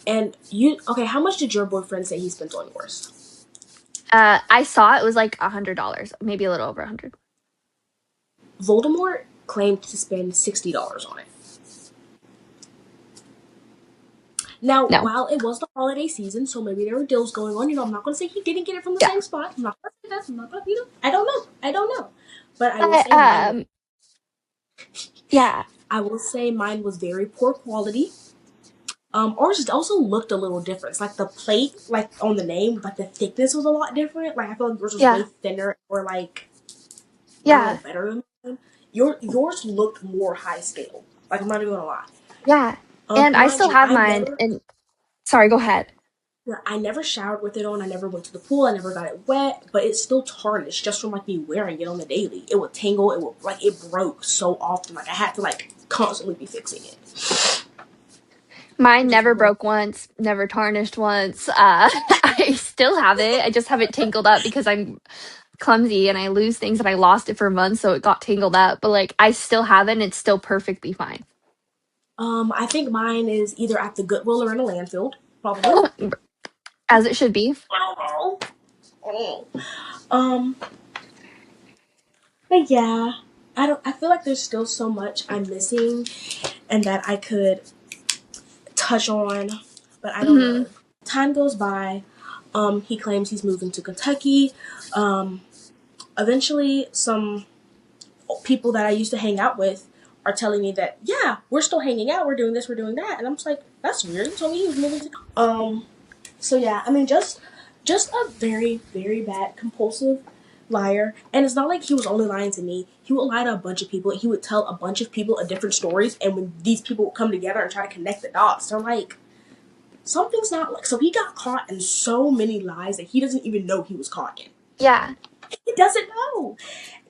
Speaker 2: and you. Okay, how much did your boyfriend say he spent on yours?
Speaker 1: I saw it was like $100, maybe a little over 100.
Speaker 2: Voldemort claimed to spend $60 on it. Now,
Speaker 1: No.
Speaker 2: while it was the holiday season, so maybe there were deals going on. You know, I'm not going to say he didn't get it from the
Speaker 1: Yeah.
Speaker 2: same spot. I'm not going to say that. I'm not going to, you know, I don't know. I don't know. But
Speaker 1: But yeah.
Speaker 2: I will say mine was very poor quality. Ours just also looked a little different. It's like the plate, like on the name, like the thickness was a lot different. Like I feel like yours was way
Speaker 1: Yeah.
Speaker 2: thinner, or like I don't know,
Speaker 1: Yeah.
Speaker 2: better than mine. Yours looked more high scale. Like I'm not even gonna lie.
Speaker 1: Yeah. And I
Speaker 2: Mind
Speaker 1: still
Speaker 2: you,
Speaker 1: have
Speaker 2: I
Speaker 1: mine
Speaker 2: never
Speaker 1: and sorry, go ahead.
Speaker 2: where I never showered with it on, I never went to the pool, I never got it wet, but it's still tarnished just from like me wearing it on the daily. It would tingle, it would like it broke so often, like I had to like constantly be fixing it.
Speaker 1: Mine
Speaker 2: Which is
Speaker 1: never
Speaker 2: horrible.
Speaker 1: broke once, never tarnished once. I still have it. I just have it tangled up because I'm clumsy and I lose things and I lost it for months, so it got tangled up. But like I still have it and it's still perfectly fine.
Speaker 2: I think mine is either at the Goodwill or in a landfill, probably.
Speaker 1: As it should be.
Speaker 2: I don't know. I don't know. But yeah, I don't. I feel like there's still so much I'm missing, and that I could touch on, but I don't
Speaker 1: Hmm.
Speaker 2: know. Time goes by. He claims he's moving to Kentucky. Um, Eventually, some people that I used to hang out with are telling me that yeah, we're still hanging out. We're doing this. We're doing that. And I'm just like, that's weird. He told me he was moving to. So yeah, I mean, just a very very bad compulsive liar. And it's not like he was only lying to me. He would lie to a bunch of people. And he would tell a bunch of people a different stories. And when these people would come together and try to connect the dots, they're like, something's not like. So he got caught in so many lies that he doesn't even know he was caught in.
Speaker 1: Yeah.
Speaker 2: He doesn't know.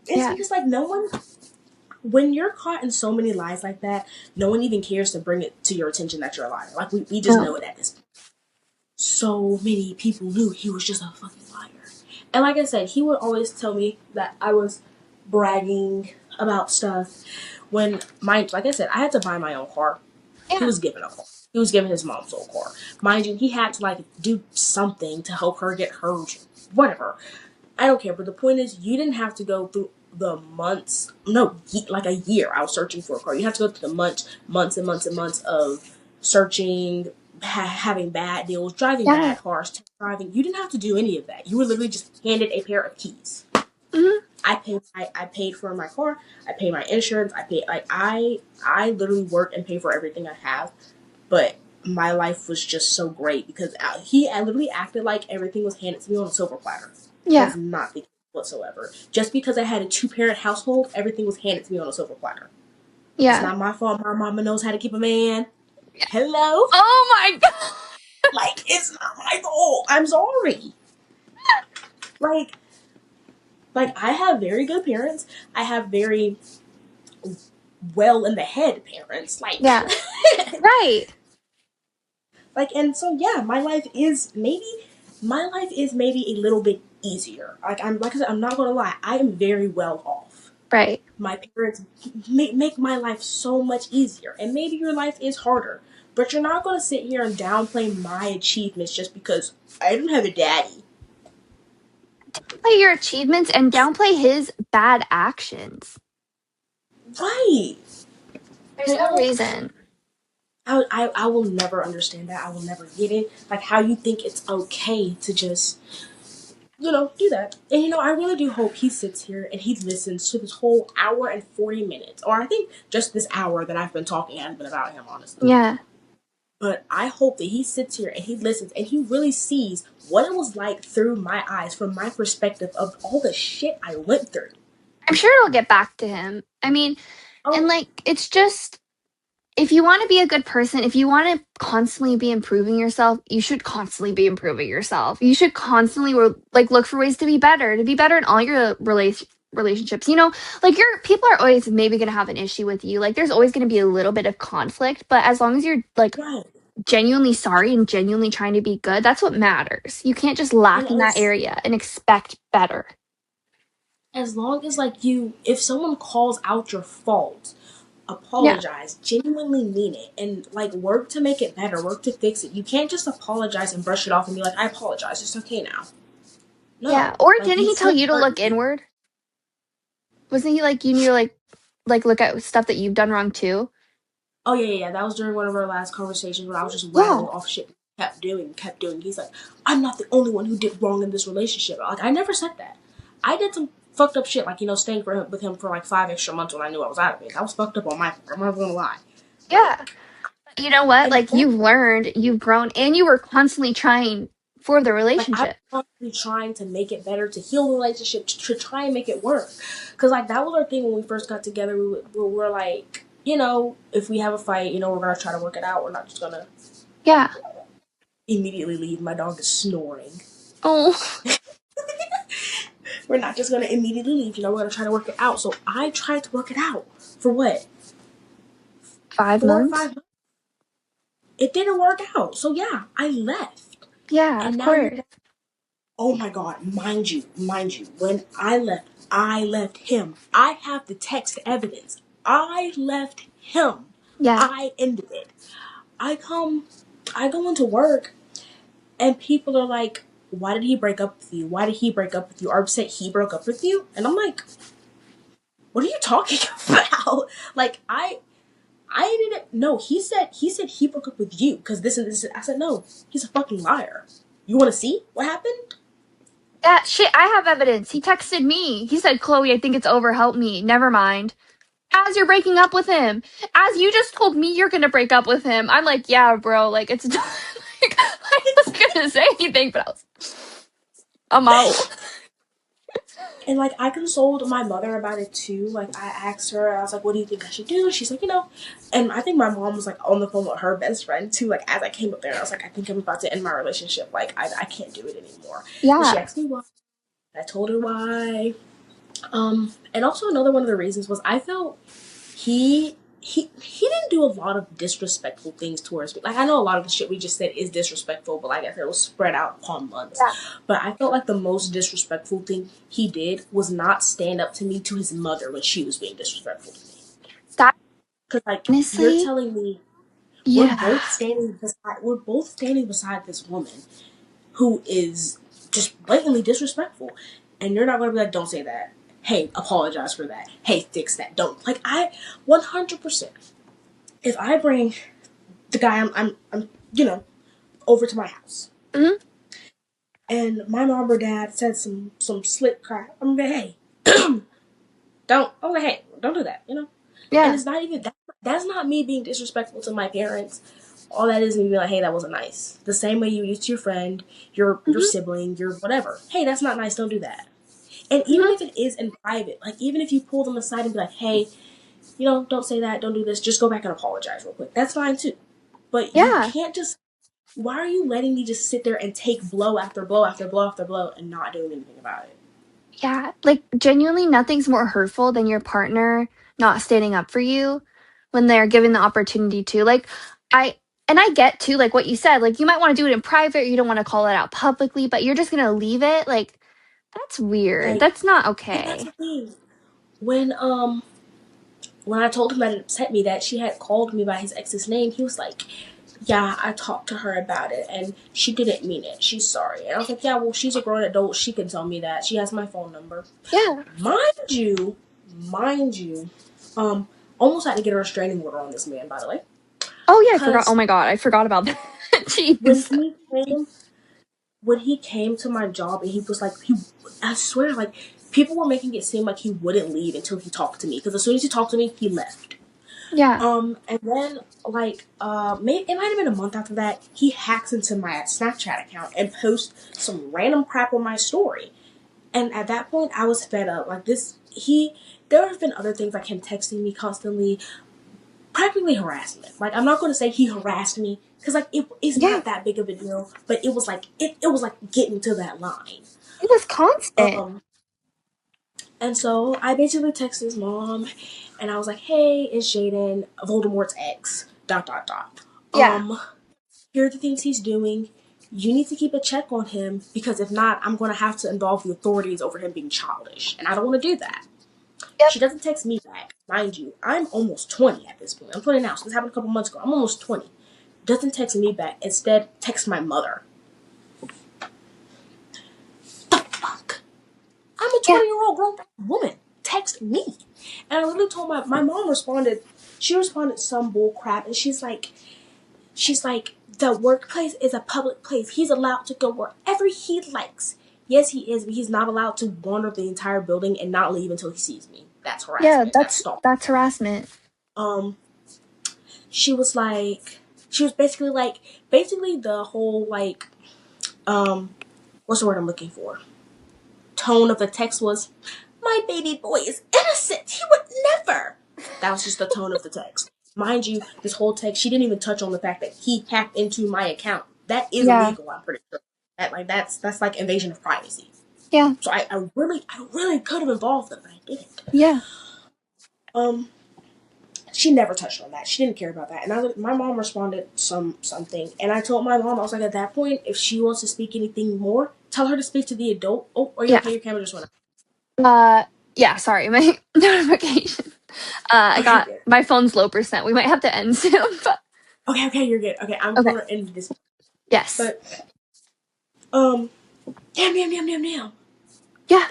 Speaker 2: It's
Speaker 1: Yeah.
Speaker 2: because like no one. When you're caught in so many lies like that, no one even cares to bring it to your attention that you're a liar. Like we just
Speaker 1: No.
Speaker 2: know it at this point. So many people knew he was just a fucking liar. And like I said, he would always tell me that I was bragging about stuff when like I said, I had to buy my own car. He
Speaker 1: Yeah.
Speaker 2: was given a car. He was given his mom's old car. Mind you, he had to like do something to help her get her whatever. I don't care, but the point is, you didn't have to go through the months, no, like a year. I was searching for a car. You have to go through the months and months and months of searching, having bad deals, driving
Speaker 1: Yeah.
Speaker 2: bad cars, test driving. You didn't have to do any of that. You were literally just handed a pair of keys.
Speaker 1: Hmm.
Speaker 2: I paid for my car. I paid my insurance. I paid like I literally work and pay for everything I have. But my life was just so great because I literally acted like everything was handed to me on a silver platter.
Speaker 1: Yeah.
Speaker 2: That's not the case whatsoever. Just because I had a two-parent household, everything was handed to me on a silver platter. It's
Speaker 1: Yeah.
Speaker 2: not my fault. My mama knows how to keep a man. Hello?
Speaker 1: Oh my god.
Speaker 2: Like, it's not my fault. I'm sorry. Like, I have very good parents. I have very well in the head parents. Like,
Speaker 1: Yeah. Right.
Speaker 2: and so yeah, my life is maybe a little bit easier. Like I said, I'm not gonna lie, I am very well off.
Speaker 1: Right.
Speaker 2: My parents make my life so much easier, and maybe your life is harder, but you're not gonna sit here and downplay my achievements just because I don't have a daddy.
Speaker 1: Play your achievements and downplay his bad actions.
Speaker 2: Right.
Speaker 1: There's
Speaker 2: You
Speaker 1: no
Speaker 2: know,
Speaker 1: reason.
Speaker 2: I will never understand that. I will never get it. Like how you think it's okay to just do that. And I really do hope he sits here and he listens to this whole hour and 40 minutes. Or I think just this hour that I've been talking has been about him, honestly.
Speaker 1: Yeah.
Speaker 2: But I hope that he sits here and he listens and he really sees what it was like through my eyes, from my perspective of all the shit I went through.
Speaker 1: I'm sure it'll get back to him. I mean, and
Speaker 2: Oh,
Speaker 1: like, it's just, if you want to be a good person, if you want to constantly be improving yourself, you should constantly be improving yourself. You should constantly like look for ways to be better in all your relationships. Like your people are always maybe going to have an issue with you. Like there's always going to be a little bit of conflict, but as long as you're like
Speaker 2: right.
Speaker 1: genuinely sorry and genuinely trying to be good, that's what matters. You can't just
Speaker 2: And
Speaker 1: lack in that area and expect better.
Speaker 2: as long as like if someone calls out your fault,
Speaker 1: Yeah.
Speaker 2: apologize, genuinely mean it, and like work to make it better, work to fix it. You can't just apologize and brush it off and be like, I apologize, it's okay now.
Speaker 1: Yeah.
Speaker 2: No,
Speaker 1: Or
Speaker 2: like
Speaker 1: didn't
Speaker 2: you
Speaker 1: he tell
Speaker 2: still
Speaker 1: you to
Speaker 2: hurt
Speaker 1: look
Speaker 2: me.
Speaker 1: inward? Wasn't he like you need to like look at stuff that you've done wrong too?
Speaker 2: Oh yeah. That was during one of our last conversations when I was just
Speaker 1: Yeah.
Speaker 2: rattling off shit. Kept doing. He's like, I'm not the only one who did wrong in this relationship. Like I never said that. I did some fucked up shit, like staying with him for like 5 extra months when I knew I was out of it. That was fucked up on my part. I'm not gonna lie. But
Speaker 1: Yeah. You know what?
Speaker 2: and
Speaker 1: Like you've learned, you've grown, and you were constantly trying for the
Speaker 2: like I was
Speaker 1: relationship.
Speaker 2: constantly trying to make it better, to heal the relationship, to try and make it work. Cause like that was our thing when we first got together. We were like, if we have a fight, we're gonna try to work it out. We're not just gonna
Speaker 1: Yeah.
Speaker 2: immediately leave. My dog is snoring.
Speaker 1: Oh,
Speaker 2: We're not just gonna immediately leave. We're gonna try to work it out. So I tried to work it out for what,
Speaker 1: 5
Speaker 2: 4 or
Speaker 1: months?
Speaker 2: 5 months. It didn't work out. So yeah, I left,
Speaker 1: Yeah,
Speaker 2: and
Speaker 1: of
Speaker 2: now you're.
Speaker 1: course.
Speaker 2: Oh my God, mind you. When I left him. I have the text evidence. I left him.
Speaker 1: Yeah.
Speaker 2: I ended it. I come, I go into work, and people are like, "Why did he break up with you? Why did he break up with you? Are you upset he broke up with you?" And I'm like, "What are you talking about?" Like I didn't. No, he said he broke up with you because this and this. I said no. He's a fucking liar. You want to see what happened?
Speaker 1: Yeah, shit, I have evidence. He texted me. He said, Chloe, I think it's over. Help me. Never mind. As you're breaking up with him. As you just told me you're gonna break up with him. I'm like, yeah, bro, like it's done. Like, I wasn't gonna say anything, but I'm out.
Speaker 2: And like I consoled my mother about it too. Like I asked her, I was like, "What do you think I should do?" She's like, And I think my mom was like on the phone with her best friend too. Like as I came up there, I was like, "I think I'm about to end my relationship. Like I can't do it anymore." And she
Speaker 1: Yeah.
Speaker 2: asked me why. I told her why. And also another one of the reasons was I felt he didn't do a lot of disrespectful things towards me. Like I know a lot of the shit we just said is disrespectful, but like I said, it was spread out upon months.
Speaker 1: Yeah.
Speaker 2: But I felt like the most disrespectful thing he did was not stand up to me to his mother when she was being disrespectful to me.
Speaker 1: That
Speaker 2: Cause like you're
Speaker 1: honestly,
Speaker 2: telling me
Speaker 1: yeah.
Speaker 2: we're both standing beside this woman who is just blatantly disrespectful, and you're not gonna be like, don't say that. Hey, apologize for that. Hey, fix that. Don't like I 100%. If I bring the guy I'm over to my house,
Speaker 1: Hmm.
Speaker 2: and my mom or dad said some slick crap, I'm gonna be like, hey, don't. I'm like, hey, don't do that. And
Speaker 1: Yeah.
Speaker 2: it's not even that. That's not me being disrespectful to my parents. All that is me being like, hey, that wasn't nice. The same way you used to your friend, your
Speaker 1: Hmm.
Speaker 2: sibling, your whatever. Hey, that's not nice. Don't do that. And even
Speaker 1: Hmm.
Speaker 2: if it is in private, like even if you pull them aside and be like, hey, don't say that, don't do this, just go back and apologize real quick. That's fine too. But you
Speaker 1: Yeah.
Speaker 2: can't just. Why are you letting me just sit there and take blow after blow after blow after blow and not doing anything about it?
Speaker 1: Yeah. Like genuinely nothing's more hurtful than your partner not standing up for you when they're given the opportunity to. Like I and I get too, like what you said, like you might want to do it in private, you don't want to call it out publicly, but you're just gonna leave it. Like that's weird.
Speaker 2: Like,
Speaker 1: That's not
Speaker 2: and that's
Speaker 1: okay.
Speaker 2: the thing. When when I told him that it upset me that she had called me by his ex's name, he was like, "Yeah, I talked to her about it, and she didn't mean it. She's sorry." And I was like, "Yeah, well, she's a grown adult. She can tell me that. She has my phone number."
Speaker 1: Yeah.
Speaker 2: Mind you, mind you, um, almost had to get a restraining order on this man, by the way,
Speaker 1: Oh yeah, I forgot. Oh
Speaker 2: because
Speaker 1: my god, I forgot about that.
Speaker 2: when
Speaker 1: Jeez.
Speaker 2: he came to my job and he was like, I swear, like people were making it seem like he wouldn't leave until he talked to me. Because as soon as he talked to me, he left.
Speaker 1: Yeah.
Speaker 2: And then like maybe it might have been a month after that, he hacks into my Snapchat account and posts some random crap on my story. And at that point, I was fed up. Like this, there have been other things like him texting me constantly, practically harassment. Like I'm not going to say he harassed me because like it's
Speaker 1: Yeah.
Speaker 2: not that big of a deal, but it was like it was like getting to that line.
Speaker 1: It was constant.
Speaker 2: Um, and so I basically texted his mom, and I was like, "Hey, it's Jaden, Voldemort's ex. Dot dot dot.
Speaker 1: Yeah.
Speaker 2: Here are the things he's doing. You need to keep a check on him because if not, I'm going to have to involve the authorities over him being childish, and I don't want to do that."
Speaker 1: Yep.
Speaker 2: She doesn't text me back, mind you. I'm almost 20 at this point. I'm 20 now, so this happened a couple months ago. I'm almost 20. Doesn't text me back. Instead, text my mother. The fuck? I'm a
Speaker 1: Yeah.
Speaker 2: 20-year-old grown woman. Text me. And I literally told my mom responded. She responded some bull crap, and she's like, the workplace is a public place. He's allowed to go wherever he likes. Yes, he is, but he's not allowed to wander the entire building and not leave until he sees me. That's
Speaker 1: Yeah,
Speaker 2: harassment. That's stalking.
Speaker 1: that's harassment.
Speaker 2: Um, she was like, she was basically the whole like, what's the word I'm looking for? Tone of the text was, my baby boy is innocent. He would never. That was just the tone of the text. Mind you, this whole text, she didn't even touch on the fact that he hacked into my account. That is
Speaker 1: Yeah.
Speaker 2: illegal. I'm pretty sure. That's like invasion of privacy.
Speaker 1: Yeah.
Speaker 2: So I really could have involved them, but I didn't.
Speaker 1: Yeah.
Speaker 2: Um, she never touched on that. She didn't care about that. And my mom responded something, and I told my mom, I was like, at that point, if she wants to speak anything more, tell her to speak to the adult. Oh, are you
Speaker 1: Yeah.
Speaker 2: okay? Your camera just went
Speaker 1: Yeah, sorry, my notification. I
Speaker 2: out. Okay,
Speaker 1: got
Speaker 2: good.
Speaker 1: my phone's low percent. We might have to end soon, but
Speaker 2: Okay, you're good. Okay, I'm
Speaker 1: okay.
Speaker 2: gonna end this.
Speaker 1: Yes.
Speaker 2: But um, damn.
Speaker 1: Yeah.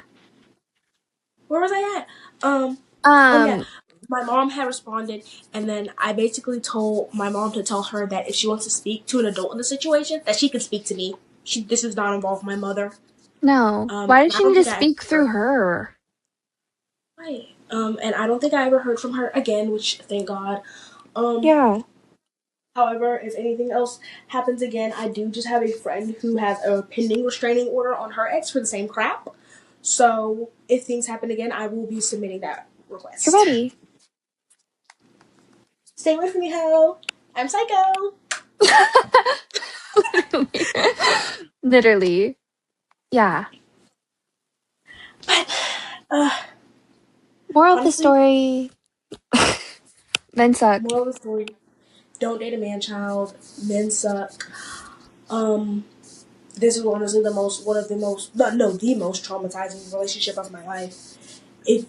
Speaker 2: Where was I at? Oh yeah,
Speaker 1: Um,
Speaker 2: my mom had responded, and then I basically told my mom to tell her that if she wants to speak to an adult in the situation, that she can speak to me. This does not involve my mother.
Speaker 1: no. Why did
Speaker 2: I
Speaker 1: she
Speaker 2: don't
Speaker 1: need to
Speaker 2: think I
Speaker 1: speak through her?
Speaker 2: right. And I don't think I ever heard from her again, which thank God. Um,
Speaker 1: Yeah.
Speaker 2: However, if anything else happens again, I do just have a friend who has a pending restraining order on her ex for the same crap. So if things happen again, I will be submitting that
Speaker 1: You're
Speaker 2: request.
Speaker 1: ready.
Speaker 2: Stay with me, ho. I'm psycho.
Speaker 1: Literally. Literally. Yeah.
Speaker 2: But
Speaker 1: Moral of the
Speaker 2: honestly,
Speaker 1: story. Men suck.
Speaker 2: moral of the story: don't date a man child. Men suck. Um, this is honestly the most traumatizing relationship of my life. If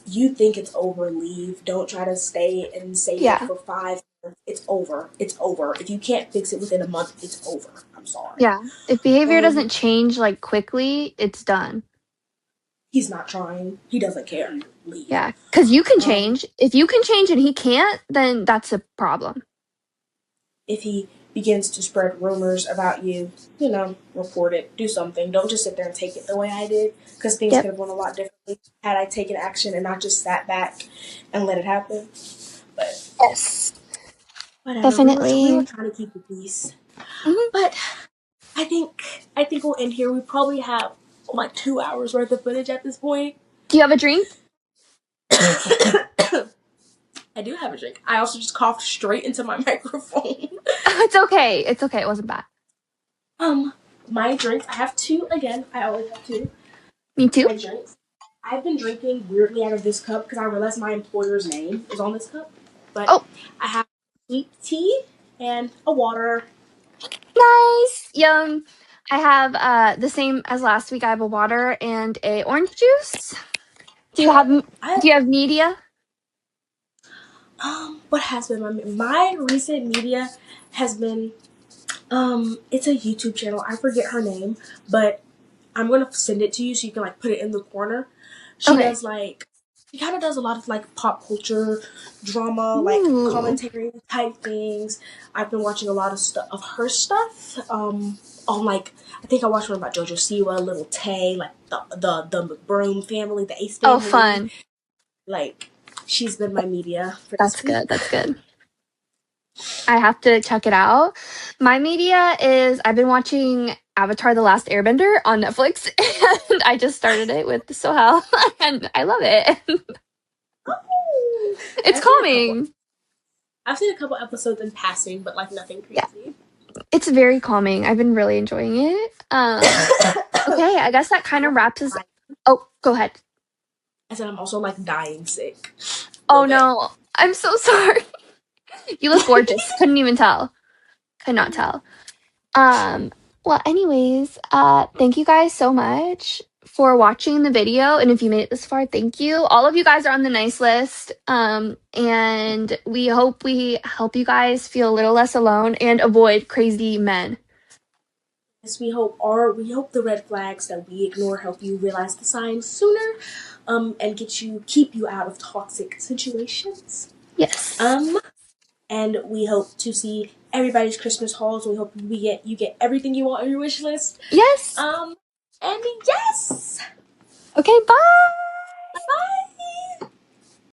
Speaker 2: you think it's over, leave. Don't try to stay and save it
Speaker 1: Yeah.
Speaker 2: for 5 months. It's over. It's over. If you can't fix it within a month, it's over. I'm sorry.
Speaker 1: Yeah. If behavior
Speaker 2: Um,
Speaker 1: doesn't change like quickly, it's done.
Speaker 2: he's not trying. He doesn't care. Leave.
Speaker 1: Yeah. Because you can
Speaker 2: Um,
Speaker 1: change. If you can change and he can't, then that's a problem.
Speaker 2: if he begins to spread rumors about you, report it. Do something. Don't just sit there and take it the way I did, because things
Speaker 1: Yep.
Speaker 2: could have gone a lot differently had I taken action and not just sat back and let it happen. But
Speaker 1: Yes.
Speaker 2: whatever. We were
Speaker 1: Definitely.
Speaker 2: trying to keep the peace.
Speaker 1: Mhm.
Speaker 2: But I think we'll end here. We probably have like 2 hours worth of footage at this point.
Speaker 1: Do you have a drink?
Speaker 2: I do have a drink. I also just coughed straight into my microphone.
Speaker 1: It's okay. It's okay. It wasn't bad.
Speaker 2: um, my drinks. I have two again. I always have two.
Speaker 1: Me too.
Speaker 2: My drinks. I've been drinking weirdly out of this cup because I realized my employer's name is on this cup. But
Speaker 1: Oh,
Speaker 2: I have sweet tea and a water.
Speaker 1: nice. Yum. I have the same as last week. I have a water and a orange juice. Do you have
Speaker 2: I
Speaker 1: do you have media?
Speaker 2: what has been my recent media has been it's a YouTube channel. I forget her name, but I'm gonna send it to you so you can like put it in the corner. She
Speaker 1: Okay.
Speaker 2: does she kind of does a lot of like pop culture drama, like
Speaker 1: Ooh.
Speaker 2: commentary type things. I've been watching a lot of stuff of her stuff. On like I think I watched one about JoJo Siwa, Little Tay, like the McBroom family, the Ace
Speaker 1: Oh,
Speaker 2: family.
Speaker 1: fun.
Speaker 2: Like she's been my media for
Speaker 1: That's
Speaker 2: this
Speaker 1: good.
Speaker 2: week.
Speaker 1: That's good. I have to check it out. My media is I've been watching Avatar: The Last Airbender on Netflix, and I just started it with Sohel, and I love it.
Speaker 2: Oh,
Speaker 1: It's
Speaker 2: I've seen a couple.
Speaker 1: calming.
Speaker 2: I've seen a couple episodes in passing, but like nothing
Speaker 1: Yeah,
Speaker 2: crazy.
Speaker 1: it's very calming. I've been really enjoying it. Okay, I guess that kind
Speaker 2: I'm
Speaker 1: of
Speaker 2: also
Speaker 1: wraps us.
Speaker 2: dying.
Speaker 1: Oh, go ahead.
Speaker 2: I said I'm also like dying sick a
Speaker 1: Oh
Speaker 2: little bit.
Speaker 1: no, I'm so sorry. You look gorgeous. Couldn't even tell. Could not tell. Um, well, anyways, thank you guys so much for watching the video. And if you made it this far, thank you. All of you guys are on the nice list. And we hope we help you guys feel a little less alone and avoid crazy men.
Speaker 2: Yes, we hope the red flags that we ignore help you realize the signs sooner, and keep you out of toxic situations.
Speaker 1: Yes.
Speaker 2: And we hope to see everybody's Christmas hauls. We hope you get everything you want on your wish list.
Speaker 1: Yes.
Speaker 2: And yes,
Speaker 1: Okay, bye.
Speaker 2: bye.